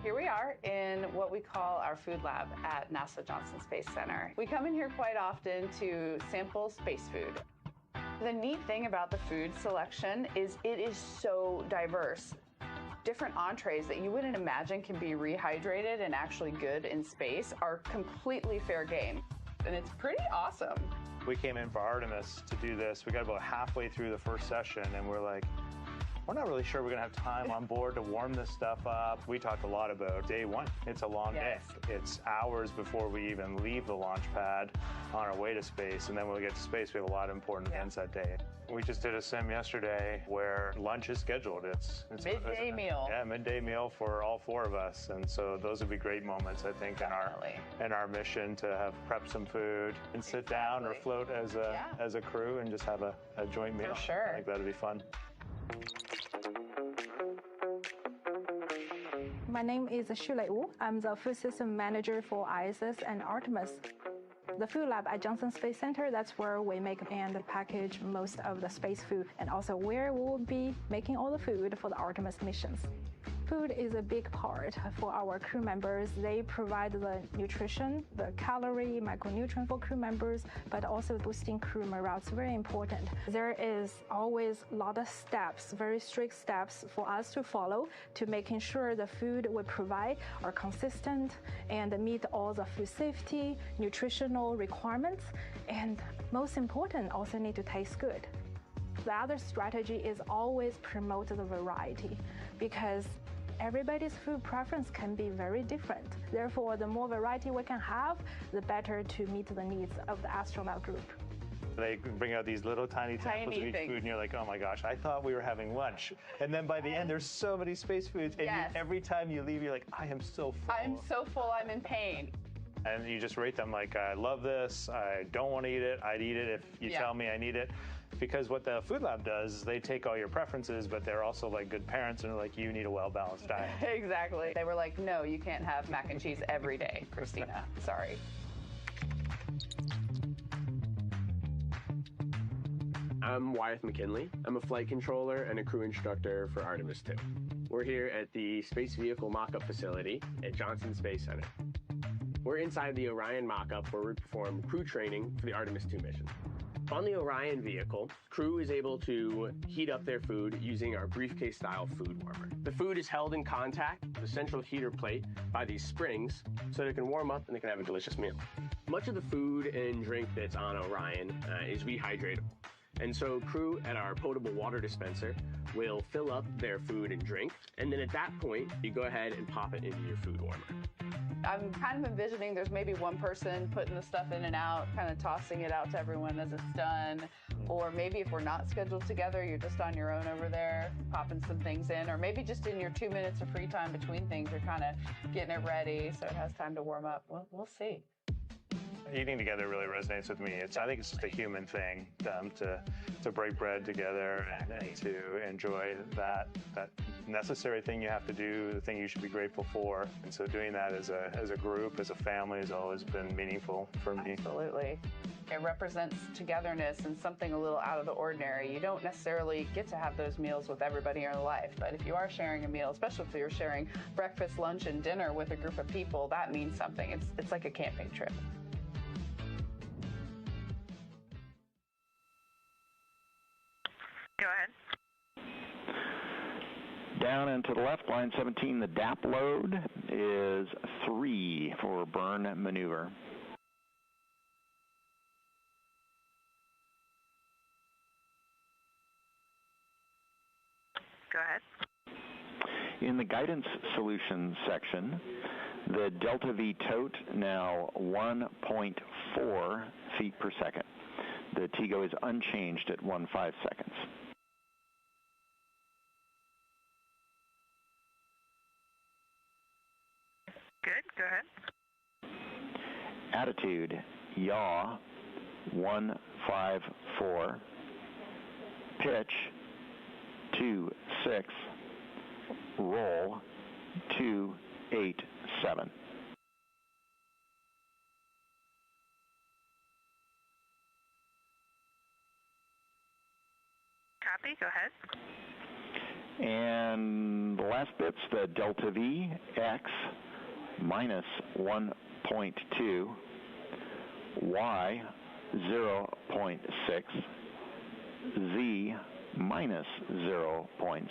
Here we are in what we call our food lab at NASA Johnson Space Center. We come in here quite often to sample space food. The neat thing about the food selection is it is so diverse. Different entrees that you wouldn't imagine can be rehydrated and actually good in space are completely fair game. And it's pretty awesome. We came in for Artemis to do this. We got about halfway through the first session and we're like, we're not really sure we're going to have time on board to warm this stuff up. We talked a lot about day one. It's a long day. It's hours before we even leave the launch pad on our way to space. And then when we get to space, we have a lot of important events that day. We just did a sim yesterday where lunch is scheduled. It's midday meal. Yeah, midday meal for all 4 of us. And so those would be great moments, I think, in our mission to have prep some food and sit down or float as a crew and just have a joint meal. For sure. I think that'd be fun. My name is Shulei Wu. I'm the food system manager for ISS and Artemis. The food lab at Johnson Space Center, that's where we make and package most of the space food, and also where we will be making all the food for the Artemis missions. Food is a big part for our crew members. They provide the nutrition, the calorie, micronutrient for crew members, but also boosting crew morale. It's very important. There is always a lot of steps, very strict steps for us to follow to making sure the food we provide are consistent and meet all the food safety, nutritional requirements, and most important, also need to taste good. The other strategy is always promote the variety because everybody's food preference can be very different. Therefore, the more variety we can have, the better to meet the needs of the astronaut group. They bring out these little tiny samples of each food, and you're like, oh my gosh, I thought we were having lunch. And then by the end, there's so many space foods, and every time you leave, you're like, I am so full. I'm so full, I'm in pain. And you just rate them like, I love this, I don't want to eat it, I'd eat it if you tell me I need it. Because what the food lab does is they take all your preferences, but they're also like good parents and they're like, you need a well-balanced diet. Exactly. They were like, no, you can't have mac and cheese every day, Christina. Sorry. I'm Wyeth McKinley. I'm a flight controller and a crew instructor for Artemis II. We're here at the Space Vehicle Mock-Up Facility at Johnson Space Center. We're inside the Orion mock-up where we perform crew training for the Artemis II mission. On the Orion vehicle, crew is able to heat up their food using our briefcase-style food warmer. The food is held in contact with a central heater plate by these springs so that it can warm up and they can have a delicious meal. Much of the food and drink that's on Orion is rehydratable. And so crew at our potable water dispenser will fill up their food and drink, and then at that point, you go ahead and pop it into your food warmer. I'm kind of envisioning there's maybe one person putting the stuff in and out, kind of tossing it out to everyone as it's done. Or maybe if we're not scheduled together, you're just on your own over there, popping some things in. Or maybe just in your 2 minutes of free time between things, you're kind of getting it ready so it has time to warm up. We'll see. Eating together really resonates with me. I think it's just a human thing to break bread together and to enjoy that necessary thing you have to do, the thing you should be grateful for. And so doing that as a group, as a family, has always been meaningful for me. Absolutely. It represents togetherness and something a little out of the ordinary. You don't necessarily get to have those meals with everybody in your life, but if you are sharing a meal, especially if you're sharing breakfast, lunch, and dinner with a group of people, that means something. It's like a camping trip. Go ahead. Down and to the left, line 17, the DAP load is 3 for burn maneuver. Go ahead. In the guidance solutions section, the delta V tote now 1.4 feet per second. The TGO is unchanged at 15 seconds. Good, go ahead. Attitude, yaw, 154. Pitch, 26. Roll, 287. Copy, go ahead. And the last bit's the delta V, X, minus 1.2, Y, 0.6, Z, minus 0.6.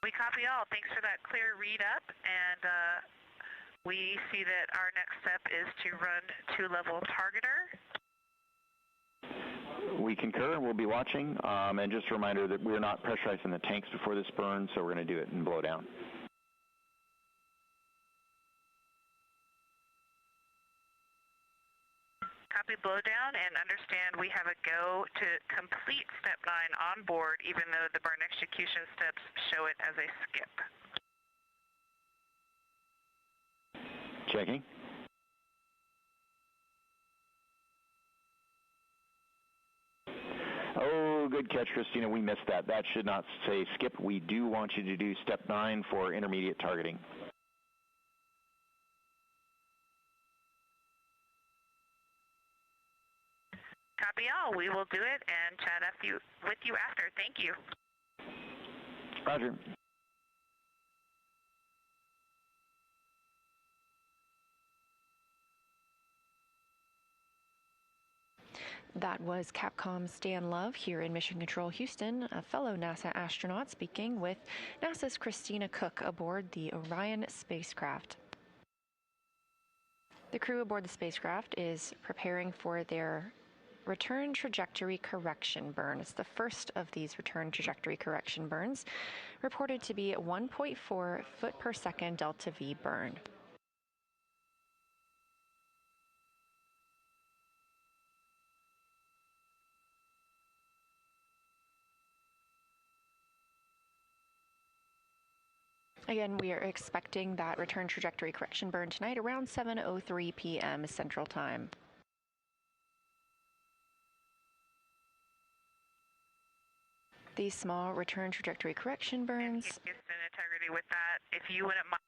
We copy all. Thanks for that clear read up, and we see that our next step is to run 2-level targeter. We concur. We'll be watching. And just a reminder that we're not pressurizing the tanks before this burn, so we're going to do it in blowdown. Copy blowdown, and understand we have a go to complete step 9 on board, even though the burn execution steps show it as a skip. Checking. Oh, good catch, Christina. We missed that. That should not say skip. We do want you to do step 9 for intermediate targeting. Copy all. We will do it and chat with you after. Thank you. Roger. That was Capcom's Stan Love here in Mission Control Houston, a fellow NASA astronaut speaking with NASA's Christina Cook aboard the Orion spacecraft. The crew aboard the spacecraft is preparing for their return trajectory correction burn. It's the first of these return trajectory correction burns, reported to be at 1.4 foot per second delta V burn. Again, we are expecting that return trajectory correction burn tonight around 7:03 p.m. Central Time. These small return trajectory correction burns. Houston integrity with that. If you wouldn't mind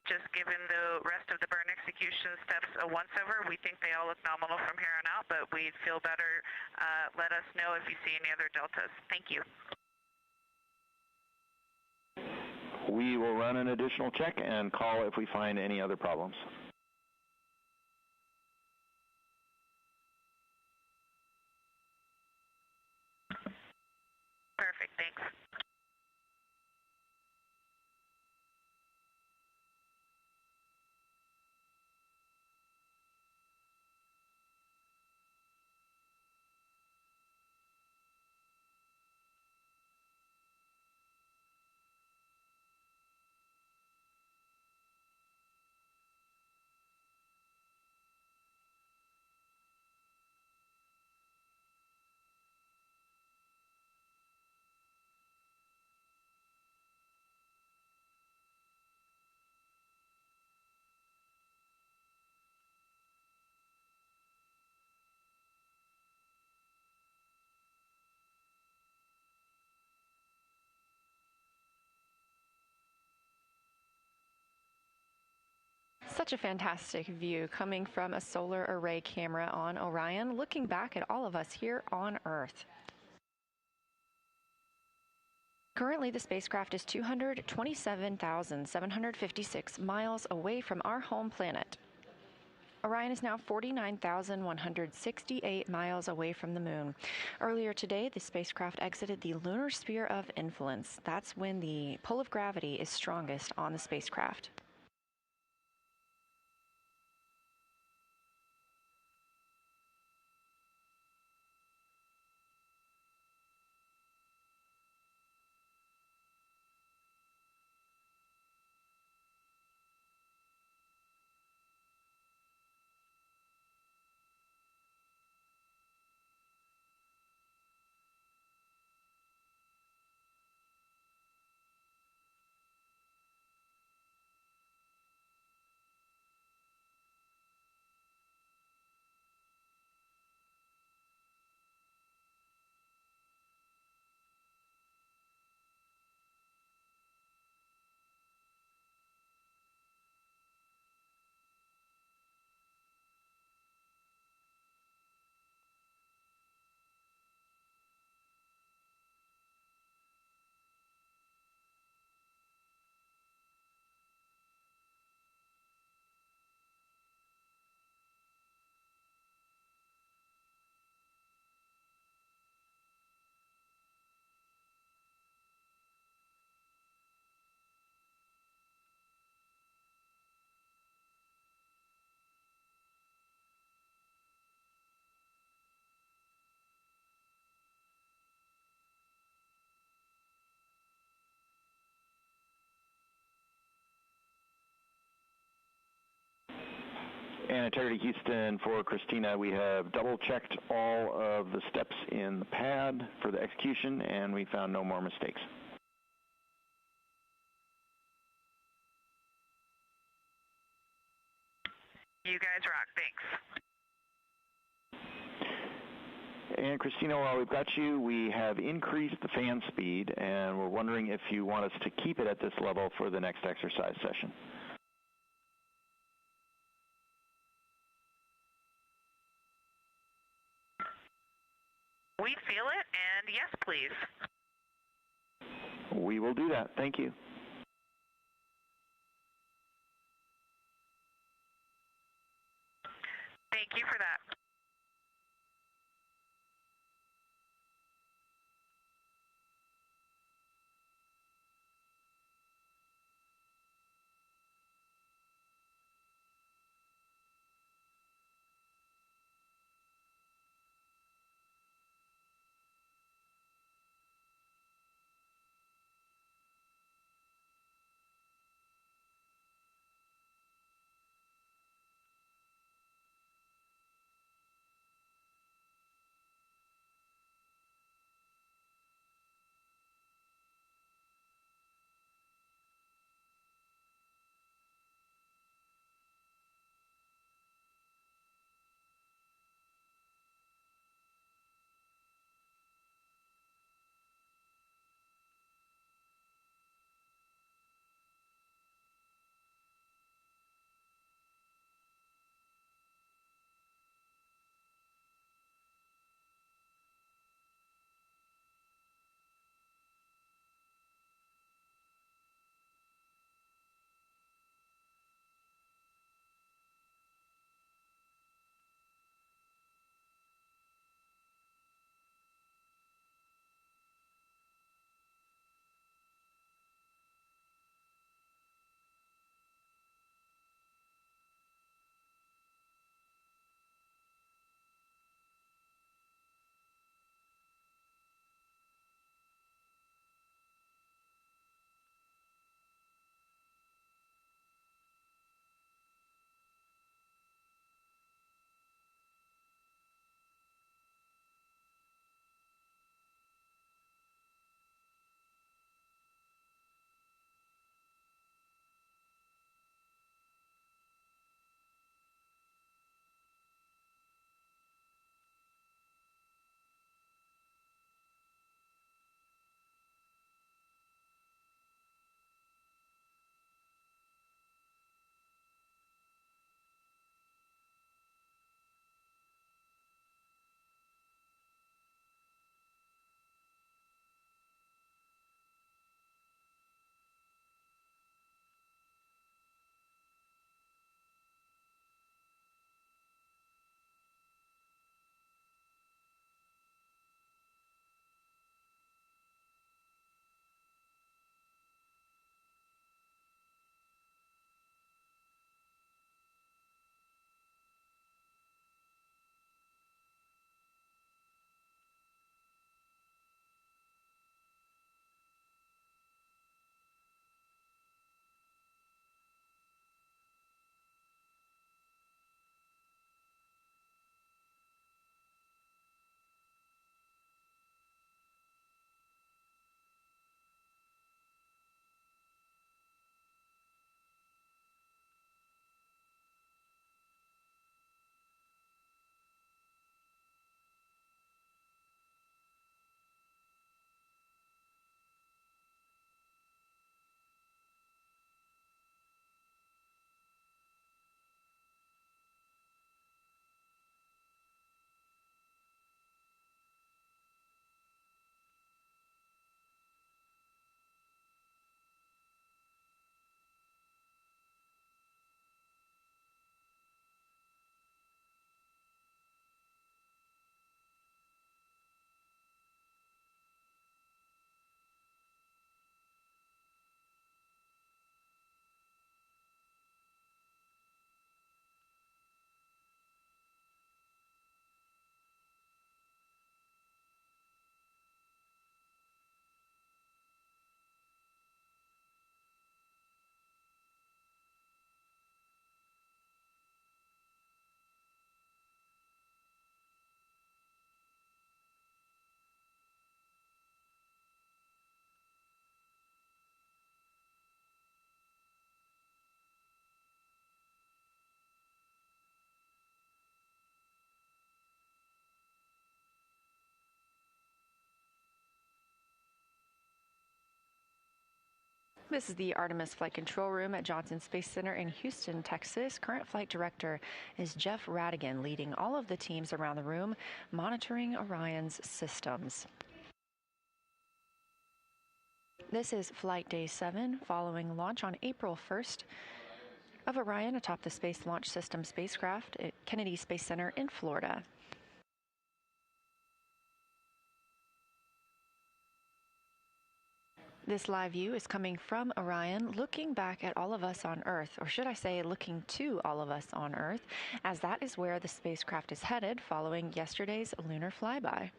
just giving the rest of the burn execution steps a once-over, we think they all look nominal from here on out, but we'd feel better. Let us know if you see any other deltas. Thank you. We will run an additional check and call if we find any other problems. Perfect, thanks. Such a fantastic view coming from a solar array camera on Orion, looking back at all of us here on Earth. Currently, the spacecraft is 227,756 miles away from our home planet. Orion is now 49,168 miles away from the moon. Earlier today, the spacecraft exited the lunar sphere of influence. That's when the pull of gravity is strongest on the spacecraft. And Integrity Houston, for Christina, we have double-checked all of the steps in the pad for the execution, and we found no more mistakes. You guys rock. Thanks. And Christina, while we've got you, we have increased the fan speed, and we're wondering if you want us to keep it at this level for the next exercise session. We feel it, and yes, please. We will do that. Thank you. Thank you for that. This is the Artemis Flight Control Room at Johnson Space Center in Houston, Texas. Current flight director is Jeff Radigan, leading all of the teams around the room, monitoring Orion's systems. This is Flight Day 7, following launch on April 1st of Orion atop the Space Launch System spacecraft at Kennedy Space Center in Florida. This live view is coming from Orion, looking back at all of us on Earth, or should I say looking to all of us on Earth, as that is where the spacecraft is headed following yesterday's lunar flyby.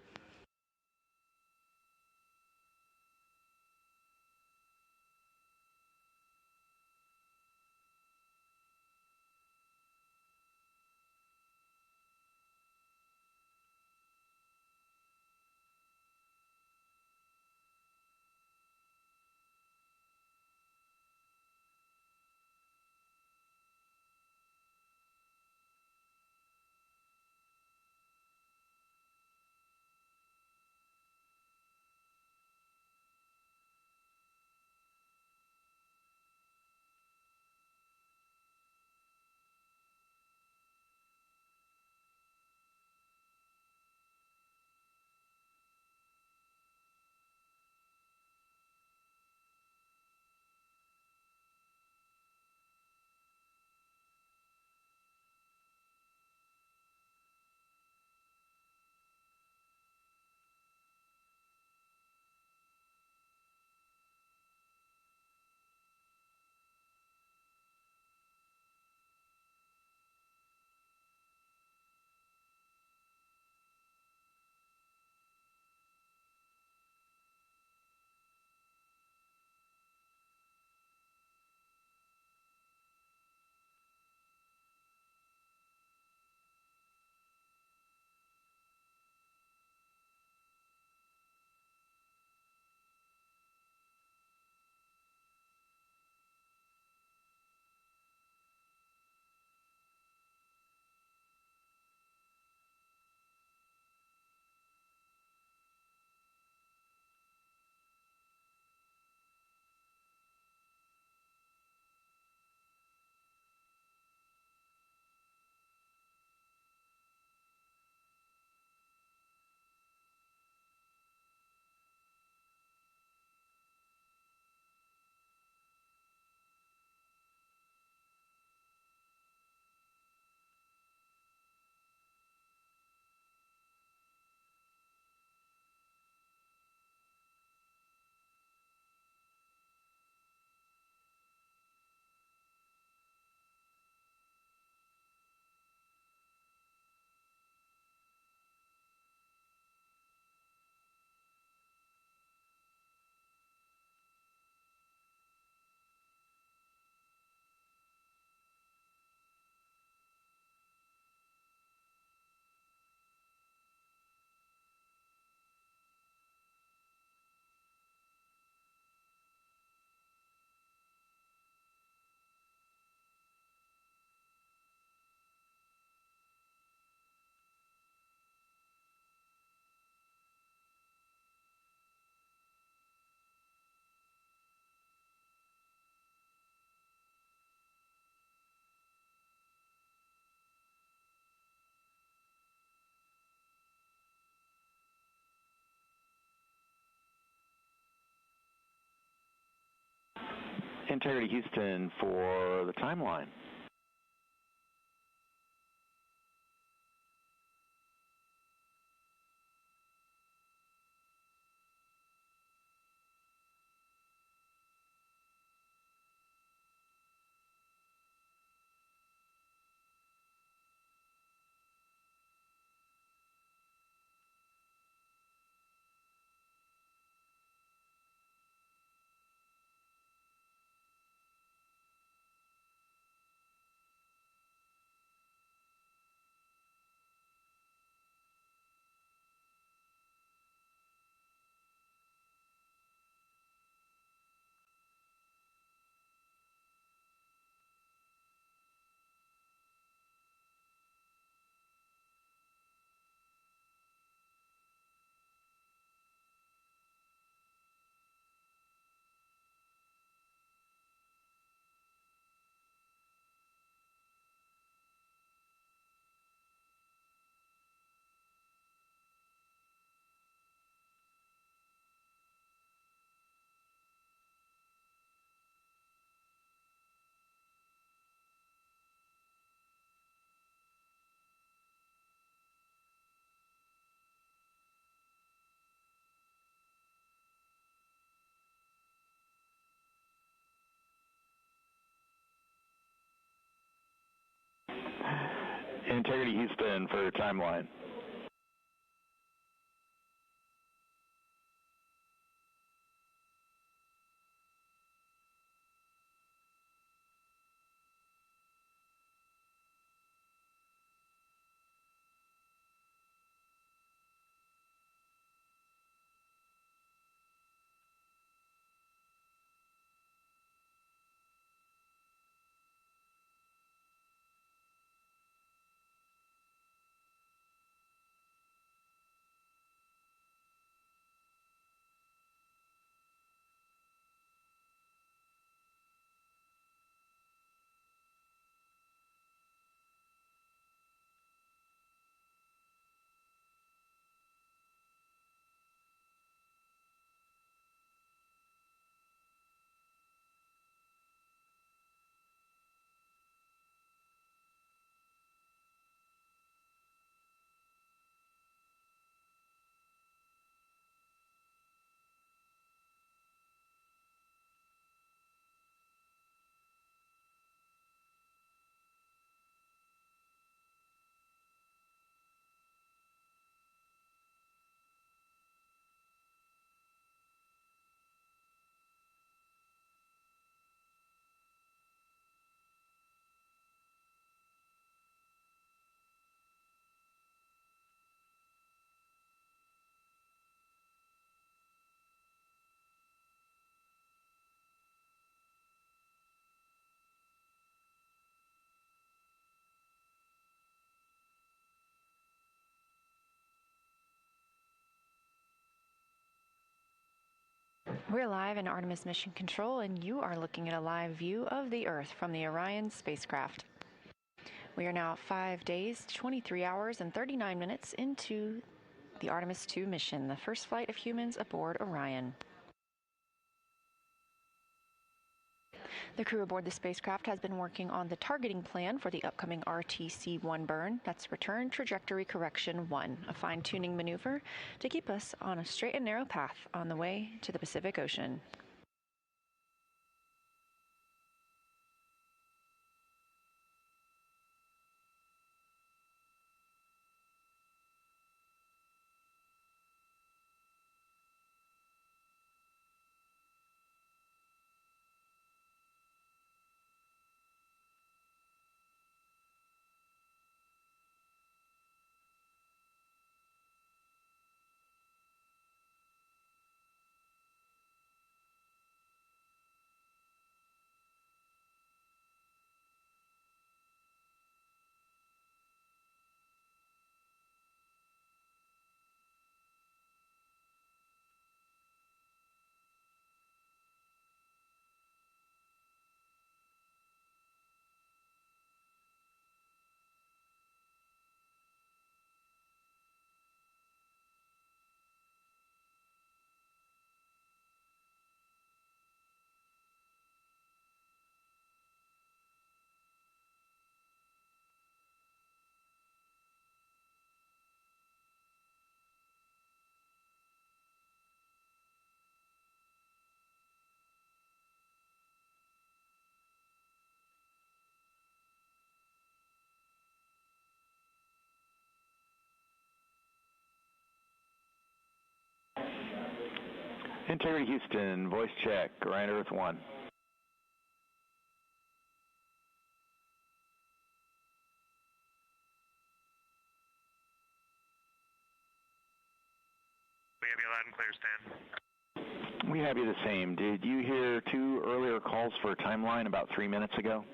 Integrity Houston for the timeline. Integrity Houston for timeline. We're live in Artemis Mission Control, and you are looking at a live view of the Earth from the Orion spacecraft. We are now 5 days, 23 hours, and 39 minutes into the Artemis II mission, the first flight of humans aboard Orion. The crew aboard the spacecraft has been working on the targeting plan for the upcoming RTC-1 burn. That's Return Trajectory Correction 1, a fine-tuning maneuver to keep us on a straight and narrow path on the way to the Pacific Ocean. Integrity Houston, voice check, Orion Earth 1. We have you loud and clear, Stan. We have you the same. Did you hear 2 earlier calls for a timeline about 3 minutes ago?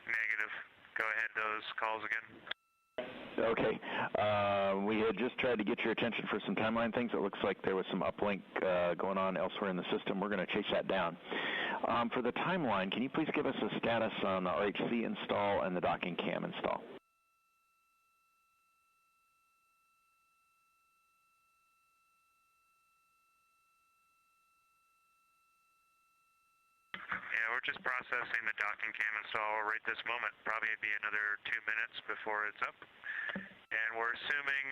Negative. Go ahead, those calls again. Okay. We had just tried to get your attention for some timeline things. It looks like there was some uplink going on elsewhere in the system. We're going to chase that down. For the timeline, can you please give us a status on the RHC install and the docking cam install? Yeah, we're just processing the docking cam install right this moment. Probably be another 2 minutes before it's up. And we're assuming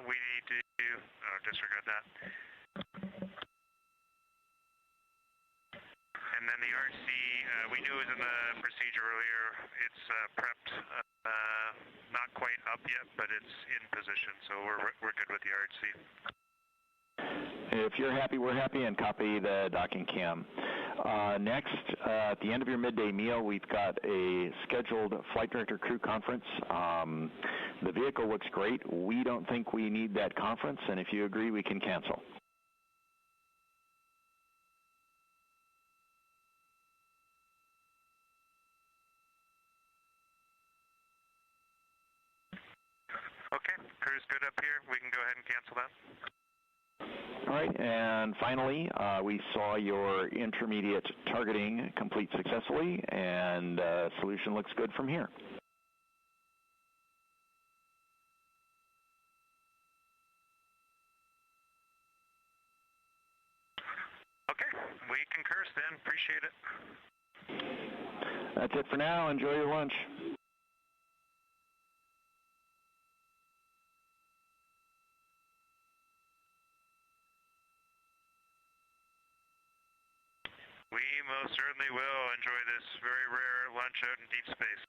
we need to disregard that. then the RC, we knew it was in the procedure earlier. It's prepped, not quite up yet, but it's in position, so we're good with the RC. If you're happy, we're happy, and copy the docking cam. Next, at the end of your midday meal, we've got a scheduled flight director crew conference. The vehicle looks great. We don't think we need that conference, and if you agree, we can cancel. Okay, crew's good up here. We can go ahead and cancel that. All right, and finally, we saw your intermediate targeting complete successfully, and solution looks good from here. Okay, we concur, Stan. Appreciate it. That's it for now. Enjoy your lunch. We most certainly will enjoy this very rare lunch out in deep space.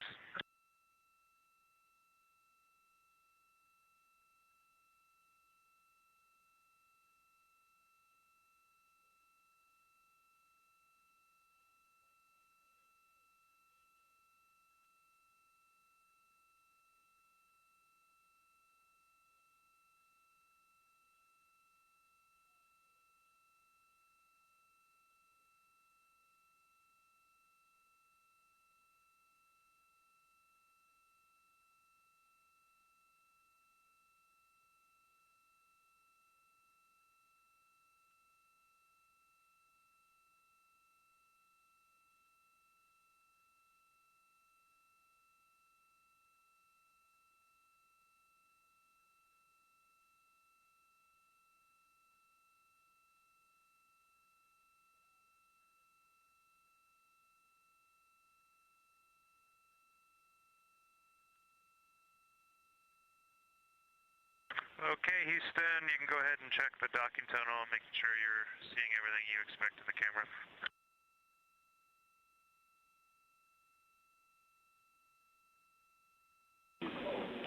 Okay, Houston, you can go ahead and check the docking tunnel, making sure you're seeing everything you expect in the camera.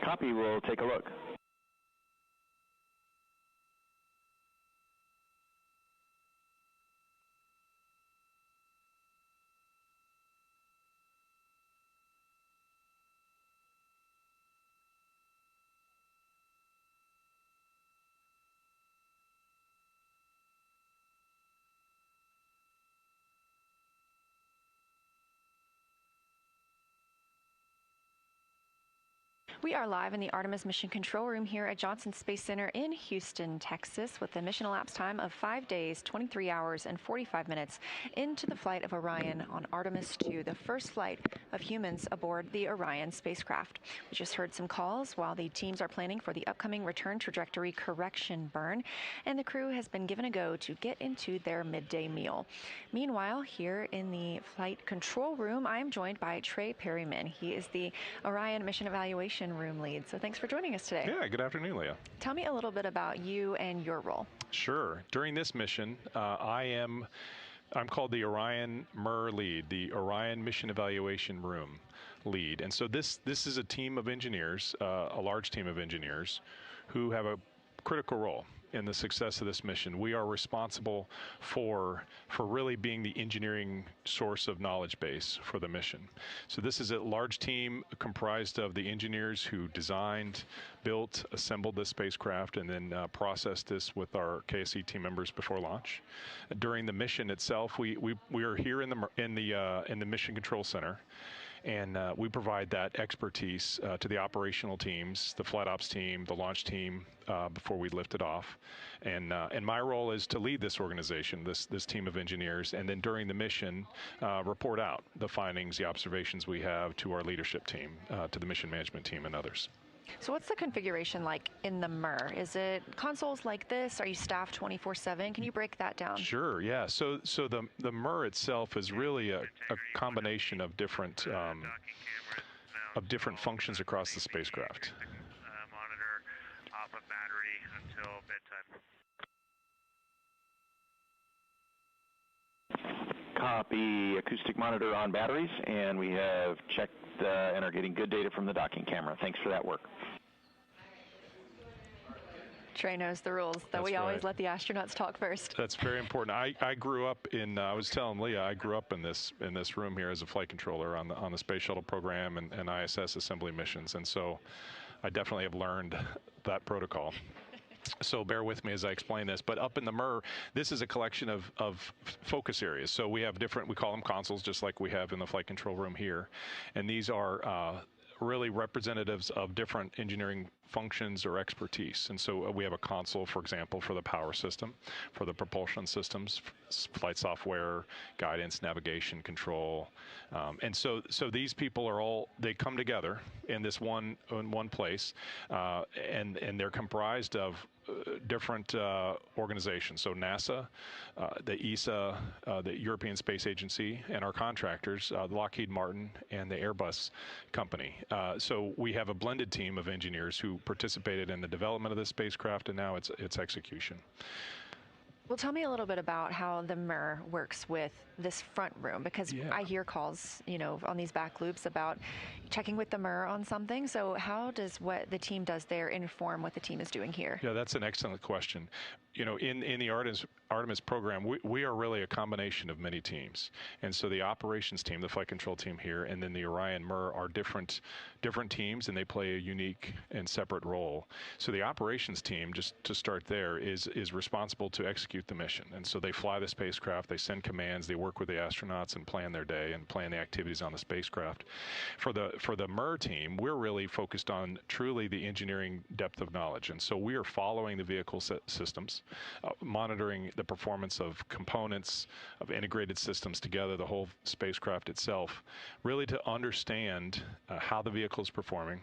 Copy, we'll take a look. We are live in the Artemis Mission Control Room here at Johnson Space Center in Houston, Texas, with a mission elapsed time of 5 days, 23 hours, and 45 minutes into the flight of Orion on Artemis II, the first flight of humans aboard the Orion spacecraft. We just heard some calls while the teams are planning for the upcoming return trajectory correction burn, and the crew has been given a go to get into their midday meal. Meanwhile, here in the flight control room, I am joined by Trey Perryman. He is the Orion Mission Evaluation Room lead. So thanks for joining us today. Yeah, good afternoon, Leah. Tell me a little bit about you and your role. Sure. During this mission, I'm called the Orion MER lead, the Orion Mission Evaluation Room lead. And so this is a team of engineers, a large team of engineers who have a critical role in the success of this mission. We are responsible for really being the engineering source of knowledge base for the mission. So this is a large team comprised of the engineers who designed, built, assembled this spacecraft, and then processed this with our KSC team members before launch. During the mission itself, we are here in the Mission Control Center. And we provide that expertise to the operational teams, the flight ops team, the launch team, before we lift it off. And my role is to lead this organization, this team of engineers, and then during the mission, report out the findings, the observations we have to our leadership team, to the mission management team and others. So what's the configuration like in the MER? Is it consoles like this? Are you staffed 24/7? Can you break that down? Sure, yeah. So the MER itself is really a combination of different functions across the spacecraft. Monitor off of battery until bedtime. Copy. Acoustic monitor on batteries, and we have checked and are getting good data from the docking camera. Thanks for that work. Trey knows the rules, that That's we always right. let the astronauts talk first. That's very important. I grew up in, I was telling Leah, I grew up in this room here as a flight controller on the Space Shuttle program and ISS assembly missions, and so I definitely have learned that protocol. So bear with me as I explain this. But up in the MER, this is a collection of focus areas. So we have different, we call them consoles, just like we have in the flight control room here. And these are really representatives of different engineering functions or expertise. And so we have a console, for example, for the power system, for the propulsion systems, flight software, guidance, navigation, control. And so these people are all, they come together in this one place, and they're comprised of different organizations. So NASA, the ESA, the European Space Agency, and our contractors, Lockheed Martin and the Airbus company. So we have a blended team of engineers who participated in the development of this spacecraft and now its execution. Well, tell me a little bit about how the MER works with this front room, because I hear calls, on these back loops about checking with the MER on something. So how does what the team does there inform what the team is doing here? Yeah, that's an excellent question. In the Artemis program, we are really a combination of many teams. And so the operations team, the flight control team here, and then the Orion MER are different teams, and they play a unique and separate role. So the operations team, just to start there, is responsible to execute the mission. And so they fly the spacecraft, they send commands, they work with the astronauts and plan their day and plan the activities on the spacecraft. For the MER team, we're really focused on truly the engineering depth of knowledge. And so we are following the vehicle systems, monitoring the performance of components, of integrated systems together, the whole spacecraft itself, really to understand how the vehicle is performing,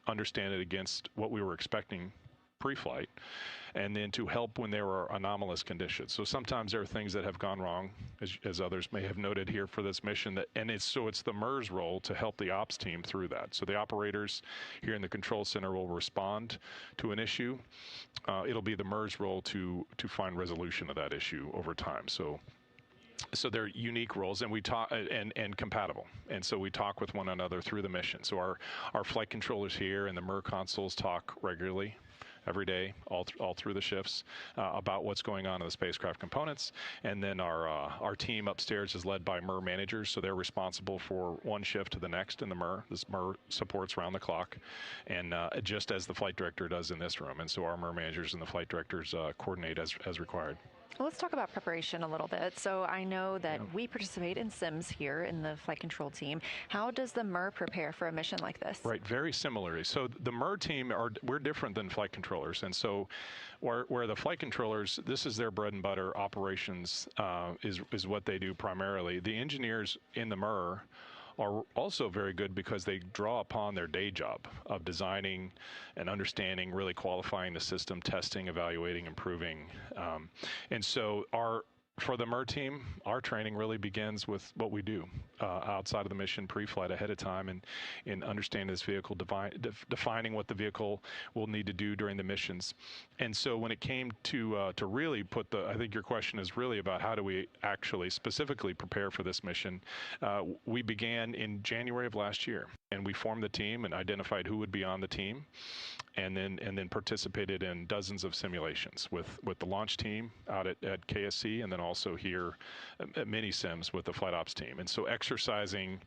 understand it against what we were expecting pre-flight, and then to help when there are anomalous conditions. So sometimes there are things that have gone wrong, as others may have noted here for this mission, it's the MER's role to help the ops team through that. So the operators here in the control center will respond to an issue. It'll be the MER's role to find resolution of that issue over time. So they're unique roles, and we talk and compatible, and so we talk with one another through the mission. So our flight controllers here and the MER consoles talk regularly, every day, all through the shifts, about what's going on in the spacecraft components. And then our team upstairs is led by MER managers, so they're responsible for one shift to the next in the MER. This MER supports round the clock, and just as the flight director does in this room. And so our MER managers and the flight directors coordinate as required. Well, let's talk about preparation a little bit. So I know that we participate in sims here in the flight control team. How does the MER prepare for a mission like this? Right, very similarly. So the MER team, we're different than flight controllers. And so where the flight controllers, this is their bread and butter, operations is what they do primarily. The engineers in the MER are also very good because they draw upon their day job of designing and understanding, really qualifying the system, testing, evaluating, improving. And so for the MER team, our training really begins with what we do outside of the mission, pre-flight, ahead of time, and in understanding this vehicle, defining what the vehicle will need to do during the missions. And so when it came to really put I think your question is really about how do we actually specifically prepare for this mission. We began in January of last year, and we formed the team and identified who would be on the team, and then participated in dozens of simulations with the launch team out at KSC, and then also here at mini sims with the flight ops team. And so exercising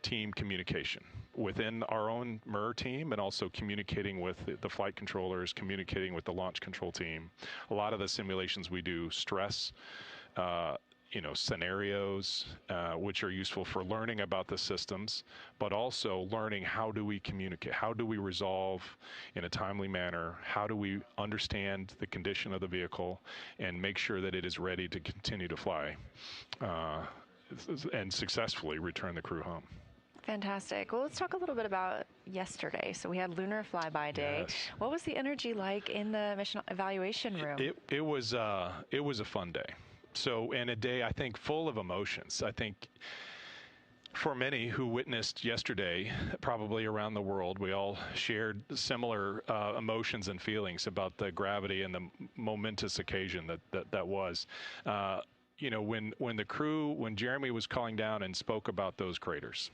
team communication within our own MER team, and also communicating with the flight controllers, communicating with the launch control team. A lot of the simulations we do stress scenarios, which are useful for learning about the systems, but also learning how do we communicate, how do we resolve in a timely manner, how do we understand the condition of the vehicle and make sure that it is ready to continue to fly and successfully return the crew home. Fantastic. Well, let's talk a little bit about yesterday. So we had Lunar Flyby Day. Yes. What was the energy like in the mission evaluation room? It was a fun day. So, and a day, I think, full of emotions. I think for many who witnessed yesterday, probably around the world, we all shared similar emotions and feelings about the gravity and the momentous occasion that was. you know, when Jeremy was calling down and spoke about those craters,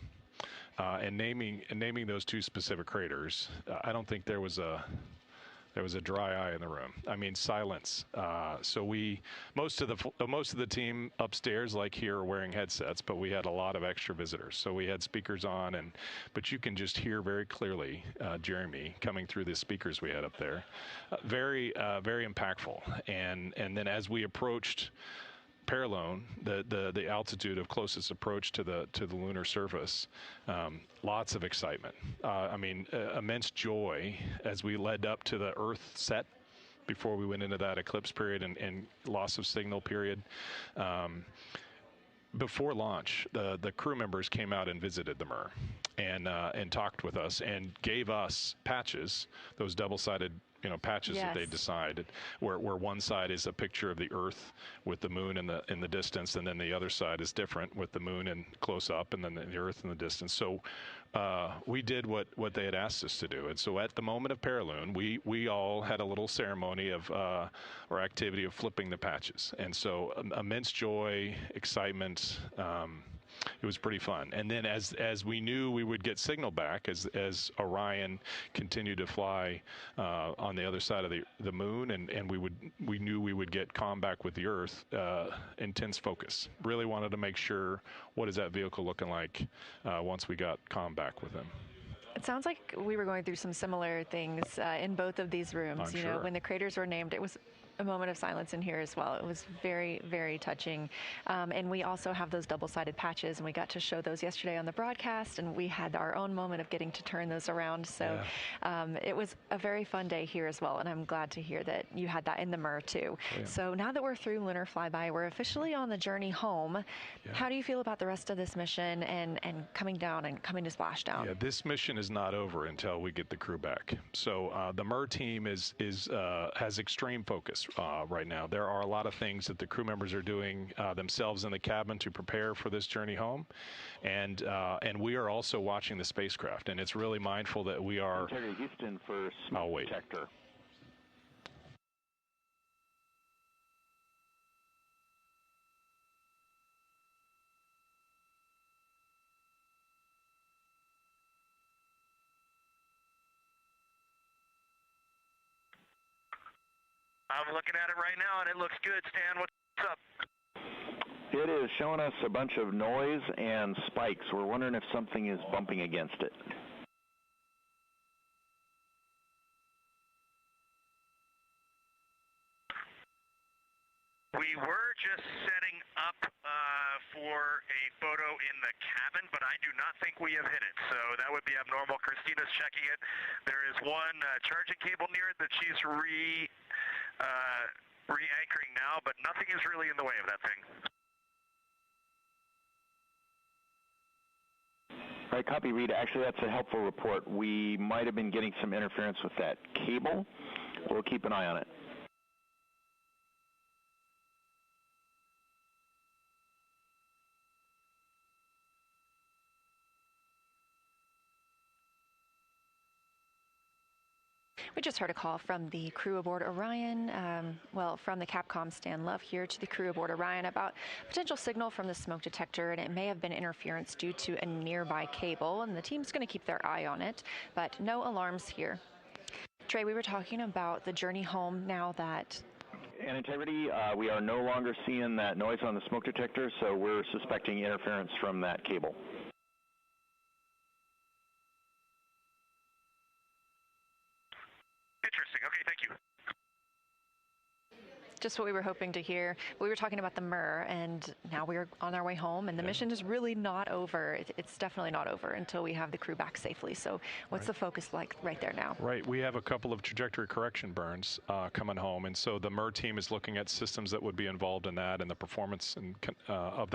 and naming those two specific craters, I don't think there was a dry eye in the room. I mean, silence. So most of the team upstairs, like here, are wearing headsets, but we had a lot of extra visitors. So we had speakers on, but you can just hear very clearly Jeremy coming through the speakers we had up there. Very impactful. And then as we approached Paralone, the altitude of closest approach to the lunar surface, lots of excitement. I mean, immense joy as we led up to the Earth set before we went into that eclipse period and loss of signal period. Before launch, the crew members came out and visited the MER and talked with us and gave us patches, those double-sided patches that they decided, where one side is a picture of the Earth with the moon in the distance, and then the other side is different with the moon and close up, and then the Earth in the distance. So we did what they had asked us to do, and so at the moment of Paralune, we all had a little ceremony of or activity of flipping the patches, and so immense joy, excitement. It was pretty fun. And then as we knew we would get signal back as Orion continued to fly on the other side of the moon, and we knew we would get comm back with the Earth, intense focus. Really wanted to make sure, what is that vehicle looking like once we got comm back with them. It sounds like we were going through some similar things in both of these rooms. I'm sure. When the craters were named, it was a moment of silence in here as well. It was very, very touching. And we also have those double-sided patches, and we got to show those yesterday on the broadcast, and we had our own moment of getting to turn those around. So it was a very fun day here as well, and I'm glad to hear that you had that in the MER too. So now that we're through Lunar Flyby, we're officially on the journey home. How do you feel about the rest of this mission and coming down and coming to splashdown? Yeah, this mission is not over until we get the crew back. So the MER team has extreme focus right now. There are a lot of things that the crew members are doing themselves in the cabin to prepare for this journey home, and we are also watching the spacecraft, and it's really mindful that we are. Houston for smoke detector. I'm looking at it right now, and it looks good. Stan, what's up? It is showing us a bunch of noise and spikes. We're wondering if something is bumping against it. We were just setting up for a photo in the cabin, but I do not think we have hit it, so that would be abnormal. Christina's checking it. There is one charging cable near it that she's re-anchoring now, but nothing is really in the way of that thing. All right, copy, Reed. Actually, that's a helpful report. We might have been getting some interference with that cable. We'll keep an eye on it. We just heard a call from the crew aboard Orion, from the Capcom Stan Love here to the crew aboard Orion about potential signal from the smoke detector, and it may have been interference due to a nearby cable, and the team's going to keep their eye on it, but no alarms here. Trey, we were talking about the journey home now that... And integrity, we are no longer seeing that noise on the smoke detector, so we're suspecting interference from that cable. Interesting. Okay, thank you. Just what we were hoping to hear. We were talking about the MER, and now we're on our way home, and the mission is really not over. It's definitely not over until we have the crew back safely. So what's the focus like right there now? Right. We have a couple of trajectory correction burns coming home, and so the MER team is looking at systems that would be involved in that and the performance of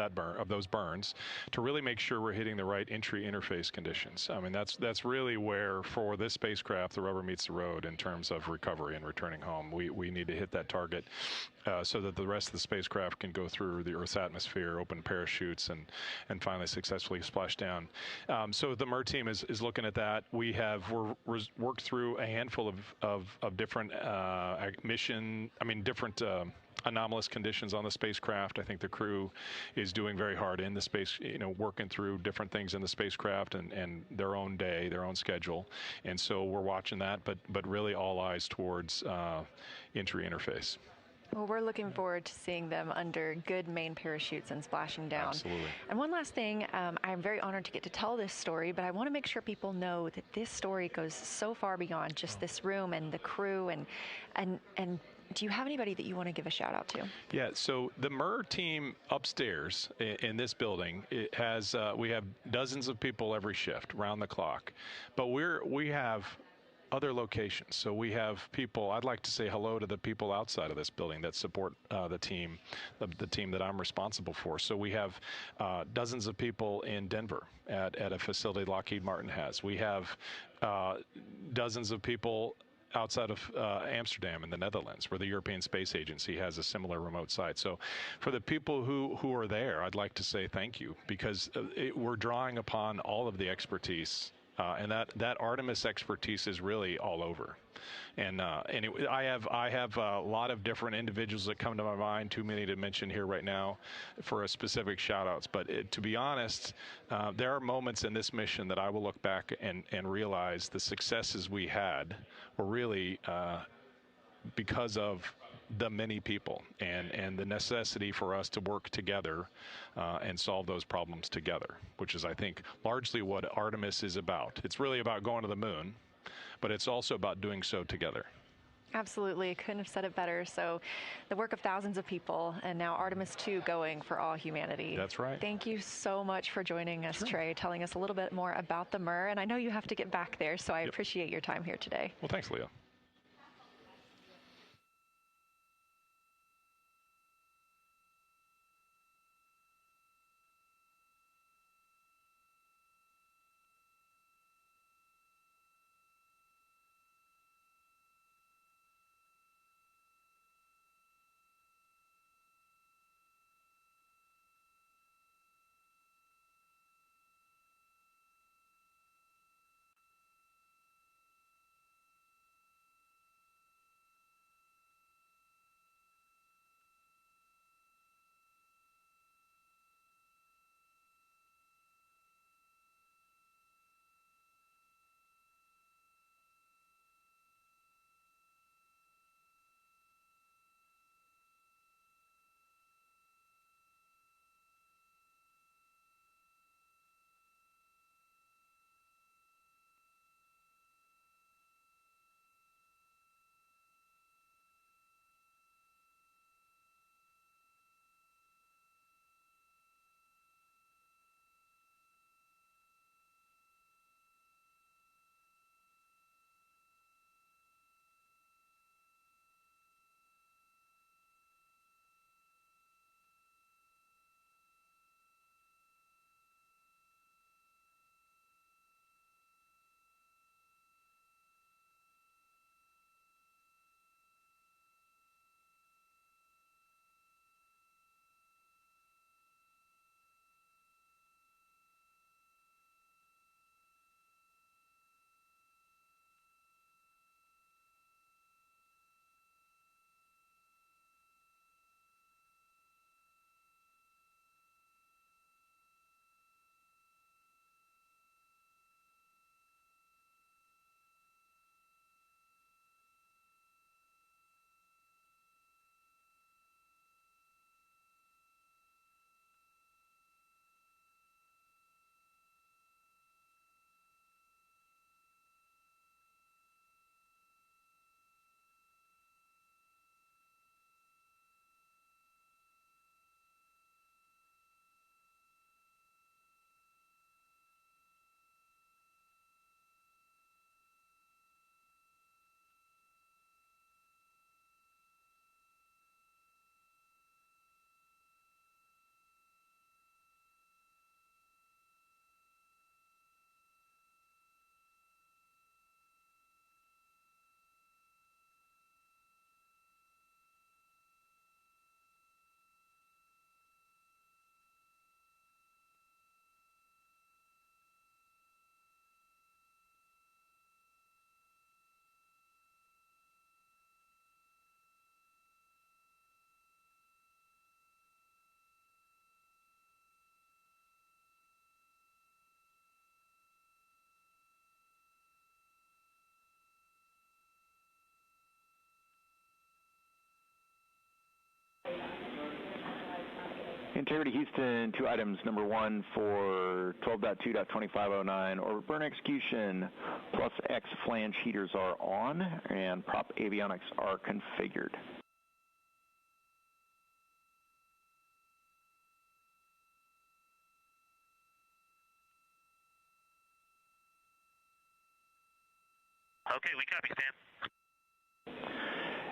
those burns to really make sure we're hitting the right entry interface conditions. I mean, that's really where, for this spacecraft, the rubber meets the road in terms of recovery and returning home. We need to hit that target. so that the rest of the spacecraft can go through the Earth's atmosphere, open parachutes, and finally successfully splash down. So the MER team is looking at that. We're worked through a handful of different different anomalous conditions on the spacecraft. I think the crew is doing very hard in the space, working through different things in the spacecraft and their own day, their own schedule. And so we're watching that, but really all eyes towards entry interface. Well, we're looking forward to seeing them under good main parachutes and splashing down. Absolutely. And one last thing, I'm very honored to get to tell this story, but I want to make sure people know that this story goes so far beyond just this room and the crew and do you have anybody that you want to give a shout out to? Yeah, so the MER team upstairs in this building, it has we have dozens of people every shift, round the clock. But we have other locations. So we have people, I'd like to say hello to the people outside of this building that support the team that I'm responsible for. So we have dozens of people in Denver at a facility Lockheed Martin has. We have dozens of people outside of Amsterdam in the Netherlands, where the European Space Agency has a similar remote site. So for the people who are there, I'd like to say thank you, because we're drawing upon all of the expertise, and that Artemis expertise is really all over. And I have a lot of different individuals that come to my mind, too many to mention here right now for a specific shout outs. But to be honest, there are moments in this mission that I will look back and realize the successes we had were really because of the many people and the necessity for us to work together and solve those problems together, which is, I think, largely what Artemis is about. It's really about going to the moon, but it's also about doing so together. Absolutely. Couldn't have said it better. So the work of thousands of people, and now Artemis II going for all humanity. That's right. Thank you so much for joining us, Trey, telling us a little bit more about the MER. And I know you have to get back there, so I appreciate your time here today. Well, thanks, Leah. Integrity Houston, 2 items. Number 1 for 12.2.2509, orbit burn execution plus X flange heaters are on and prop avionics are configured. Okay, we copy, Stan.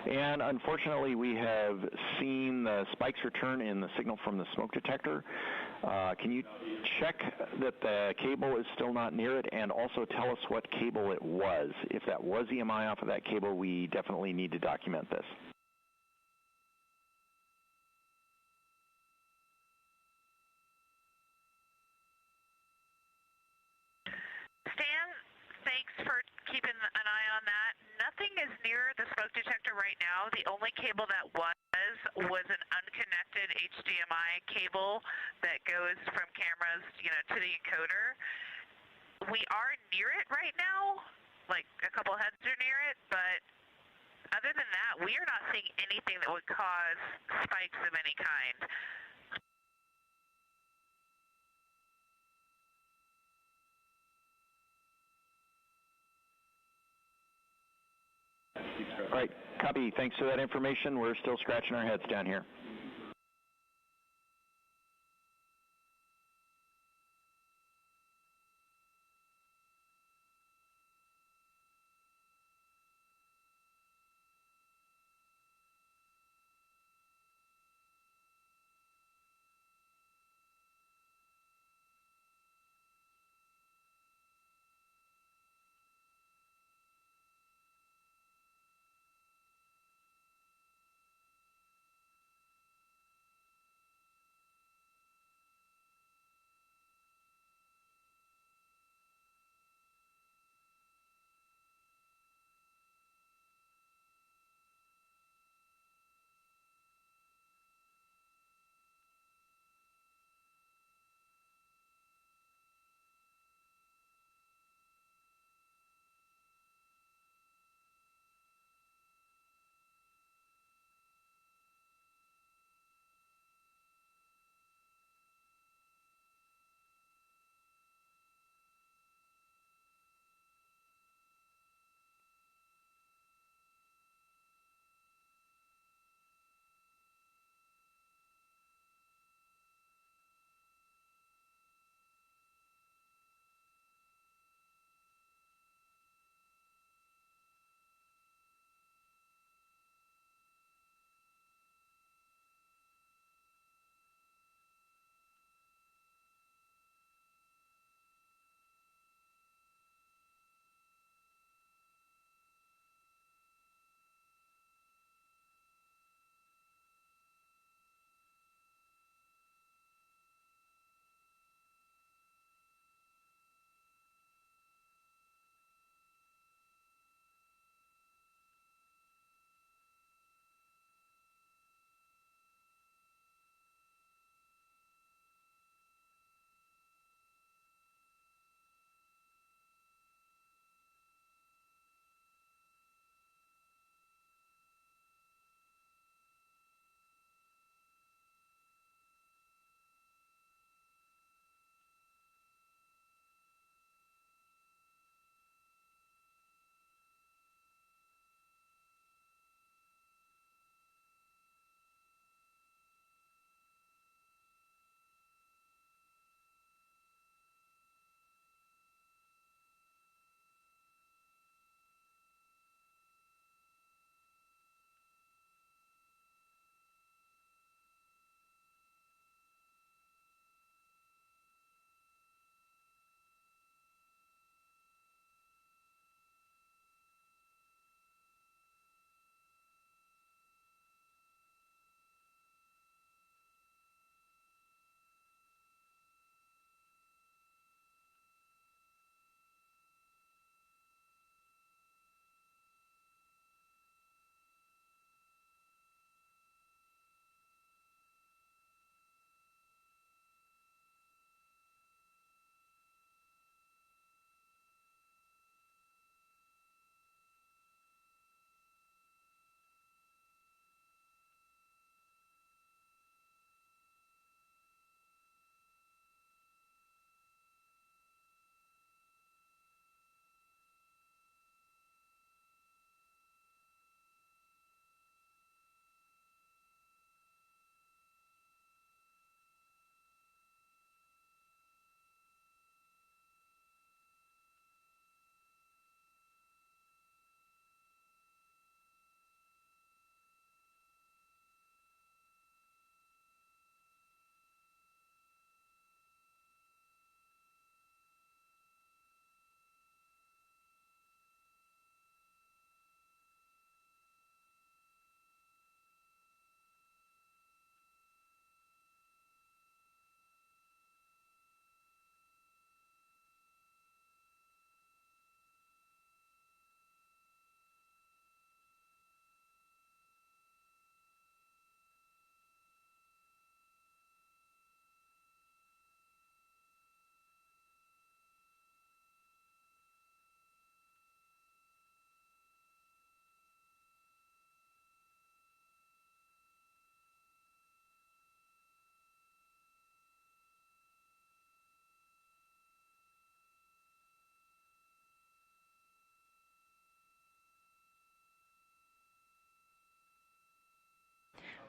And unfortunately, we have seen the spikes return in the signal from the smoke detector. Can you check that the cable is still not near it, and also tell us what cable it was? If that was EMI off of that cable, we definitely need to document this. Stan, thanks for keeping an eye on that. Nothing is near the smoke detector right now. The only cable that was an unconnected HDMI cable that goes from cameras, to the encoder. We are near it right now, like a couple heads are near it, but other than that, we are not seeing anything that would cause spikes of any kind. All right, copy. Thanks for that information. We're still scratching our heads down here.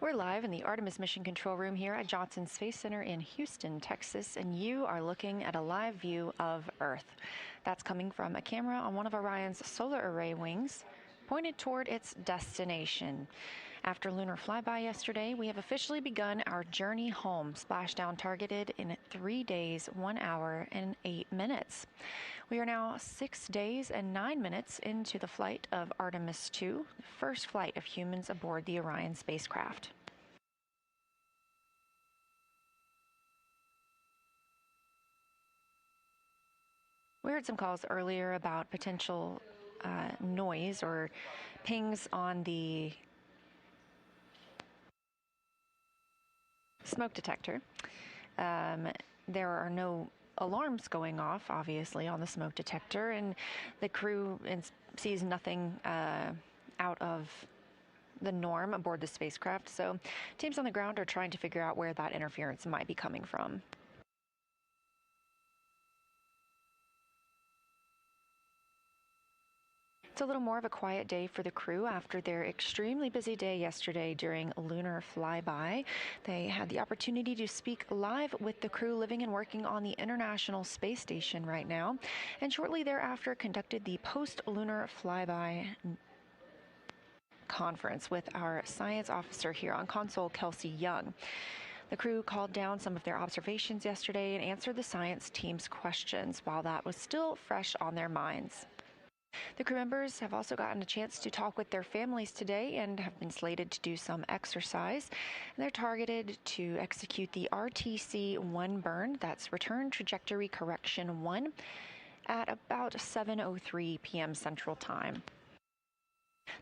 We're live in the Artemis Mission Control Room here at Johnson Space Center in Houston, Texas, and you are looking at a live view of Earth. That's coming from a camera on one of Orion's solar array wings, pointed toward its destination. After lunar flyby yesterday, we have officially begun our journey home, splashdown targeted in 3 days, 1 hour, and 8 minutes. We are now 6 days and 9 minutes into the flight of Artemis II, the first flight of humans aboard the Orion spacecraft. We heard some calls earlier about potential noise or pings on the smoke detector. There are no alarms going off, obviously, on the smoke detector, and the crew sees nothing out of the norm aboard the spacecraft, so teams on the ground are trying to figure out where that interference might be coming from. It's a little more of a quiet day for the crew after their extremely busy day yesterday during a lunar flyby. They had the opportunity to speak live with the crew living and working on the International Space Station right now, and shortly thereafter conducted the post-lunar flyby conference with our science officer here on console, Kelsey Young. The crew called down some of their observations yesterday and answered the science team's questions while that was still fresh on their minds. The crew members have also gotten a chance to talk with their families today and have been slated to do some exercise. And they're targeted to execute the RTC-1 burn, that's Return Trajectory Correction 1, at about 7:03 p.m. Central Time.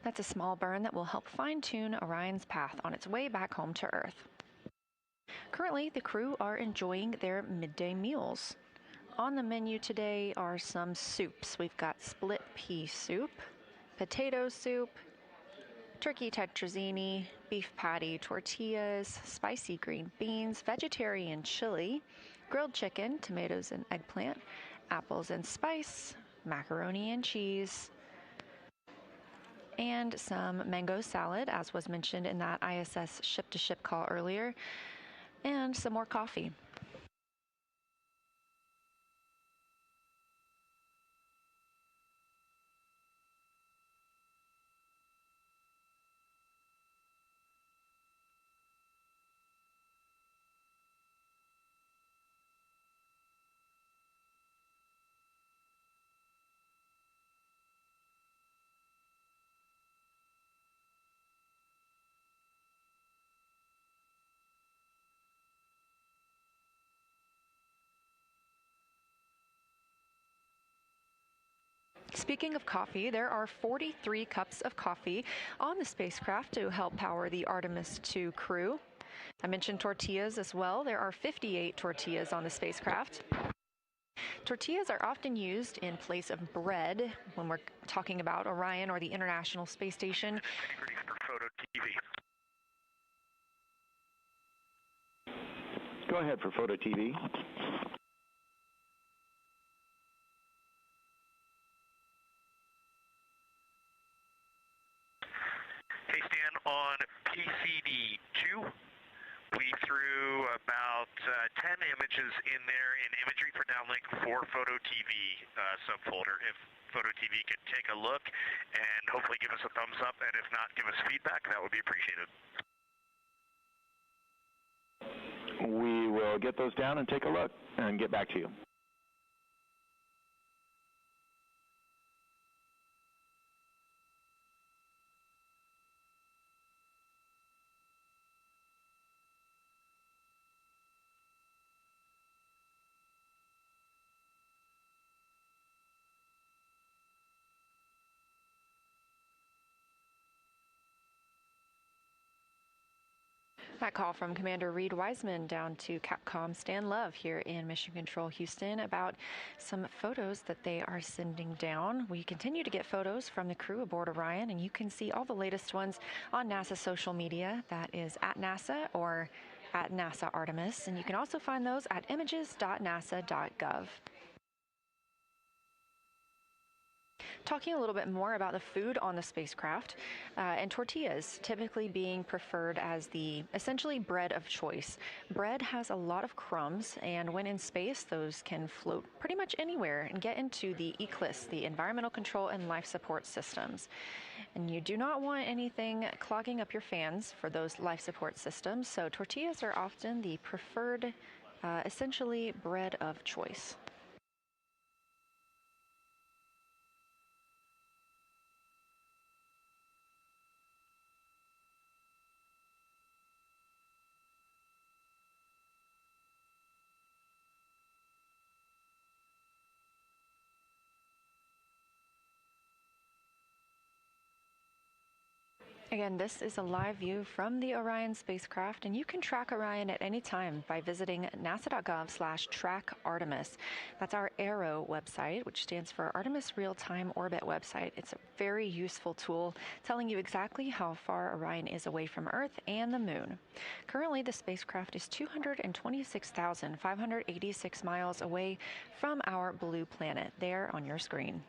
That's a small burn that will help fine-tune Orion's path on its way back home to Earth. Currently, the crew are enjoying their midday meals. On the menu today are some soups. We've got split pea soup, potato soup, turkey tetrazzini, beef patty, tortillas, spicy green beans, vegetarian chili, grilled chicken, tomatoes and eggplant, apples and spice, macaroni and cheese, and some mango salad, as was mentioned in that ISS ship-to-ship call earlier, and some more coffee. Speaking of coffee, there are 43 cups of coffee on the spacecraft to help power the Artemis II crew. I mentioned tortillas as well. There are 58 tortillas on the spacecraft. Tortillas are often used in place of bread when we're talking about Orion or the International Space Station. Go ahead for photo TV. Hey, Stan, on PCD2, we threw about 10 images in there in imagery for downlink for Photo TV subfolder. If Photo TV could take a look and hopefully give us a thumbs up, and if not, give us feedback, that would be appreciated. We will get those down and take a look and get back to you. That call from Commander Reed Wiseman down to Capcom Stan Love here in Mission Control Houston about some photos that they are sending down. We continue to get photos from the crew aboard Orion, and you can see all the latest ones on NASA's social media. That is at NASA or at NASA Artemis, and you can also find those at images.nasa.gov. talking a little bit more about the food on the spacecraft, and tortillas typically being preferred as the essentially bread of choice. Bread has a lot of crumbs, and when in space, those can float pretty much anywhere and get into the ECLIS, the environmental control and life support systems. And you do not want anything clogging up your fans for those life support systems, so tortillas are often the preferred, essentially bread of choice. Again, this is a live view from the Orion spacecraft, and you can track Orion at any time by visiting nasa.gov/track-Artemis. That's our ARROW website, which stands for Artemis Real-Time Orbit website. It's a very useful tool telling you exactly how far Orion is away from Earth and the Moon. Currently, the spacecraft is 226,586 miles away from our blue planet, there on your screen.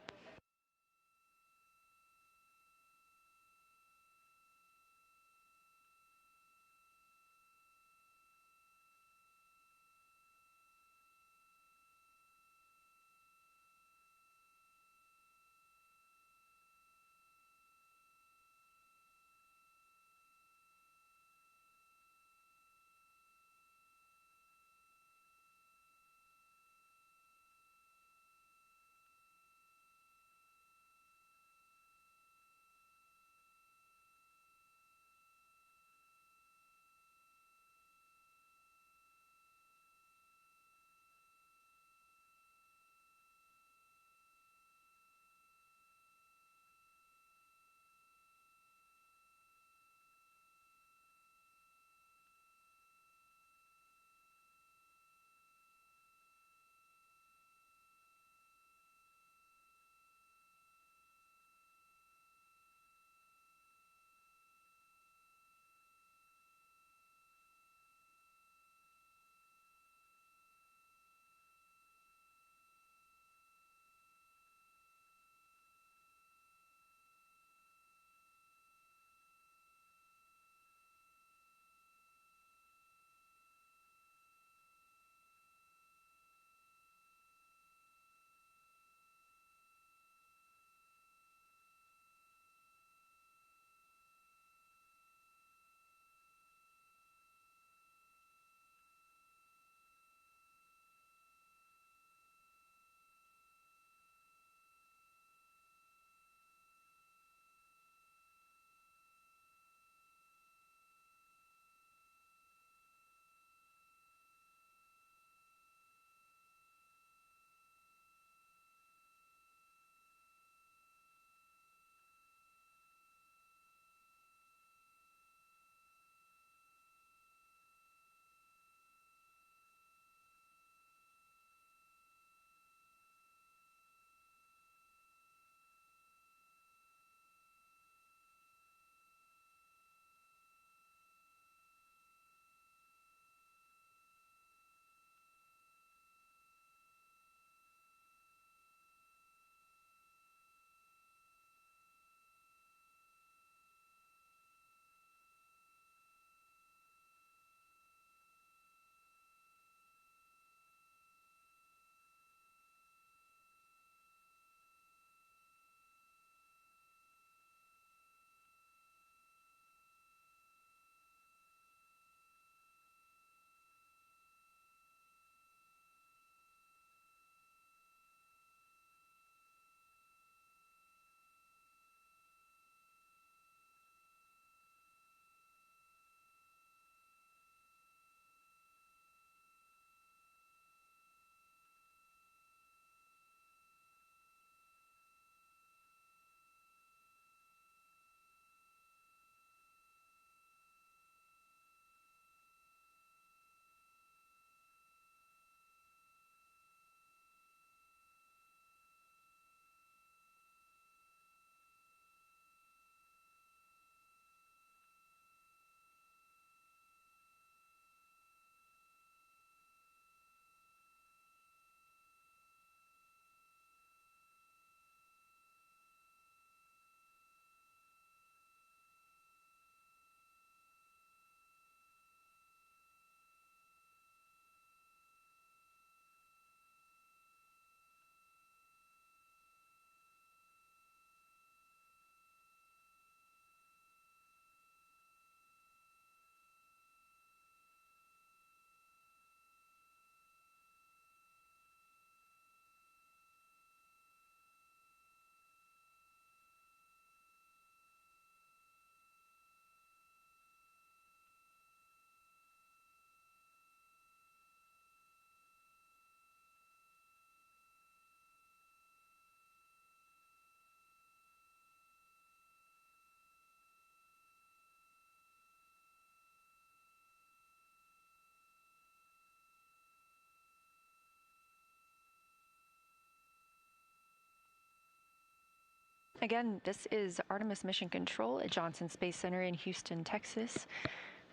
Again, this is Artemis Mission Control at Johnson Space Center in Houston, Texas.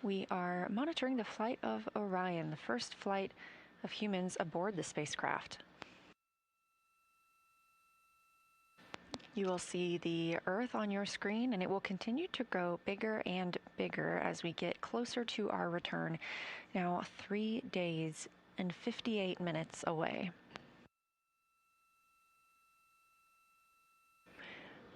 We are monitoring the flight of Orion, the first flight of humans aboard the spacecraft. You will see the Earth on your screen, and it will continue to grow bigger and bigger as we get closer to our return, now 3 days and 58 minutes away.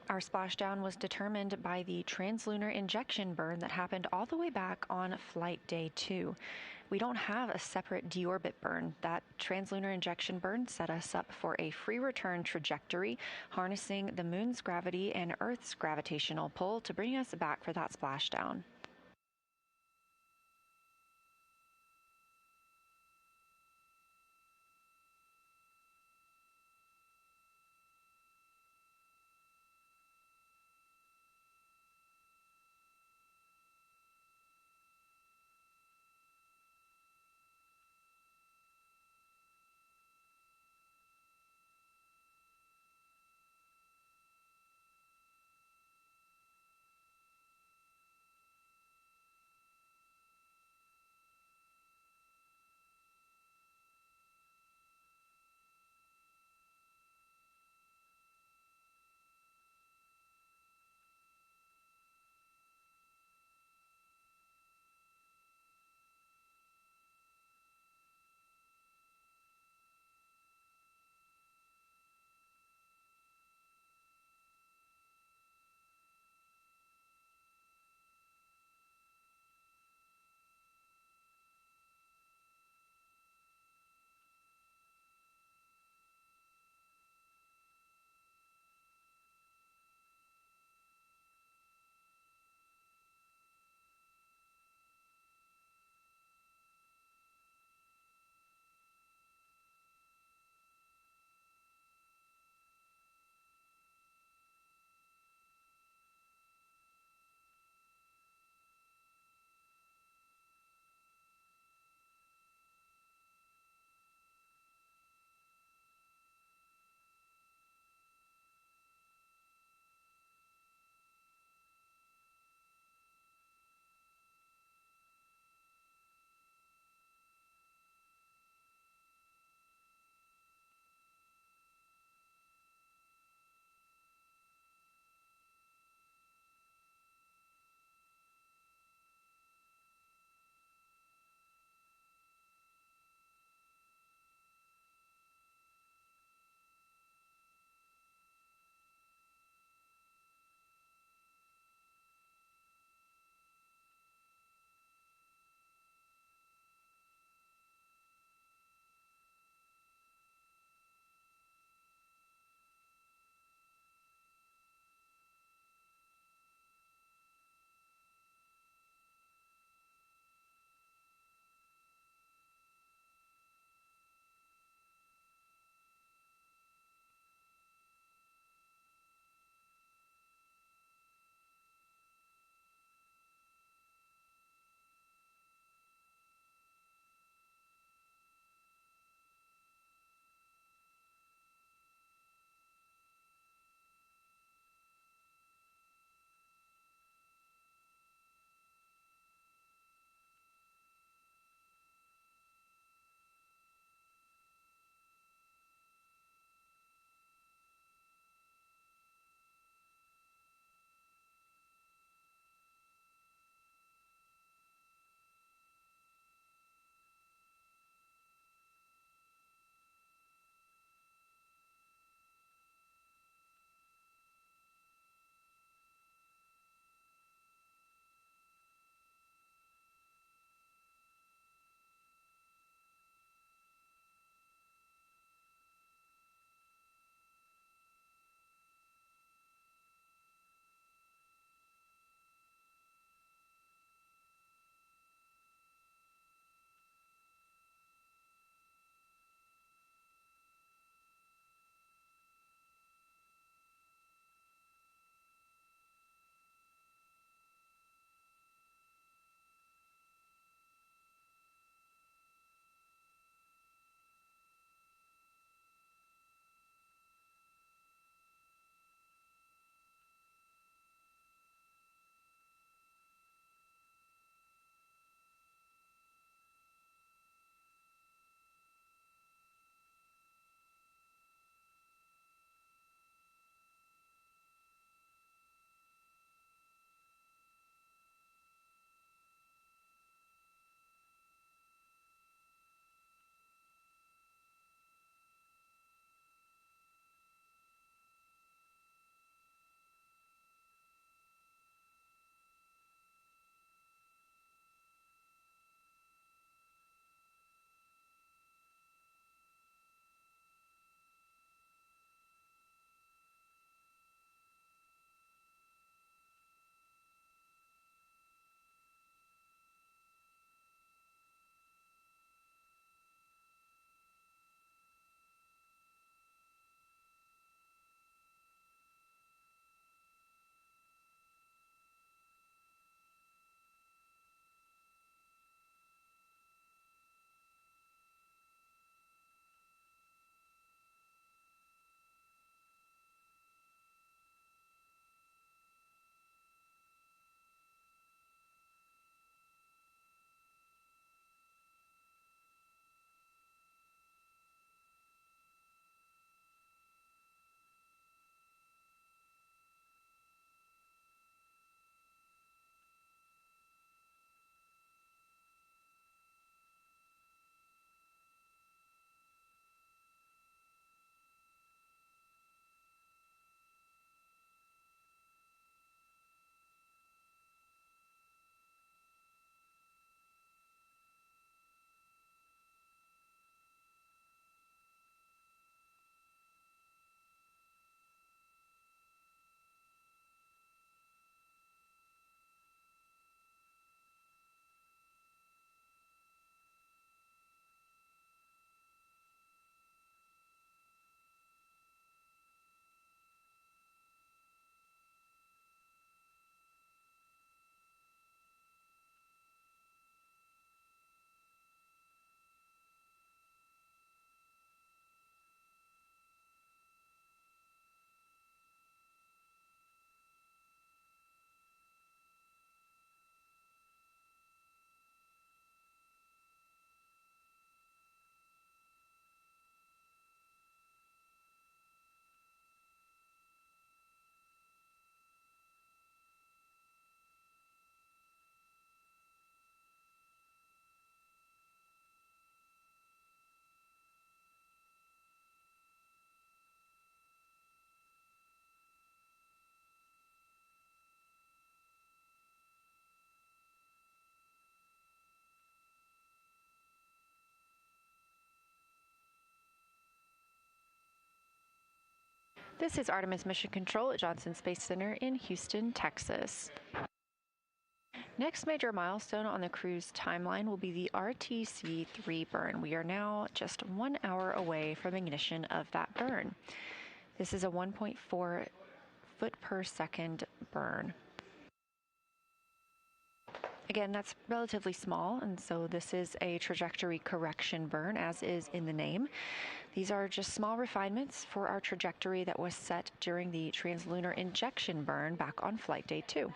Our splashdown was determined by the translunar injection burn that happened all the way back on flight day 2. We don't have a separate deorbit burn. That translunar injection burn set us up for a free return trajectory, harnessing the moon's gravity and Earth's gravitational pull to bring us back for that splashdown. This is Artemis Mission Control at Johnson Space Center in Houston, Texas. Next major milestone on the crew's timeline will be the RTC-3 burn. We are now just 1 hour away from ignition of that burn. This is a 1.4 foot per second burn. Again, that's relatively small, and so this is a trajectory correction burn, as is in the name. These are just small refinements for our trajectory that was set during the translunar injection burn back on flight day 2.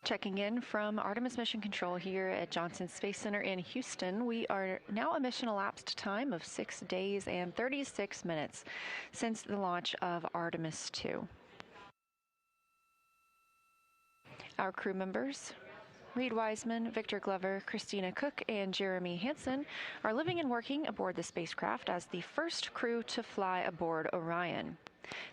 Checking in from Artemis Mission Control here at Johnson Space Center in Houston. We are now a mission elapsed time of 6 days and 36 minutes since the launch of Artemis II. Our crew members, Reed Wiseman, Victor Glover, Christina Cook, and Jeremy Hansen, are living and working aboard the spacecraft as the first crew to fly aboard Orion.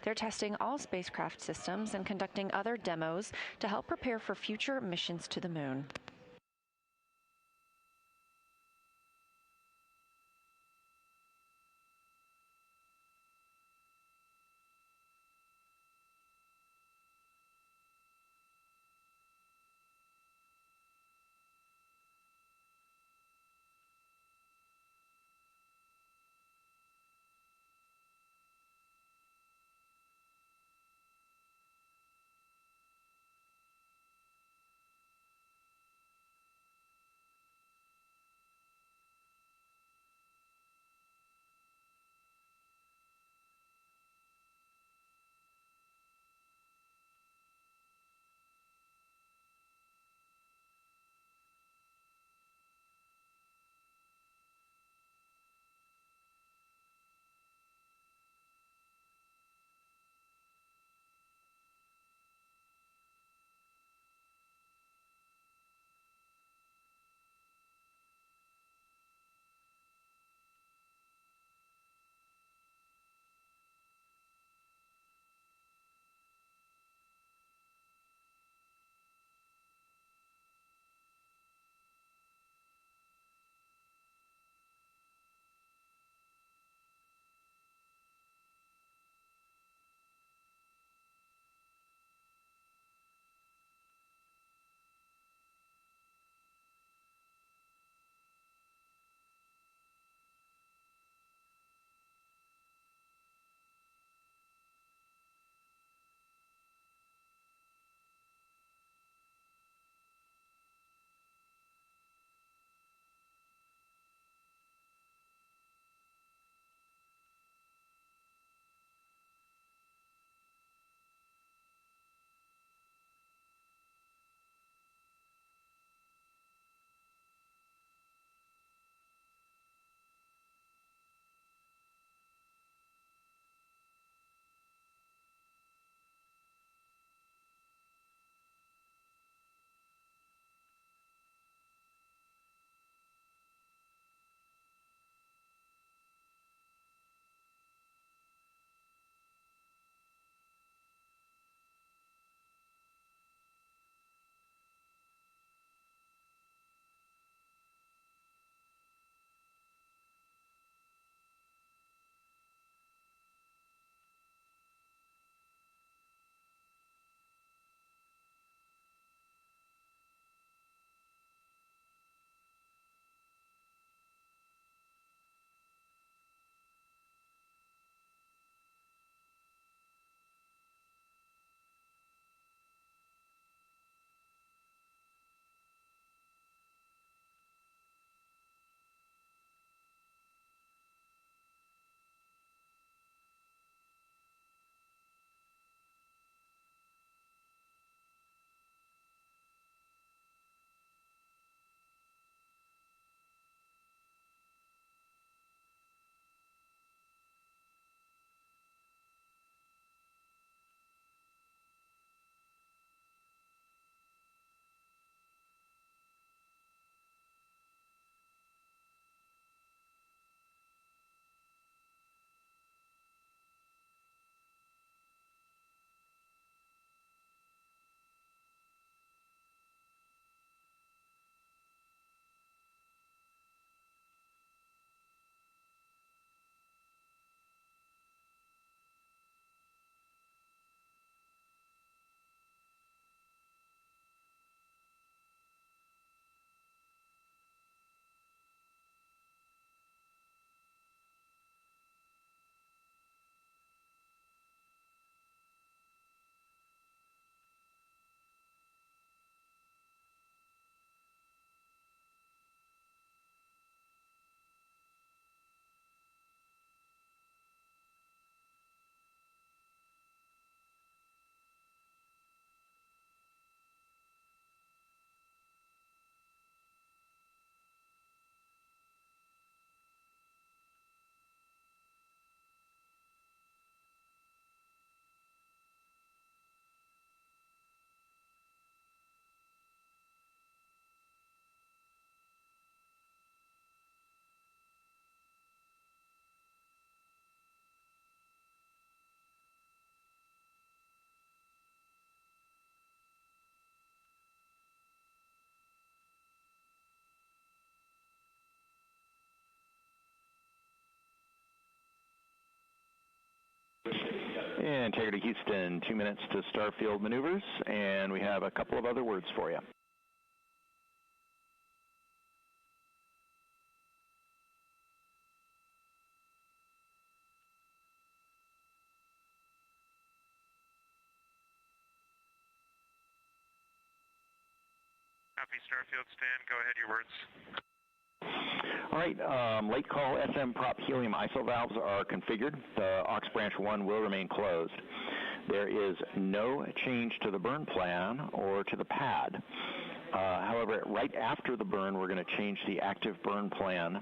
They're testing all spacecraft systems and conducting other demos to help prepare for future missions to the moon. Integrity Houston, 2 minutes to Starfield maneuvers, and we have a couple of other words for you. Copy, Starfield, stand. Go ahead, your words. All right, late call SM prop helium ISO valves are configured. The aux branch 1 will remain closed. There is no change to the burn plan or to the pad. However, right after the burn, we're going to change the active burn plan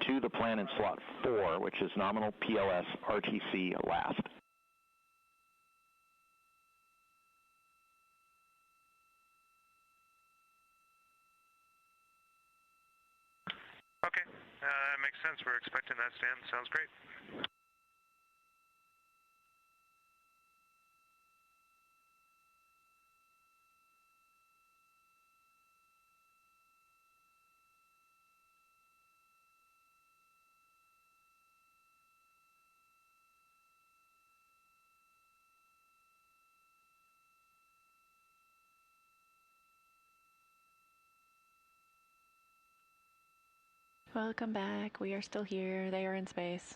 to the plan in slot 4, which is nominal PLS RTC last. Okay, makes sense. We're expecting that, Stan. Sounds great. Welcome back. We are still here. They are in space.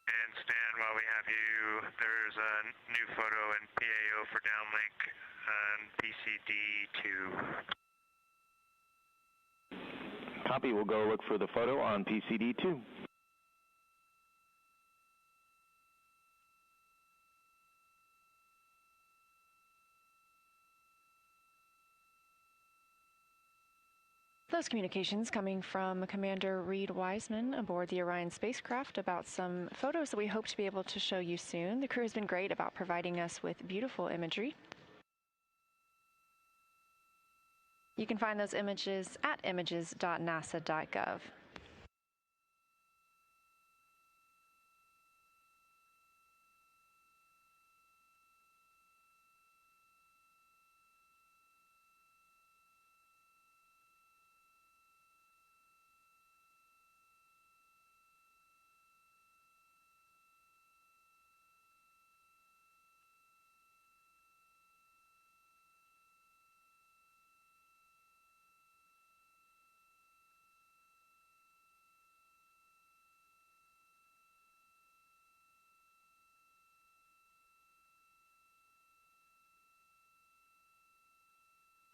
And Stan, while we have you, there's a new photo in PAO for downlink on PCD2. Copy. We'll go look for the photo on PCD2. Those communications coming from Commander Reed Wiseman aboard the Orion spacecraft about some photos that we hope to be able to show you soon. The crew has been great about providing us with beautiful imagery. You can find those images at images.nasa.gov.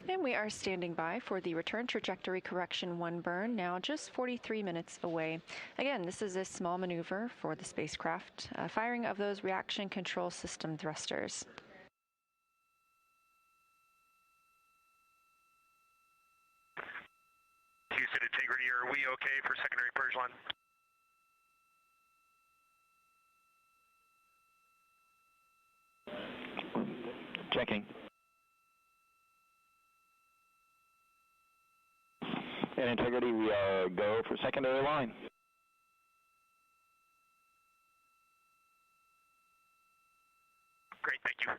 And we are standing by for the return trajectory correction 1 burn, now just 43 minutes away. Again, this is a small maneuver for the spacecraft, firing of those reaction control system thrusters. Houston Integrity, are we okay for secondary purge line? Checking. And Integrity, we are go for secondary line. Great, thank you.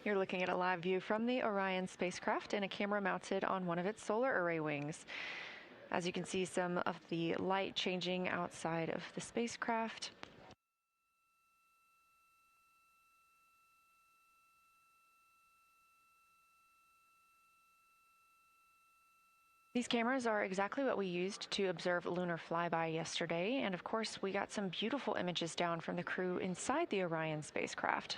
You're looking at a live view from the Orion spacecraft and a camera mounted on one of its solar array wings. As you can see, some of the light changing outside of the spacecraft. These cameras are exactly what we used to observe lunar flyby yesterday, and of course we got some beautiful images down from the crew inside the Orion spacecraft.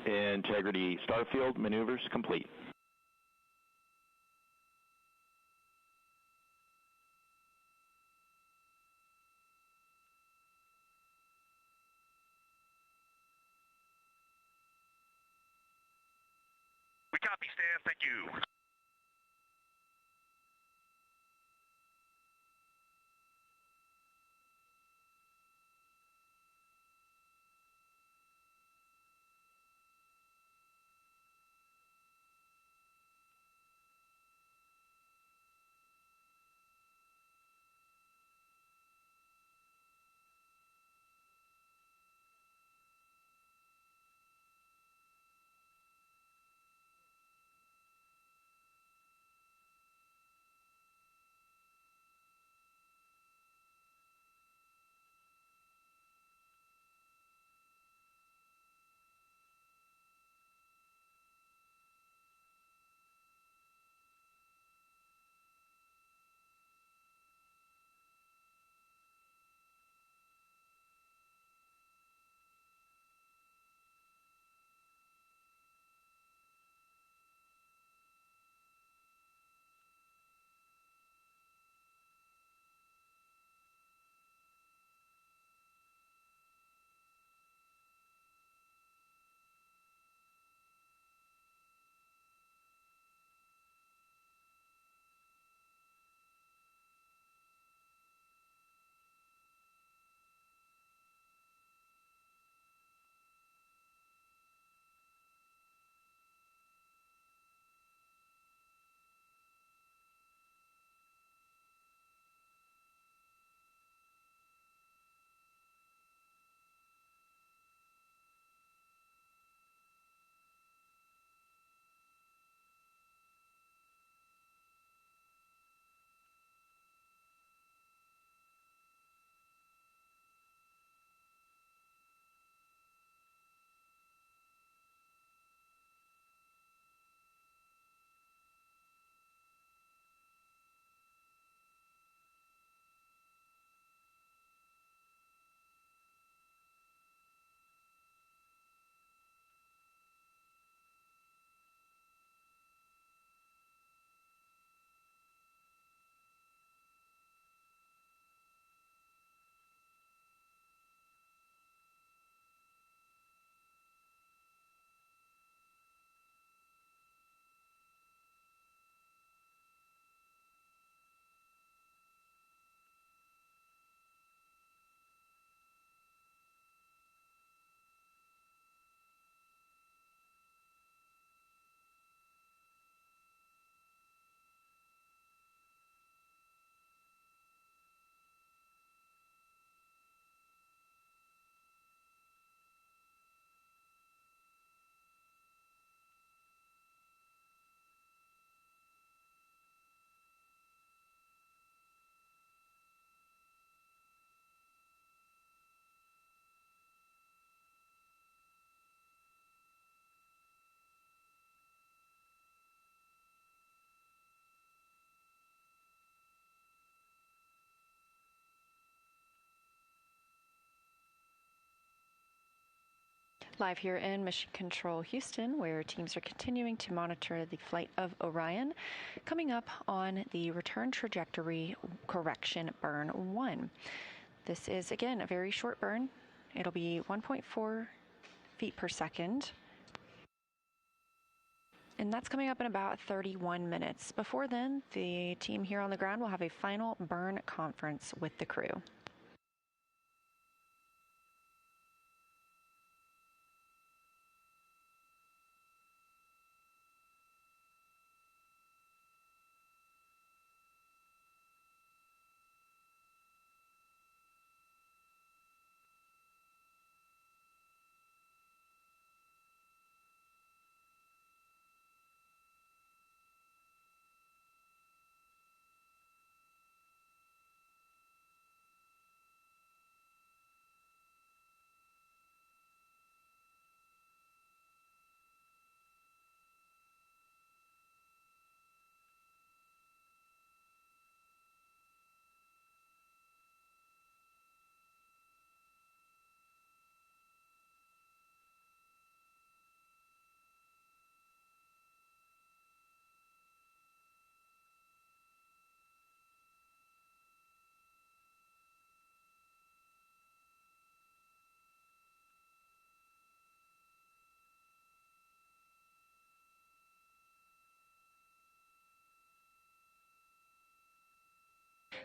Integrity Starfield maneuvers complete. We copy, Stan. Thank you. Live here in Mission Control Houston, where teams are continuing to monitor the flight of Orion, coming up on the return trajectory correction burn 1. This is, again, a very short burn. It'll be 1.4 feet per second. And that's coming up in about 31 minutes. Before then, the team here on the ground will have a final burn conference with the crew.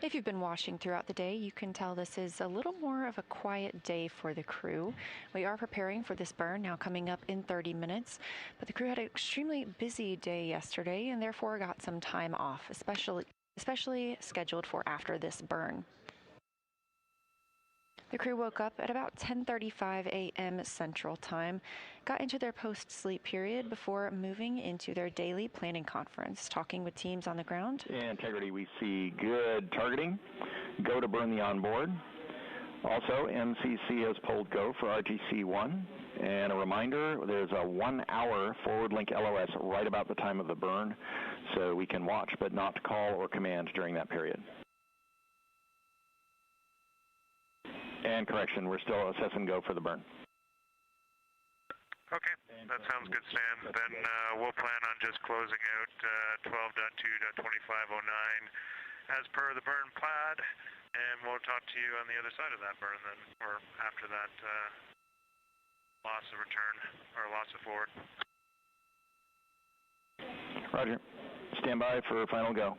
If you've been watching throughout the day, you can tell this is a little more of a quiet day for the crew. We are preparing for this burn now coming up in 30 minutes, but the crew had an extremely busy day yesterday and therefore got some time off, especially scheduled for after this burn. The crew woke up at about 10:35 a.m. Central Time, got into their post-sleep period before moving into their daily planning conference, talking with teams on the ground. Integrity, we see good targeting. Go to burn the onboard. Also, MCC has pulled go for RTC-1. And a reminder, there's a 1-hour forward link LOS right about the time of the burn, so we can watch but not call or command during that period. And correction, we're still assessing go for the burn. Okay, that sounds good, Stan. Then we'll plan on just closing out 12.2.2509 as per the burn plan, and we'll talk to you on the other side of that burn then, or after that loss of return, or loss of forward. Roger. Stand by for final go.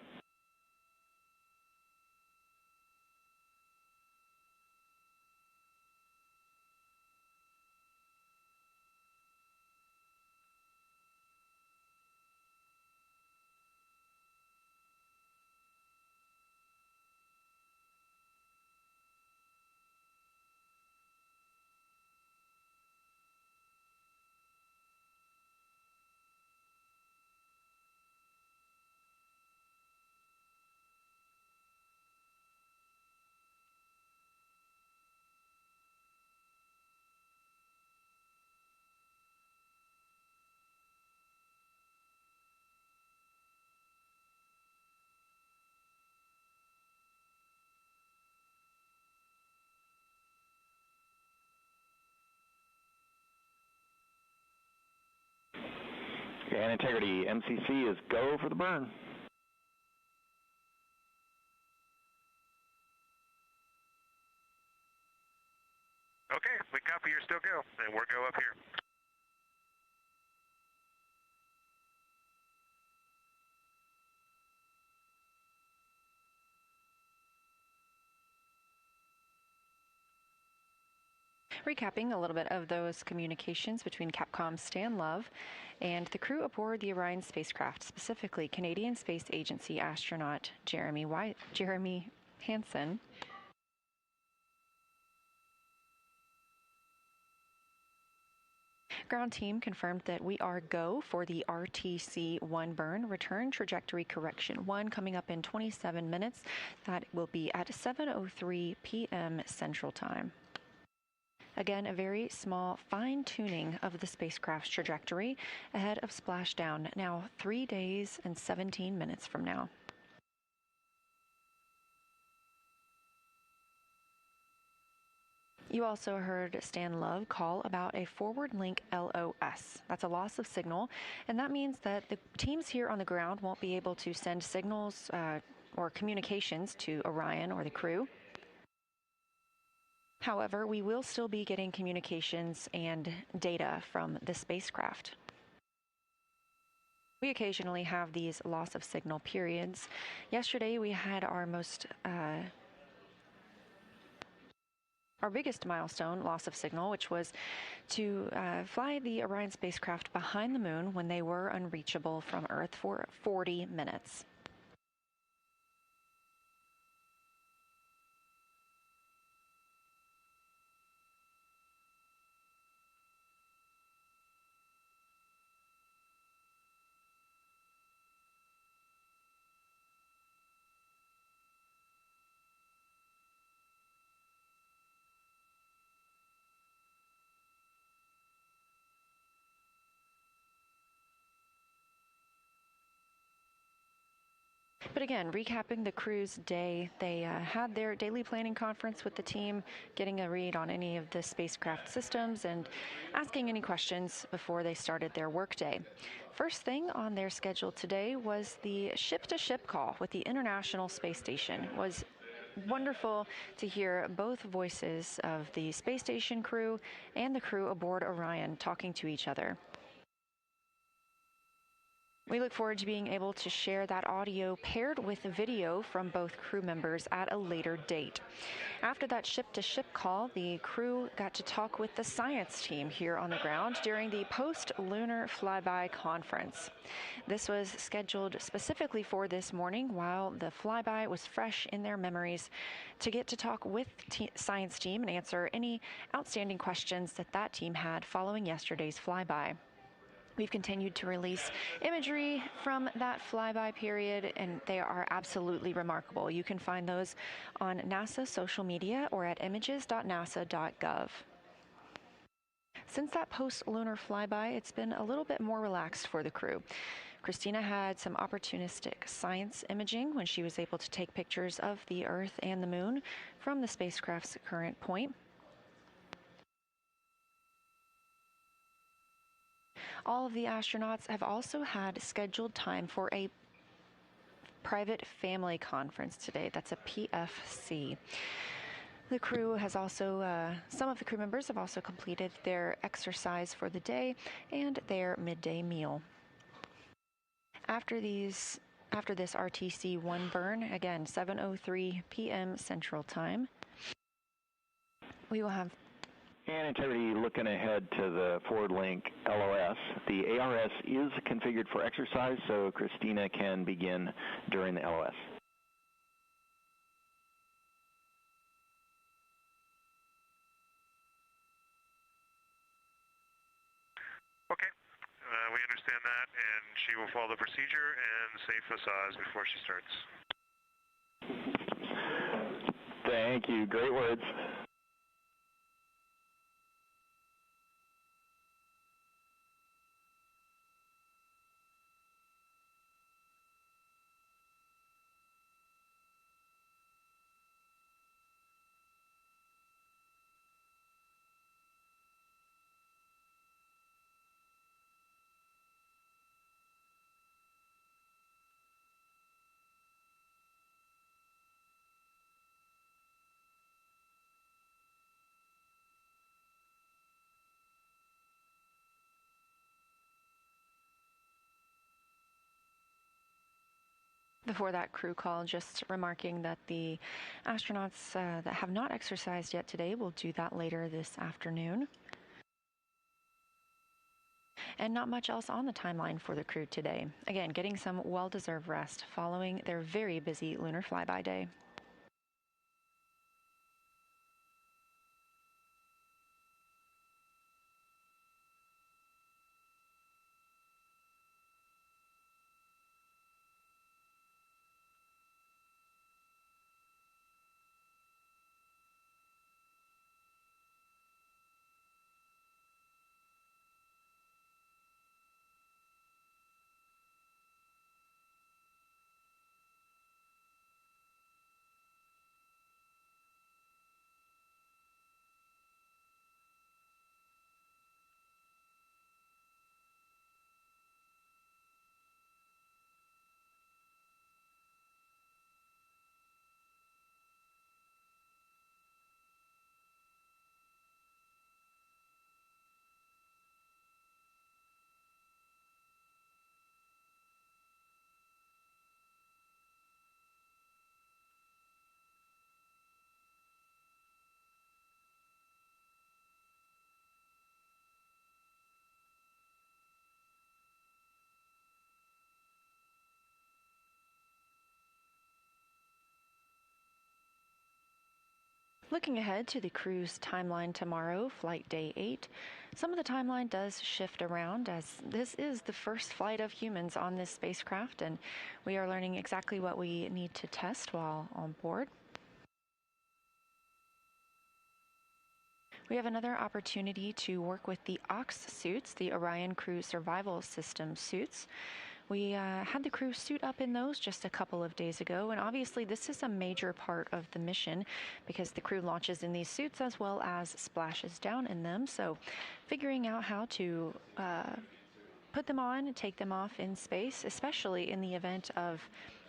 And integrity, MCC is go for the burn. Okay, we copy, you're still go, and we're go up here. Recapping a little bit of those communications between Capcom's Stan Love and the crew aboard the Orion spacecraft, specifically Canadian Space Agency astronaut Jeremy Hansen. Ground team confirmed that we are go for the RTC-1 burn, return trajectory correction 1, coming up in 27 minutes. That will be at 7:03 p.m. Central Time. Again, a very small fine-tuning of the spacecraft's trajectory ahead of splashdown, now 3 days and 17 minutes from now. You also heard Stan Love call about a forward link LOS. That's a loss of signal, and that means that the teams here on the ground won't be able to send signals or communications to Orion or the crew. However, we will still be getting communications and data from the spacecraft. We occasionally have these loss of signal periods. Yesterday we had our biggest milestone loss of signal, which was to fly the Orion spacecraft behind the moon when they were unreachable from Earth for 40 minutes. But again, recapping the crew's day, they had their daily planning conference with the team, getting a read on any of the spacecraft systems and asking any questions before they started their workday. First thing on their schedule today was the ship-to-ship call with the International Space Station. It was wonderful to hear both voices of the space station crew and the crew aboard Orion talking to each other. We look forward to being able to share that audio paired with a video from both crew members at a later date. After that ship-to-ship call, the crew got to talk with the science team here on the ground during the post-lunar flyby conference. This was scheduled specifically for this morning while the flyby was fresh in their memories to get to talk with science team and answer any outstanding questions that team had following yesterday's flyby. We've continued to release imagery from that flyby period, and they are absolutely remarkable. You can find those on NASA social media or at images.nasa.gov. Since that post-lunar flyby, it's been a little bit more relaxed for the crew. Christina had some opportunistic science imaging when she was able to take pictures of the Earth and the Moon from the spacecraft's current point. All of the astronauts have also had scheduled time for a private family conference today. That's a PFC. The crew has also, some of the crew members have also completed their exercise for the day and their midday meal. After this RTC-1 burn, again, 7:03 p.m. Central Time, we will have and integrity looking ahead to the forward link LOS. The ARS is configured for exercise, so Christina can begin during the LOS. Okay, we understand that, and she will follow the procedure and safe massage before she starts. Thank you. Great words. Before that crew call, just remarking that the astronauts that have not exercised yet today will do that later this afternoon. And not much else on the timeline for the crew today. Again, getting some well-deserved rest following their very busy lunar flyby day. Looking ahead to the crew's timeline tomorrow, flight day 8, some of the timeline does shift around as this is the first flight of humans on this spacecraft, and we are learning exactly what we need to test while on board. We have another opportunity to work with the OX suits, the Orion Crew Survival System suits. We had the crew suit up in those just a couple of days ago, and obviously this is a major part of the mission because the crew launches in these suits as well as splashes down in them. So figuring out how to put them on and take them off in space, especially in the event of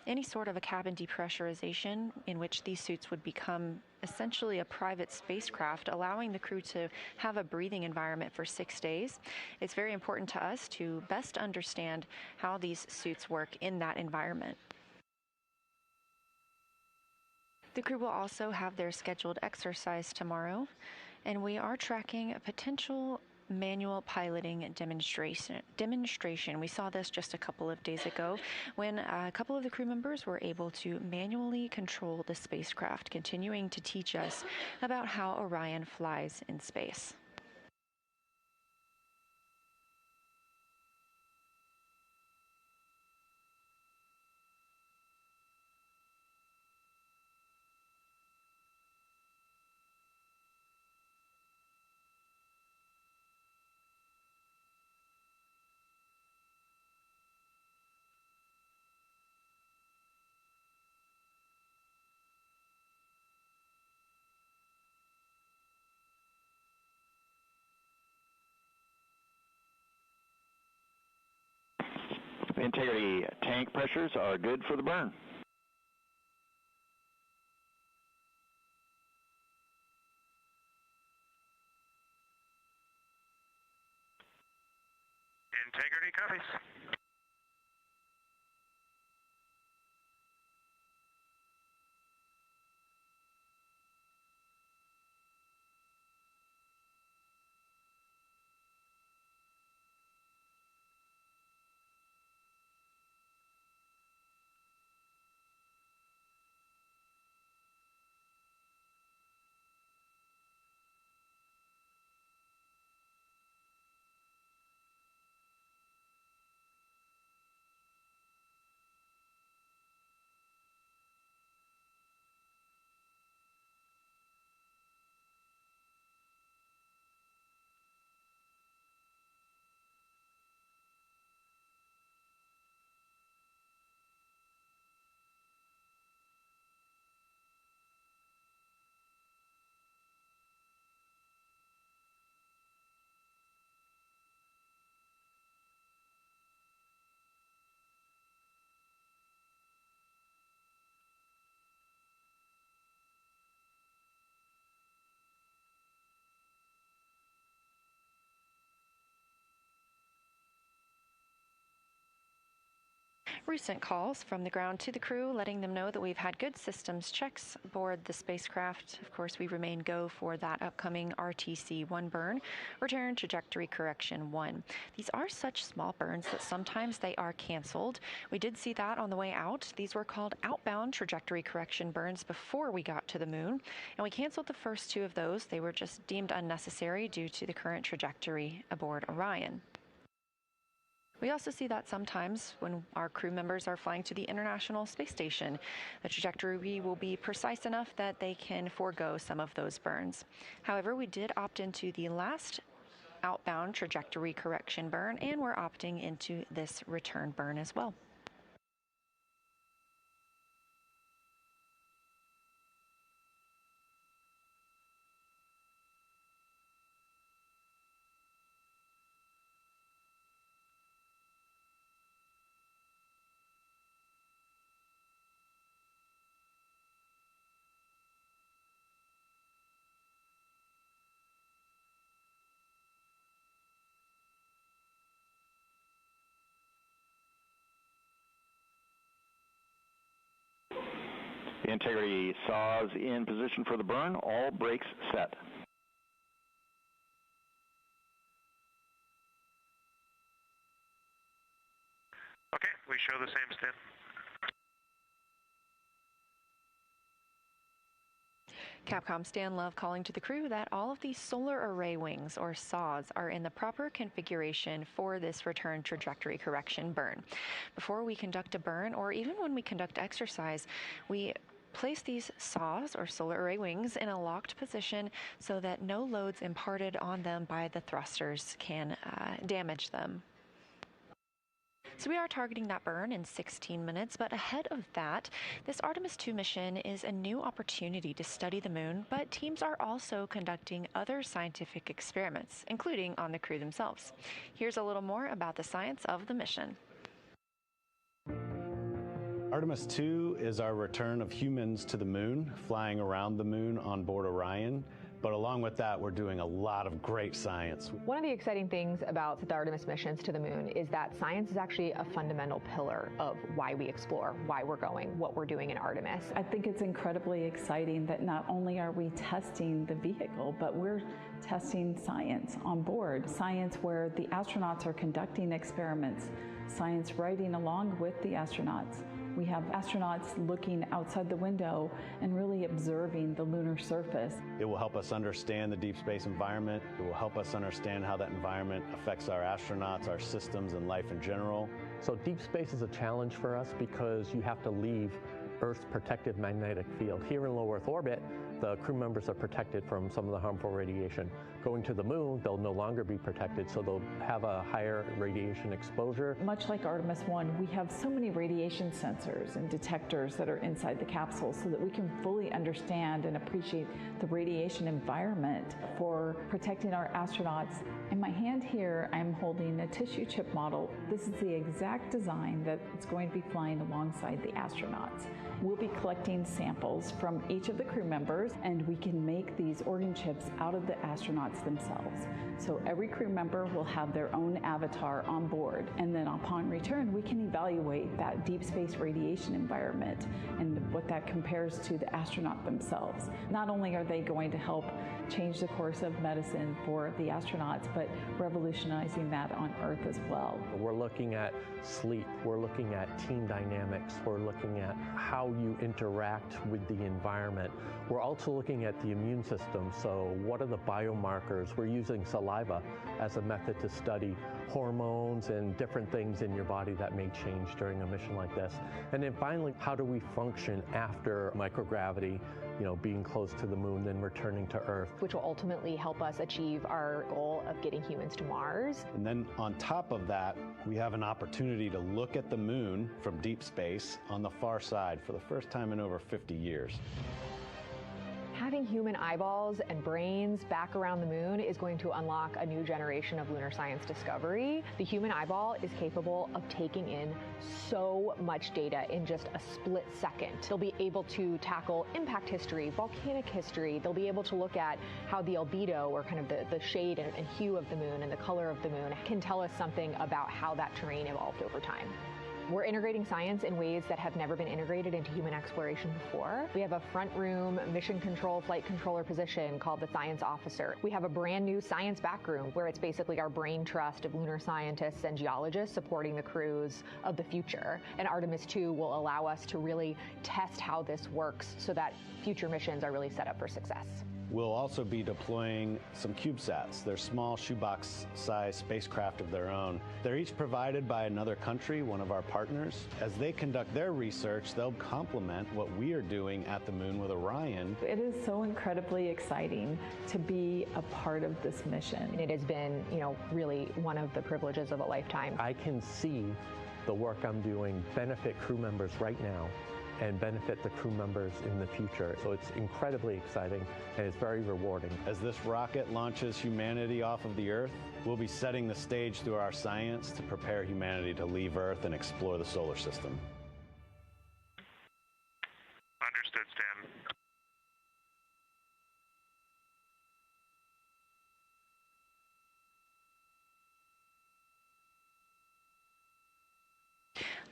any sort of a cabin depressurization in which these suits would become essentially a private spacecraft, allowing the crew to have a breathing environment for 6 days. It's very important to us to best understand how these suits work in that environment. The crew will also have their scheduled exercise tomorrow, and we are tracking a potential manual piloting demonstration. We saw this just a couple of days ago when a couple of the crew members were able to manually control the spacecraft, continuing to teach us about how Orion flies in space. Integrity tank pressures are good for the burn. Integrity copies. Recent calls from the ground to the crew letting them know that we've had good systems checks aboard the spacecraft. Of course, we remain go for that upcoming RTC-1 burn, return trajectory correction 1. These are such small burns that sometimes they are canceled. We did see that on the way out. These were called outbound trajectory correction burns before we got to the moon, and we canceled the first 2 of those. They were just deemed unnecessary due to the current trajectory aboard Orion. We also see that sometimes when our crew members are flying to the International Space Station, the trajectory will be precise enough that they can forego some of those burns. However, we did opt into the last outbound trajectory correction burn, and we're opting into this return burn as well. The integrity saws in position for the burn, all brakes set. Okay, we show the same stand. Capcom Stan Love calling to the crew that all of the solar array wings, or saws, are in the proper configuration for this return trajectory correction burn. Before we conduct a burn, or even when we conduct exercise, we place these saws, or solar array wings, in a locked position so that no loads imparted on them by the thrusters can damage them. So we are targeting that burn in 16 minutes, but ahead of that, this Artemis II mission is a new opportunity to study the moon, but teams are also conducting other scientific experiments, including on the crew themselves. Here's a little more about the science of the mission. Artemis II is our return of humans to the moon, flying around the moon on board Orion. But along with that, we're doing a lot of great science. One of the exciting things about the Artemis missions to the moon is that science is actually a fundamental pillar of why we explore, why we're going, what we're doing in Artemis. I think it's incredibly exciting that not only are we testing the vehicle, but we're testing science on board. Science where the astronauts are conducting experiments, science riding along with the astronauts. We have astronauts looking outside the window and really observing the lunar surface. It will help us understand the deep space environment. It will help us understand how that environment affects our astronauts, our systems, and life in general. So deep space is a challenge for us because you have to leave Earth's protective magnetic field. Here in low Earth orbit, the crew members are protected from some of the harmful radiation. Going to the moon, they'll no longer be protected, so they'll have a higher radiation exposure. Much like Artemis I, we have so many radiation sensors and detectors that are inside the capsule so that we can fully understand and appreciate the radiation environment for protecting our astronauts. In my hand here, I'm holding a tissue chip model. This is the exact design that it's going to be flying alongside the astronauts. We'll be collecting samples from each of the crew members, and we can make these organ chips out of the astronauts themselves. So every crew member will have their own avatar on board, and then upon return, we can evaluate that deep space radiation environment and what that compares to the astronaut themselves. Not only are they going to help change the course of medicine for the astronauts, but revolutionizing that on Earth as well. We're looking at sleep, we're looking at team dynamics, we're looking at how you interact with the environment. We're also looking at the immune system, so what are the biomarkers? We're using saliva as a method to study hormones and different things in your body that may change during a mission like this. And then finally, how do we function after microgravity, being close to the moon, then returning to Earth? Which will ultimately help us achieve our goal of getting humans to Mars. And then on top of that, we have an opportunity to look at the moon from deep space on the far side for the first time in over 50 years. Having human eyeballs and brains back around the moon is going to unlock a new generation of lunar science discovery. The human eyeball is capable of taking in so much data in just a split second. They'll be able to tackle impact history, volcanic history. They'll be able to look at how the albedo, or kind of the shade and hue of the moon and the color of the moon, can tell us something about how that terrain evolved over time. We're integrating science in ways that have never been integrated into human exploration before. We have a front room mission control flight controller position called the Science Officer. We have a brand new science back room where it's basically our brain trust of lunar scientists and geologists supporting the crews of the future. And Artemis II will allow us to really test how this works so that future missions are really set up for success. We'll also be deploying some CubeSats. They're small shoebox-sized spacecraft of their own. They're each provided by another country, one of our partners. As they conduct their research, they'll complement what we are doing at the moon with Orion. It is so incredibly exciting to be a part of this mission. It has been, really one of the privileges of a lifetime. I can see the work I'm doing benefit crew members right now and benefit the crew members in the future. So it's incredibly exciting and it's very rewarding. As this rocket launches humanity off of the Earth, we'll be setting the stage through our science to prepare humanity to leave Earth and explore the solar system. Understood, Stan.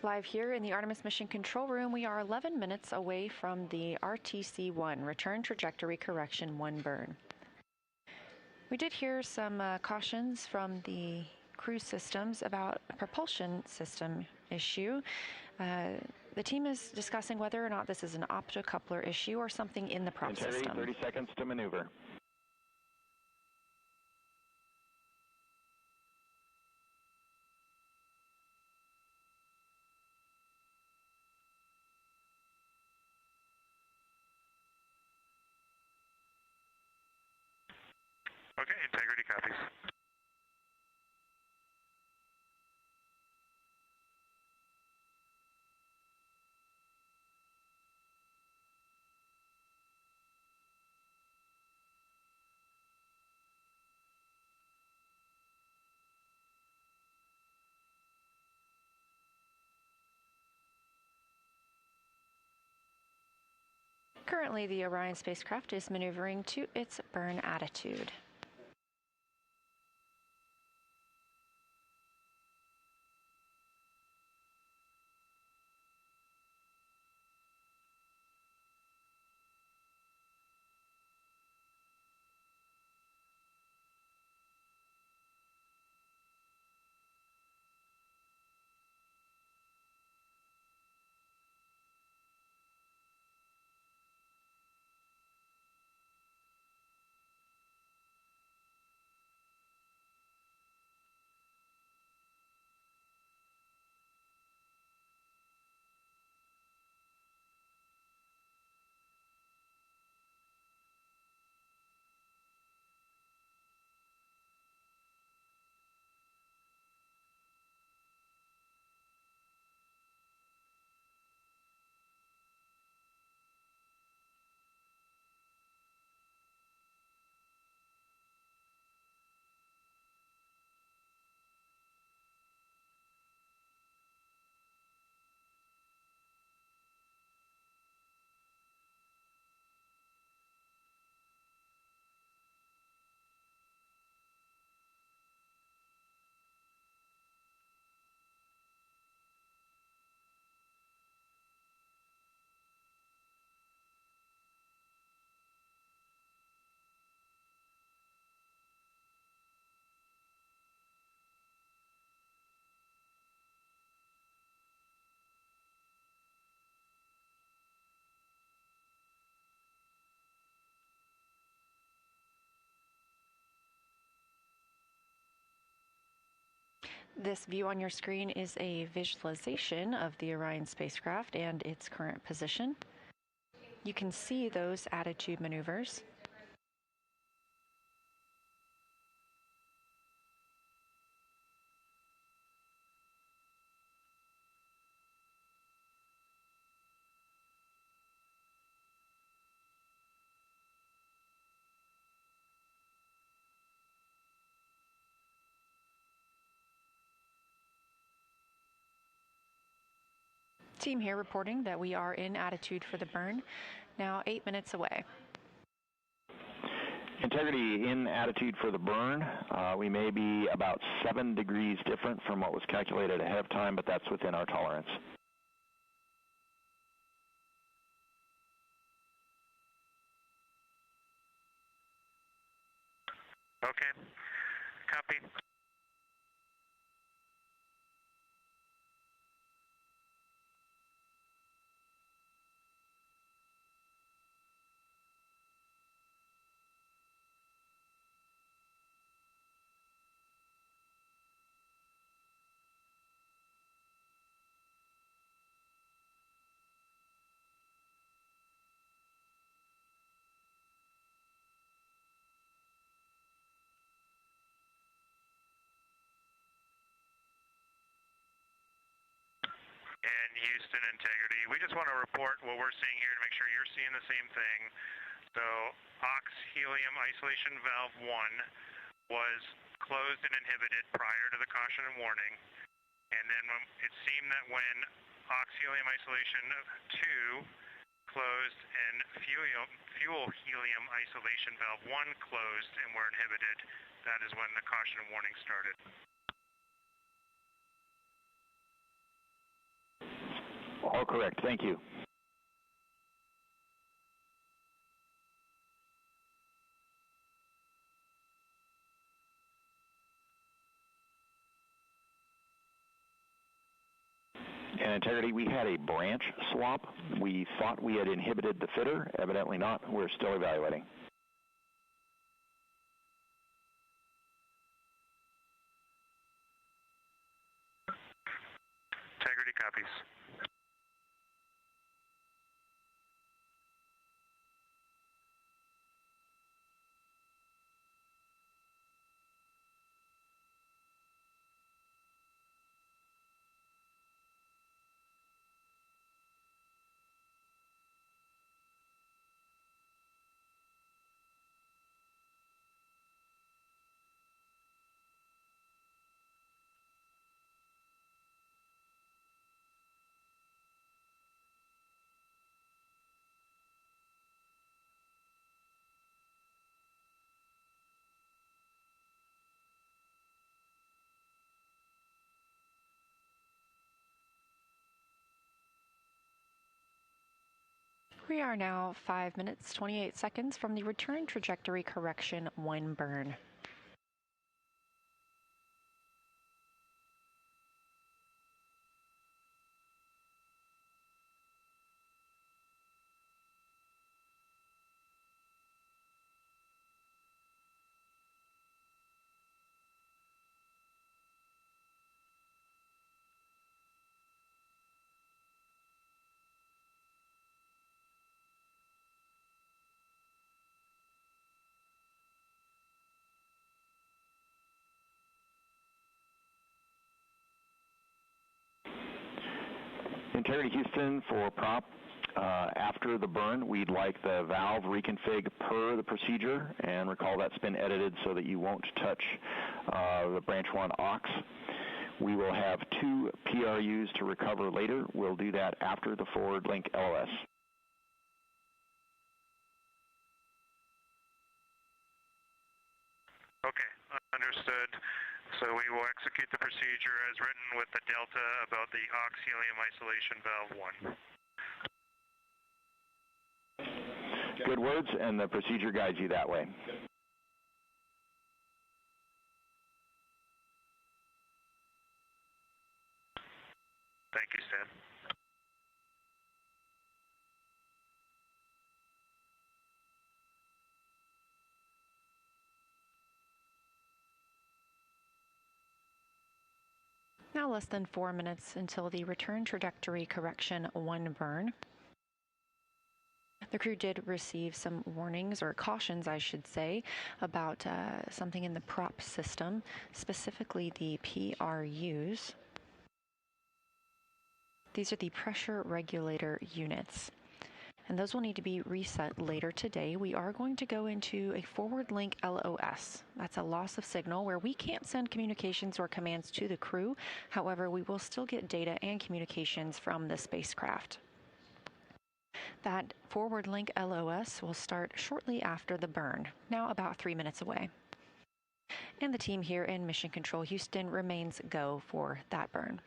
Live here in the Artemis Mission Control Room, we are 11 minutes away from the RTC-1, Return Trajectory Correction 1 burn. We did hear some cautions from the cruise systems about a propulsion system issue. The team is discussing whether or not this is an optocoupler issue or something in the prop system. 30 seconds to maneuver. Okay, integrity copies. Currently, the Orion spacecraft is maneuvering to its burn attitude. This view on your screen is a visualization of the Orion spacecraft and its current position. You can see those attitude maneuvers. Team here reporting that we are in attitude for the burn, now 8 minutes away. Integrity in attitude for the burn. We may be about 7 degrees different from what was calculated ahead of time, but that's within our tolerance. Okay, copy. And Houston, integrity. We just want to report what we're seeing here to make sure you're seeing the same thing. So, ox-helium isolation valve 1 was closed and inhibited prior to the caution and warning. And then it seemed that when ox-helium isolation 2 closed and fuel helium isolation valve 1 closed and were inhibited, that is when the caution and warning started. All correct. Thank you. And integrity, we had a branch swap. We thought we had inhibited the fitter. Evidently not. We're still evaluating. Integrity copies. We are now 5 minutes, 28 seconds from the return trajectory correction 1 burn. Integrity Houston for prop. After the burn, we'd like the valve reconfig per the procedure, and recall that's been edited so that you won't touch the branch 1 aux. We will have 2 PRUs to recover later. We'll do that after the forward link LOS. Okay, understood. So we will execute the procedure as written with the delta about the aux helium isolation valve 1. Good words, and the procedure guides you that way. Thank you, Stan. Now less than 4 minutes until the return trajectory correction 1 burn. The crew did receive some warnings, or cautions I should say, about something in the prop system, specifically the PRUs. These are the pressure regulator units, and those will need to be reset later today. We are going to go into a forward link LOS. That's a loss of signal where we can't send communications or commands to the crew. However, we will still get data and communications from the spacecraft. That forward link LOS will start shortly after the burn, now about 3 minutes away. And the team here in Mission Control Houston remains go for that burn.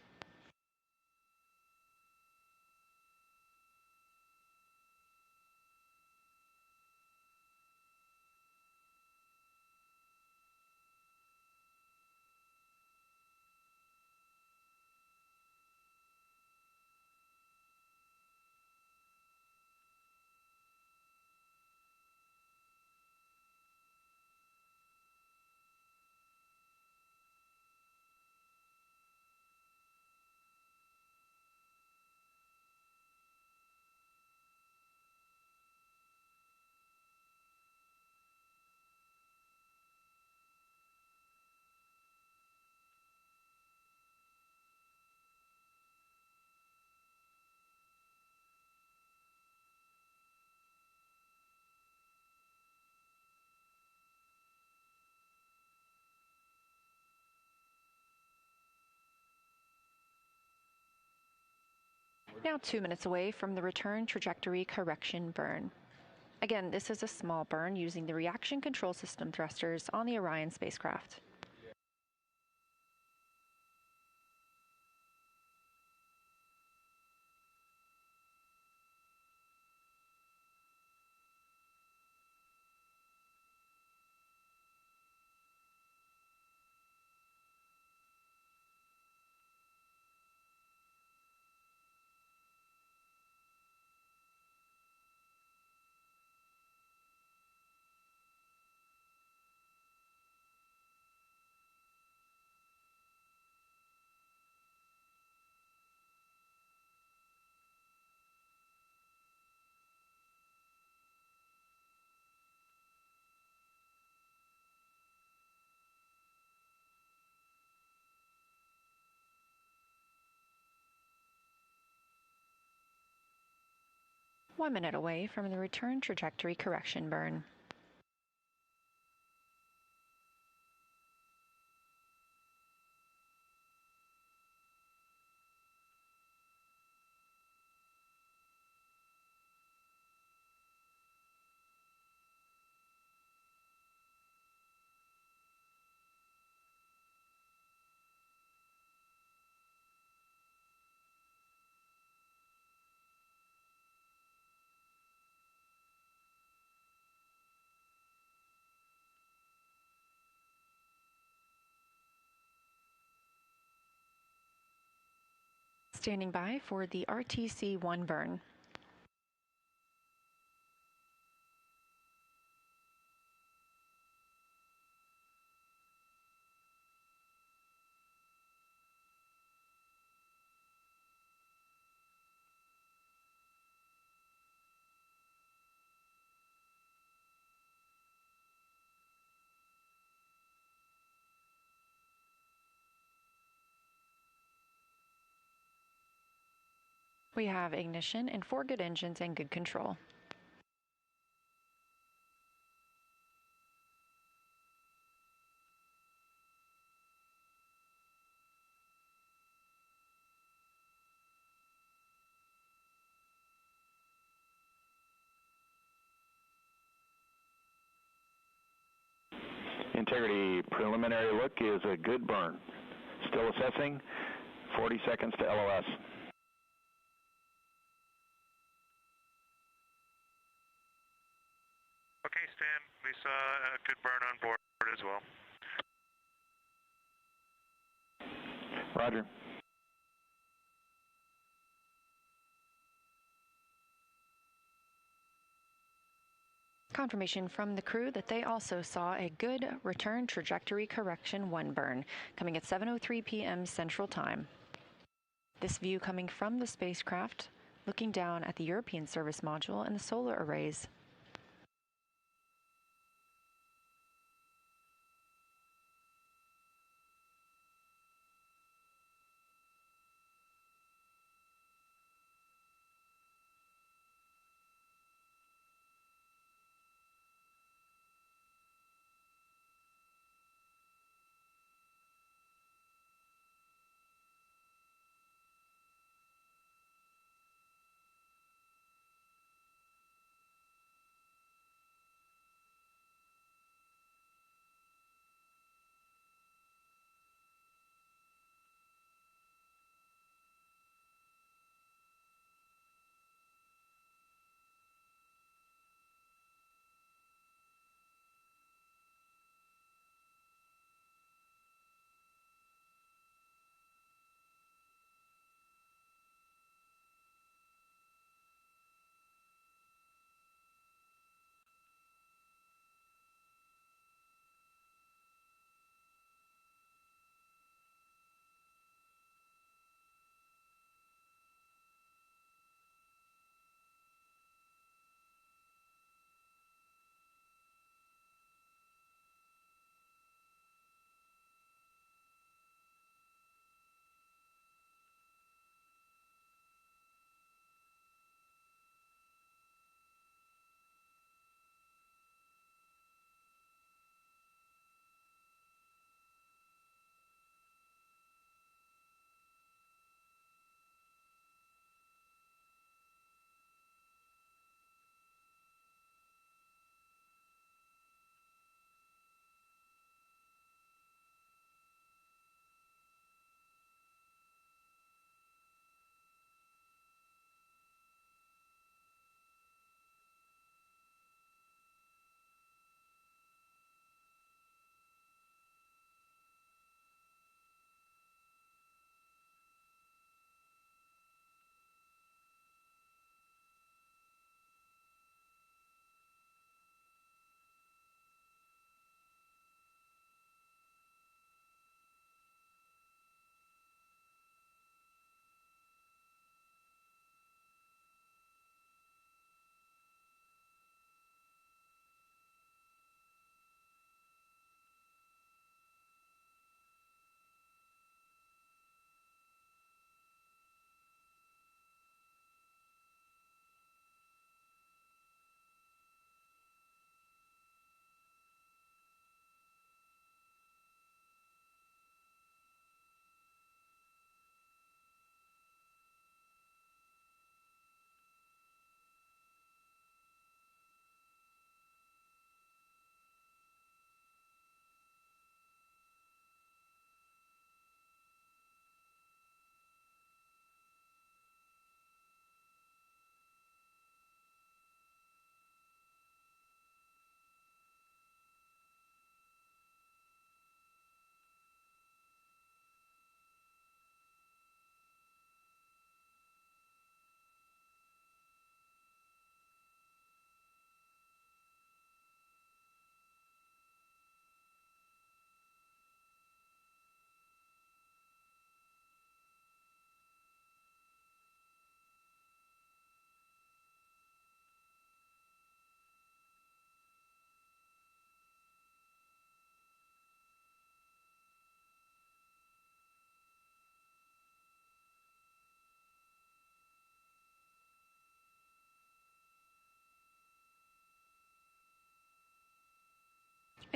Now 2 minutes away from the return trajectory correction burn. Again, this is a small burn using the reaction control system thrusters on the Orion spacecraft. One minute away from the return trajectory correction burn. Standing by for the RTC-1 burn. We have ignition and 4 good engines and good control. Integrity preliminary look is a good burn. Still assessing. 40 seconds to LOS. Okay, Stan, we saw a good burn on board as well. Roger. Confirmation from the crew that they also saw a good return trajectory correction 1 burn, coming at 7:03 p.m. Central Time. This view coming from the spacecraft, looking down at the European service module and the solar arrays.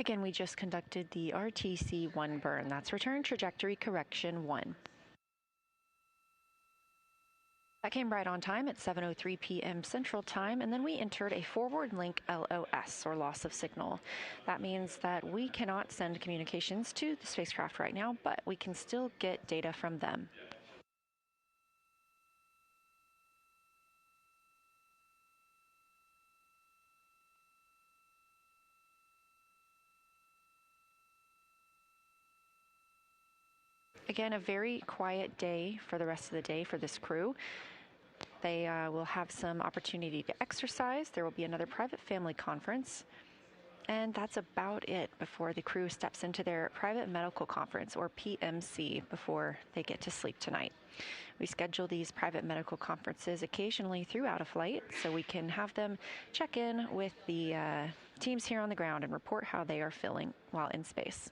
Again, we just conducted the RTC-1 burn. That's return trajectory correction 1. That came right on time at 7:03 p.m. Central Time, and then we entered a forward link LOS, or loss of signal. That means that we cannot send communications to the spacecraft right now, but we can still get data from them. Again, a very quiet day for the rest of the day for this crew. They will have some opportunity to exercise. There will be another private family conference. And that's about it before the crew steps into their private medical conference, or PMC, before they get to sleep tonight. We schedule these private medical conferences occasionally throughout a flight so we can have them check in with the teams here on the ground and report how they are feeling while in space.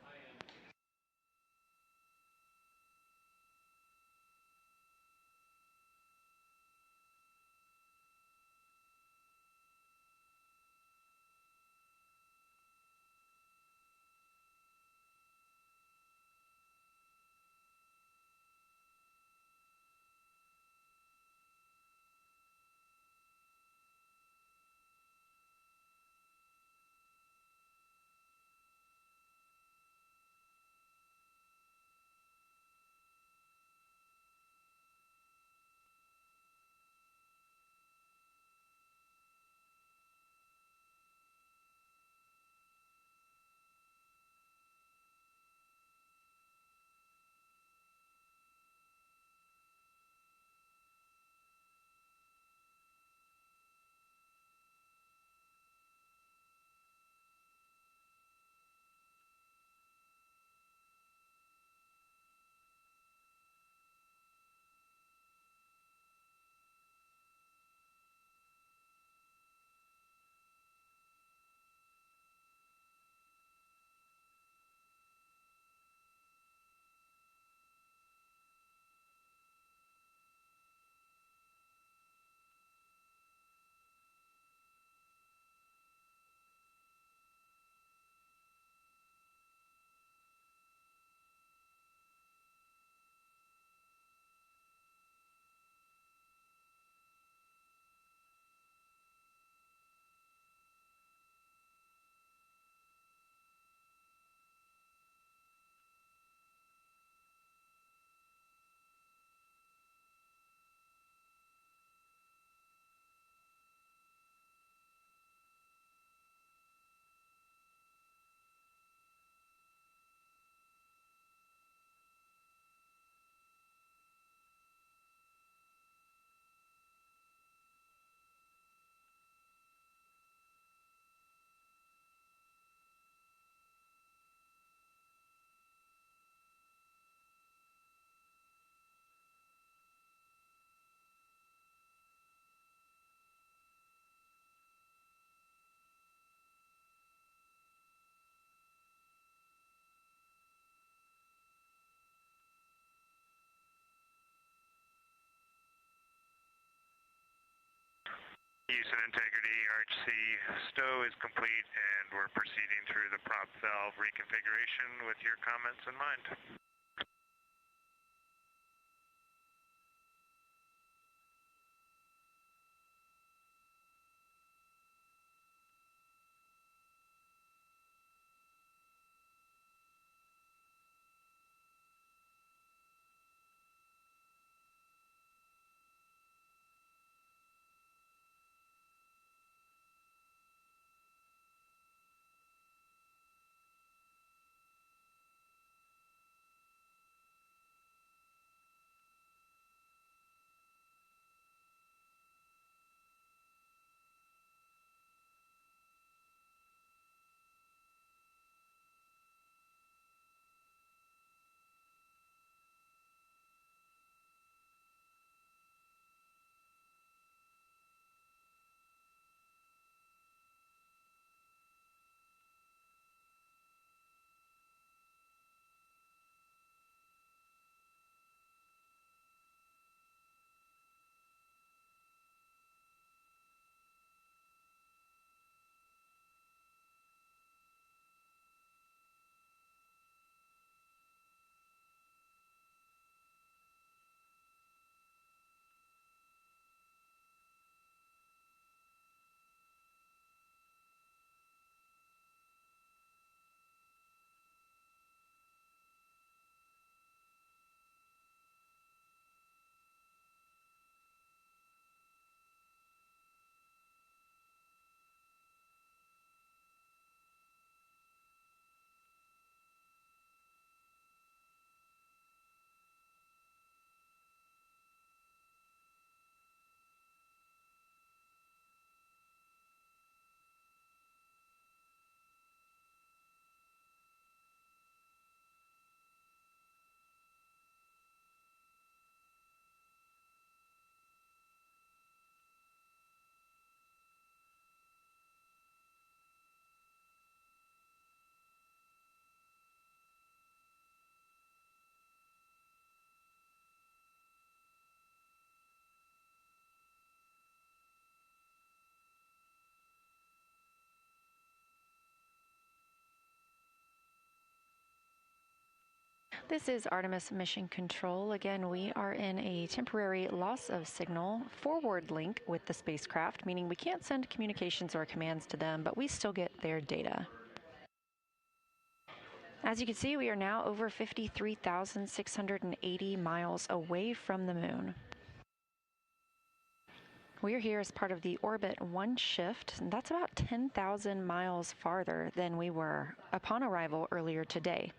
Use and integrity, RHC stow is complete, and we're proceeding through the prop valve reconfiguration with your comments in mind. This is Artemis Mission Control. Again, we are in a temporary loss of signal forward link with the spacecraft, meaning we can't send communications or commands to them, but we still get their data. As you can see, we are now over 53,680 miles away from the moon. We are here as part of the Orbit 1 shift, and that's about 10,000 miles farther than we were upon arrival earlier today.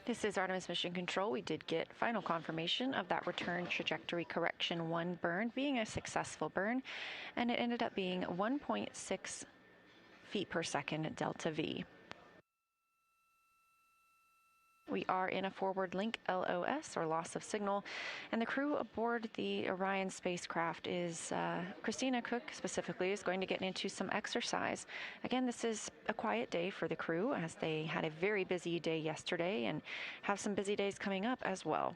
This is Artemis Mission Control. We did get final confirmation of that return trajectory correction 1 burn being a successful burn, and it ended up being 1.6 feet per second delta V. We are in a forward link LOS, or loss of signal, and the crew aboard the Orion spacecraft is, Christina Cook specifically, is going to get into some exercise. Again, this is a quiet day for the crew as they had a very busy day yesterday and have some busy days coming up as well.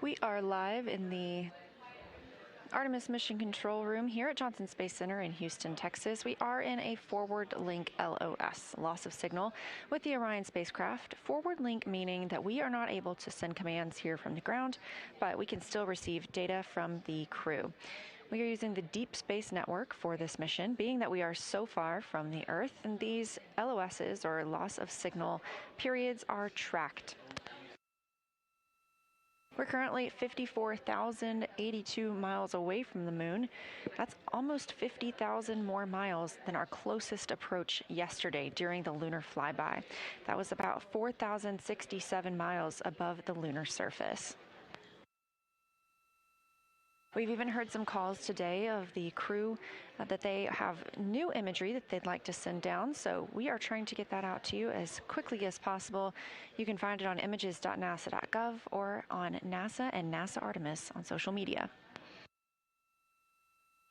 We are live in the Artemis Mission Control Room here at Johnson Space Center in Houston, Texas. We are in a forward link LOS, loss of signal, with the Orion spacecraft. Forward link meaning that we are not able to send commands here from the ground, but we can still receive data from the crew. We are using the Deep Space Network for this mission, being that we are so far from the Earth, and these LOSs, or loss of signal periods, are tracked. We're currently 54,082 miles away from the moon. That's almost 50,000 more miles than our closest approach yesterday during the lunar flyby. That was about 4,067 miles above the lunar surface. We've even heard some calls today of the crew that they have new imagery that they'd like to send down, so we are trying to get that out to you as quickly as possible. You can find it on images.nasa.gov or on NASA and NASA Artemis on social media.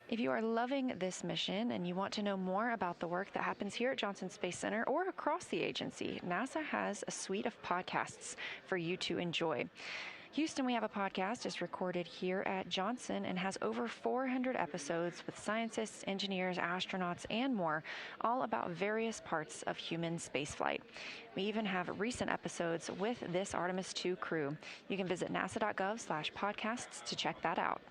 If you are loving this mission and you want to know more about the work that happens here at Johnson Space Center or across the agency, NASA has a suite of podcasts for you to enjoy. Houston, We Have a Podcast is recorded here at Johnson and has over 400 episodes with scientists, engineers, astronauts, and more, all about various parts of human spaceflight. We even have recent episodes with this Artemis II crew. You can visit nasa.gov/podcasts to check that out.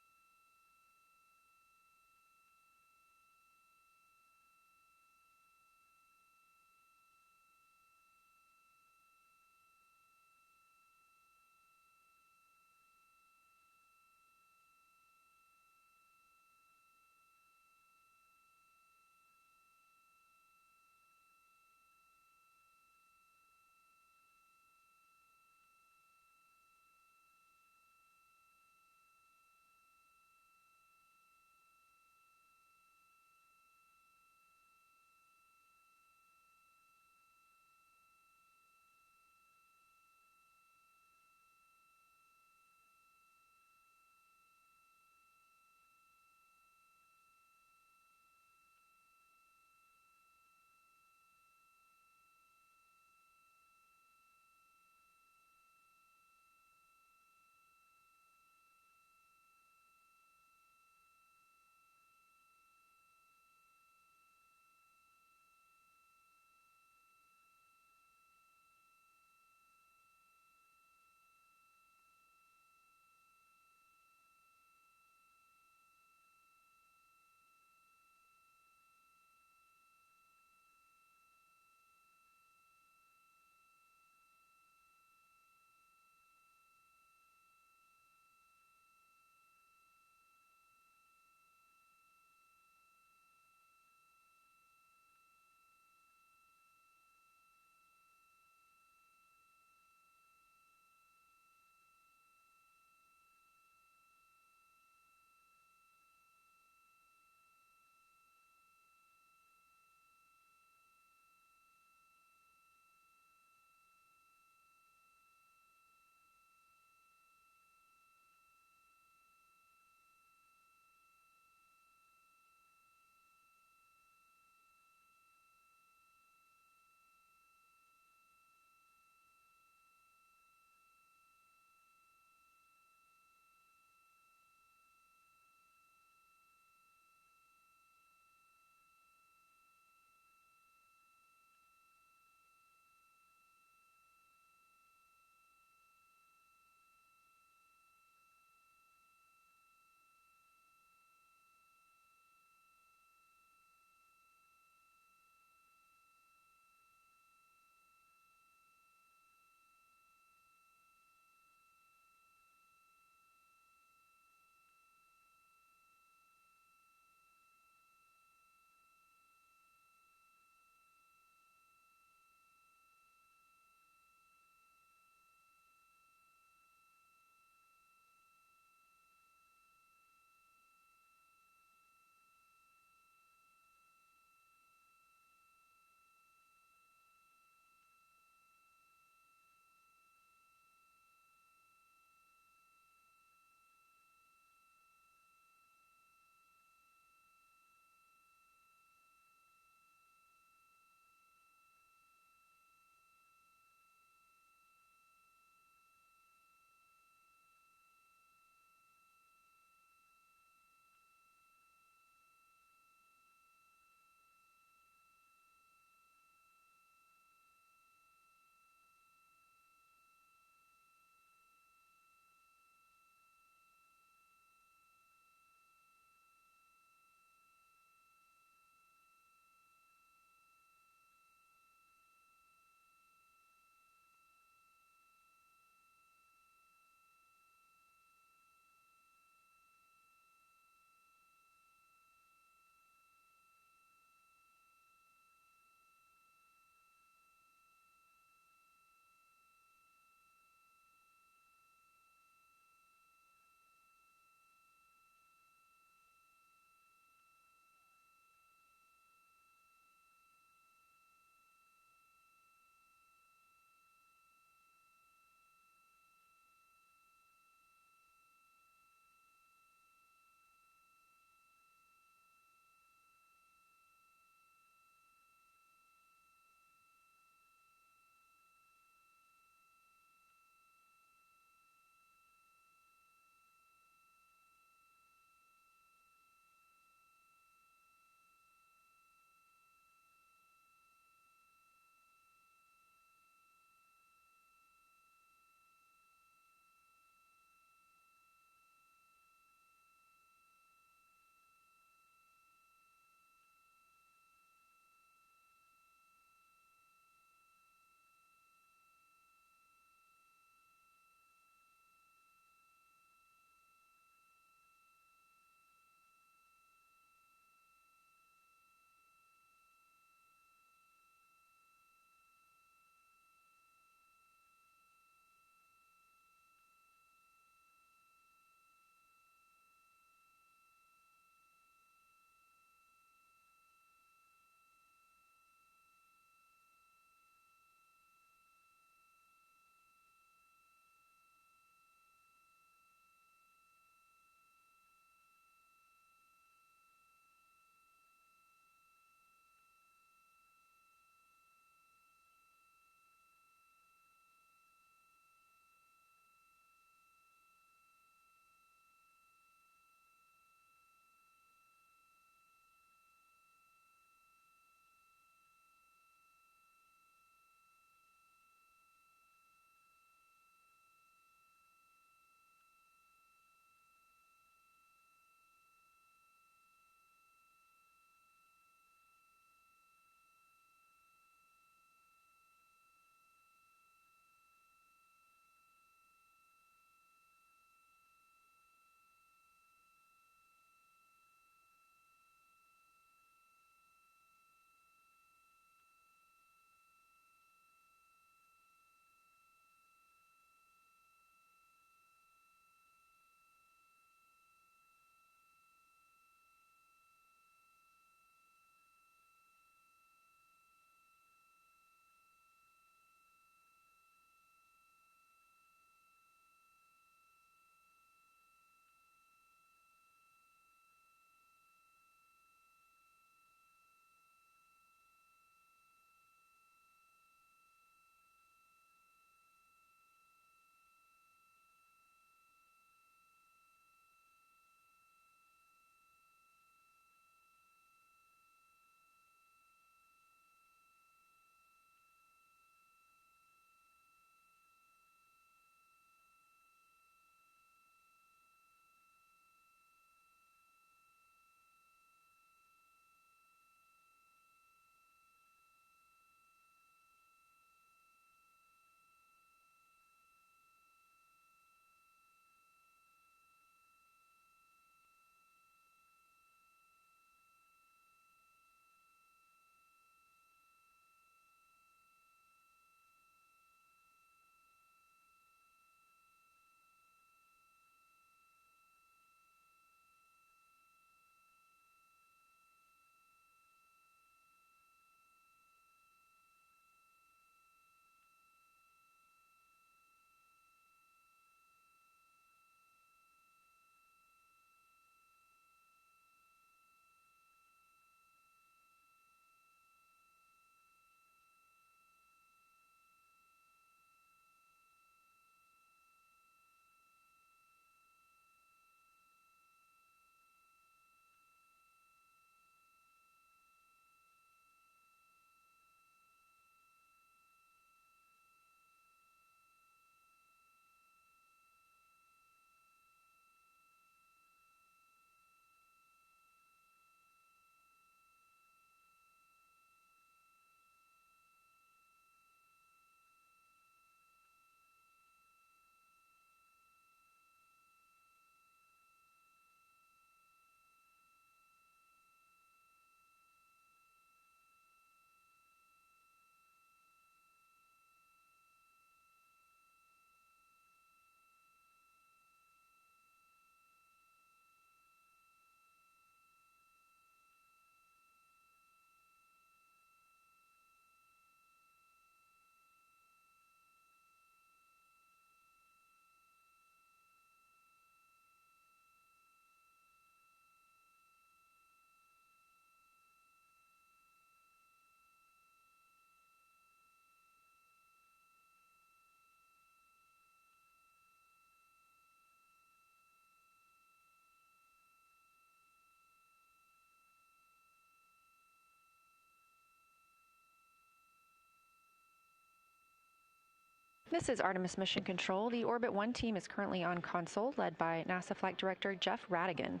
This is Artemis Mission Control. The Orbit 1 team is currently on console, led by NASA Flight Director Jeff Radigan.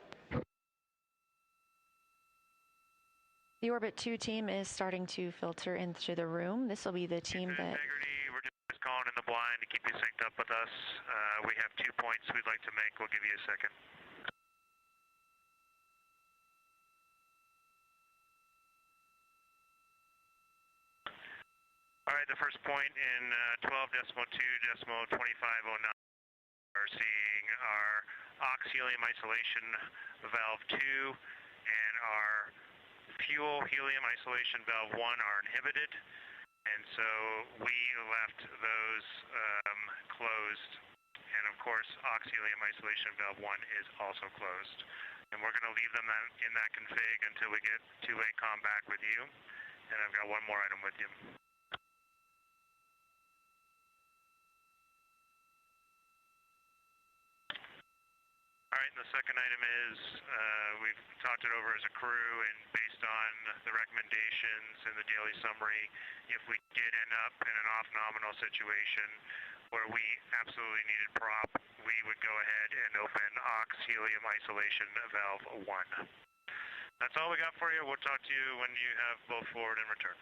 The Orbit 2 team is starting to filter into the room. This will be the team that... We're just calling in the blind to keep you synced up with us. We have 2 points we'd like to make. We'll give you a second. All right, the first point in 12.2.2509 are seeing our ox helium isolation valve 2 and our fuel helium isolation valve 1 are inhibited, and so we left those closed, and of course ox helium isolation valve 1 is also closed, and we're going to leave them in that config until we get two-way comm back with you. And I've got one more item with you. All right, and the second item is we've talked it over as a crew, and based on the recommendations in the daily summary, if we did end up in an off-nominal situation where we absolutely needed prop, we would go ahead and open ox helium isolation valve 1. That's all we got for you. We'll talk to you when you have both forward and return.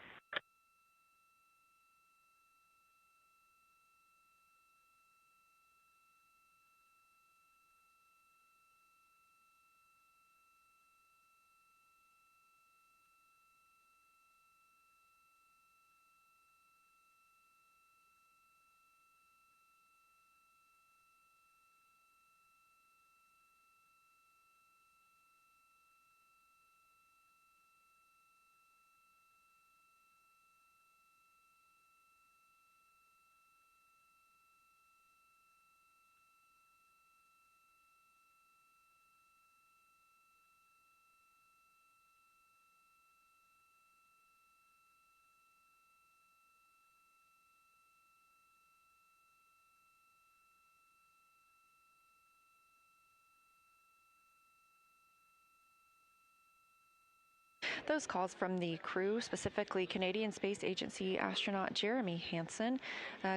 Those calls from the crew, specifically Canadian Space Agency astronaut Jeremy Hansen,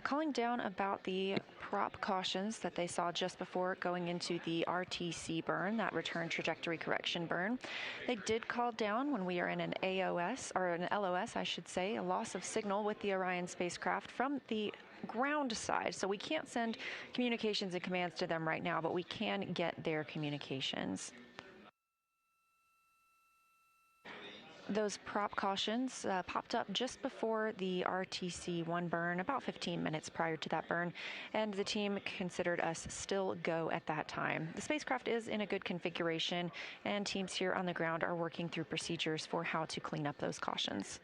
calling down about the prop cautions that they saw just before going into the RTC burn, that return trajectory correction burn. They did call down when we are in an AOS, or an LOS, I should say, a loss of signal with the Orion spacecraft from the ground side. So we can't send communications and commands to them right now, but we can get their communications. Those prop cautions popped up just before the RTC-1 burn, about 15 minutes prior to that burn, and the team considered us still go at that time. The spacecraft is in a good configuration, and teams here on the ground are working through procedures for how to clean up those cautions.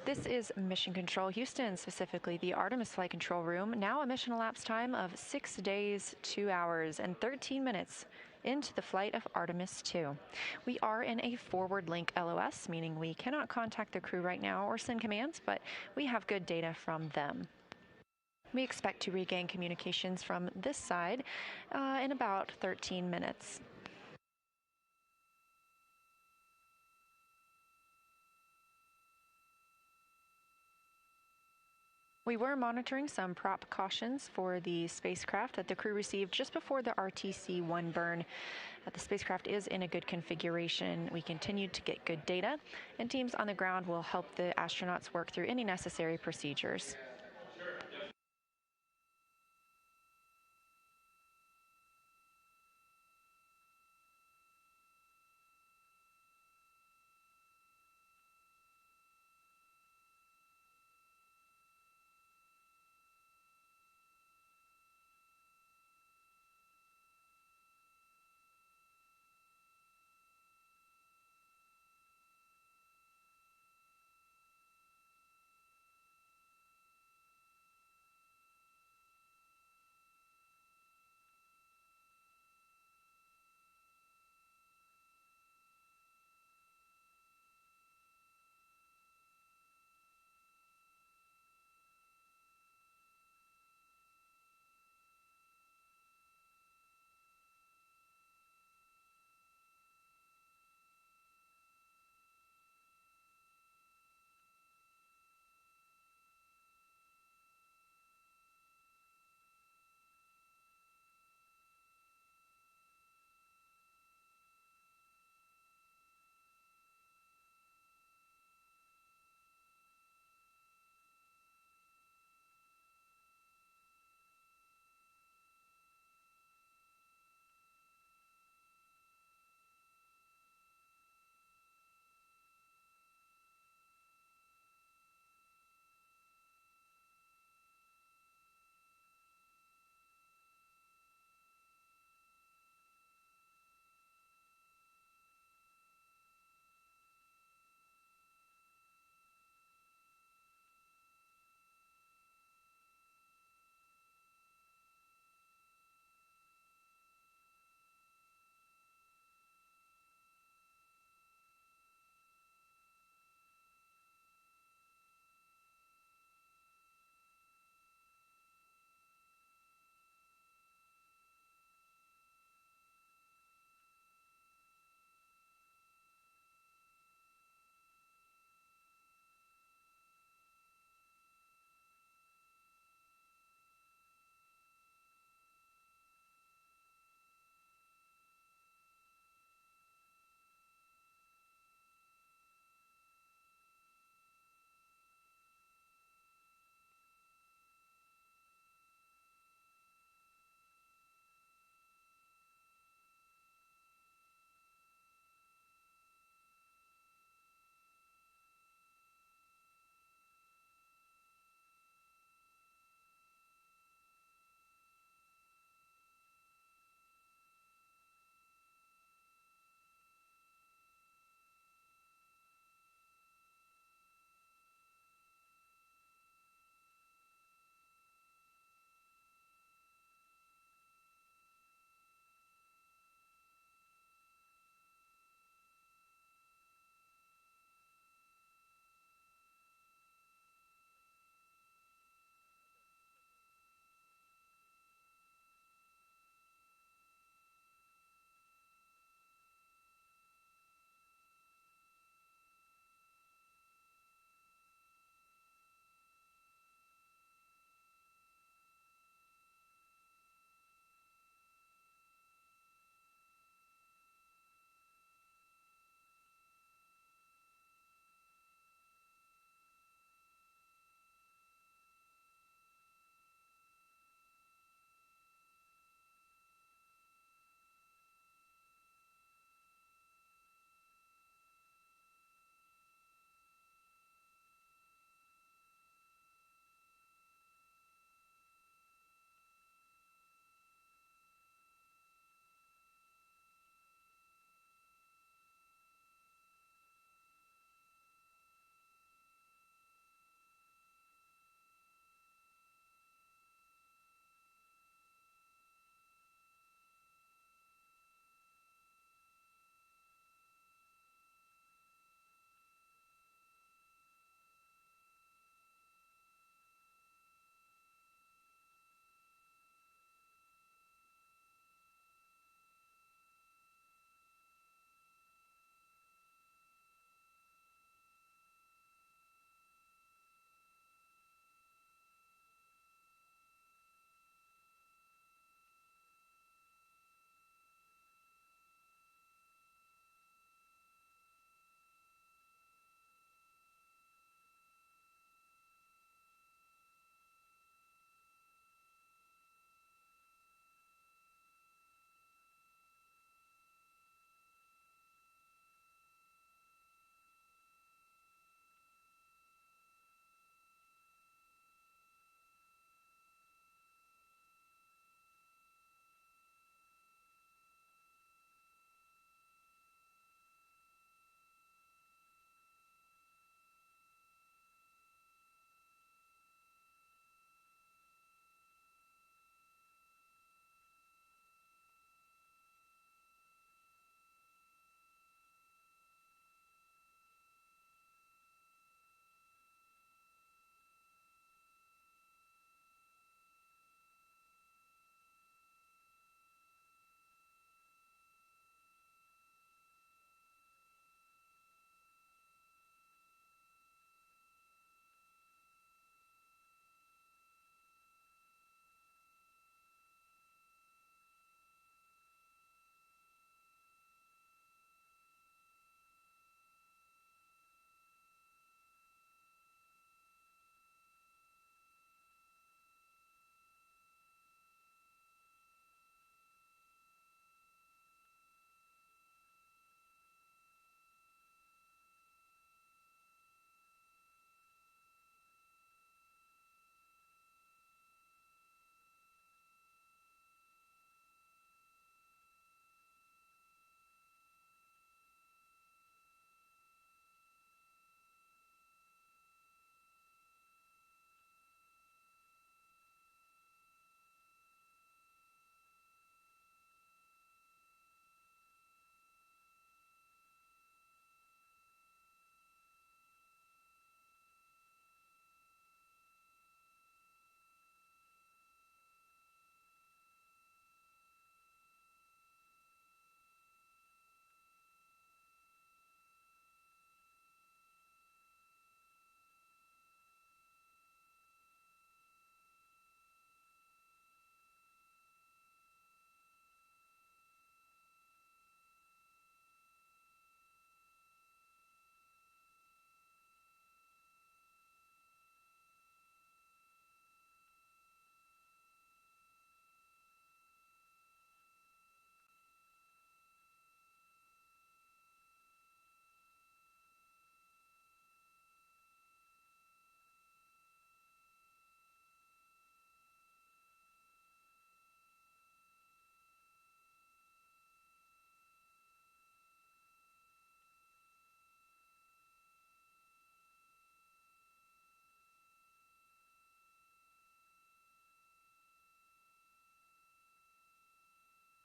This is Mission Control Houston, specifically the Artemis Flight Control Room. Now a mission elapsed time of 6 days, 2 hours, and 13 minutes into the flight of Artemis II. We are in a forward link LOS, meaning we cannot contact the crew right now or send commands, but we have good data from them. We expect to regain communications from this side in about 13 minutes. We were monitoring some prop cautions for the spacecraft that the crew received just before the RTC-1 burn. The spacecraft is in a good configuration. We continue to get good data, and teams on the ground will help the astronauts work through any necessary procedures.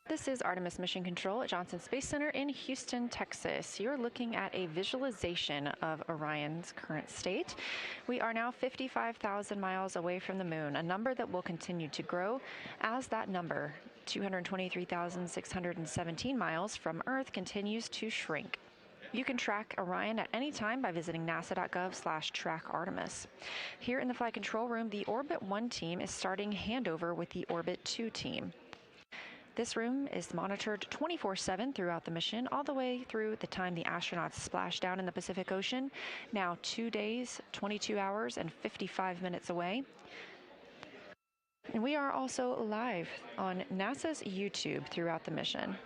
This is Artemis Mission Control at Johnson Space Center in Houston, Texas. You're looking at a visualization of Orion's current state. We are now 55,000 miles away from the moon, a number that will continue to grow as that number, 223,617 miles from Earth, continues to shrink. You can track Orion at any time by visiting nasa.gov/trackartemis. Here in the Flight Control Room, the Orbit 1 team is starting handover with the Orbit 2 team. This room is monitored 24/7 throughout the mission, all the way through the time the astronauts splash down in the Pacific Ocean, now 2 days, 22 hours, and 55 minutes away. And we are also live on NASA's YouTube throughout the mission.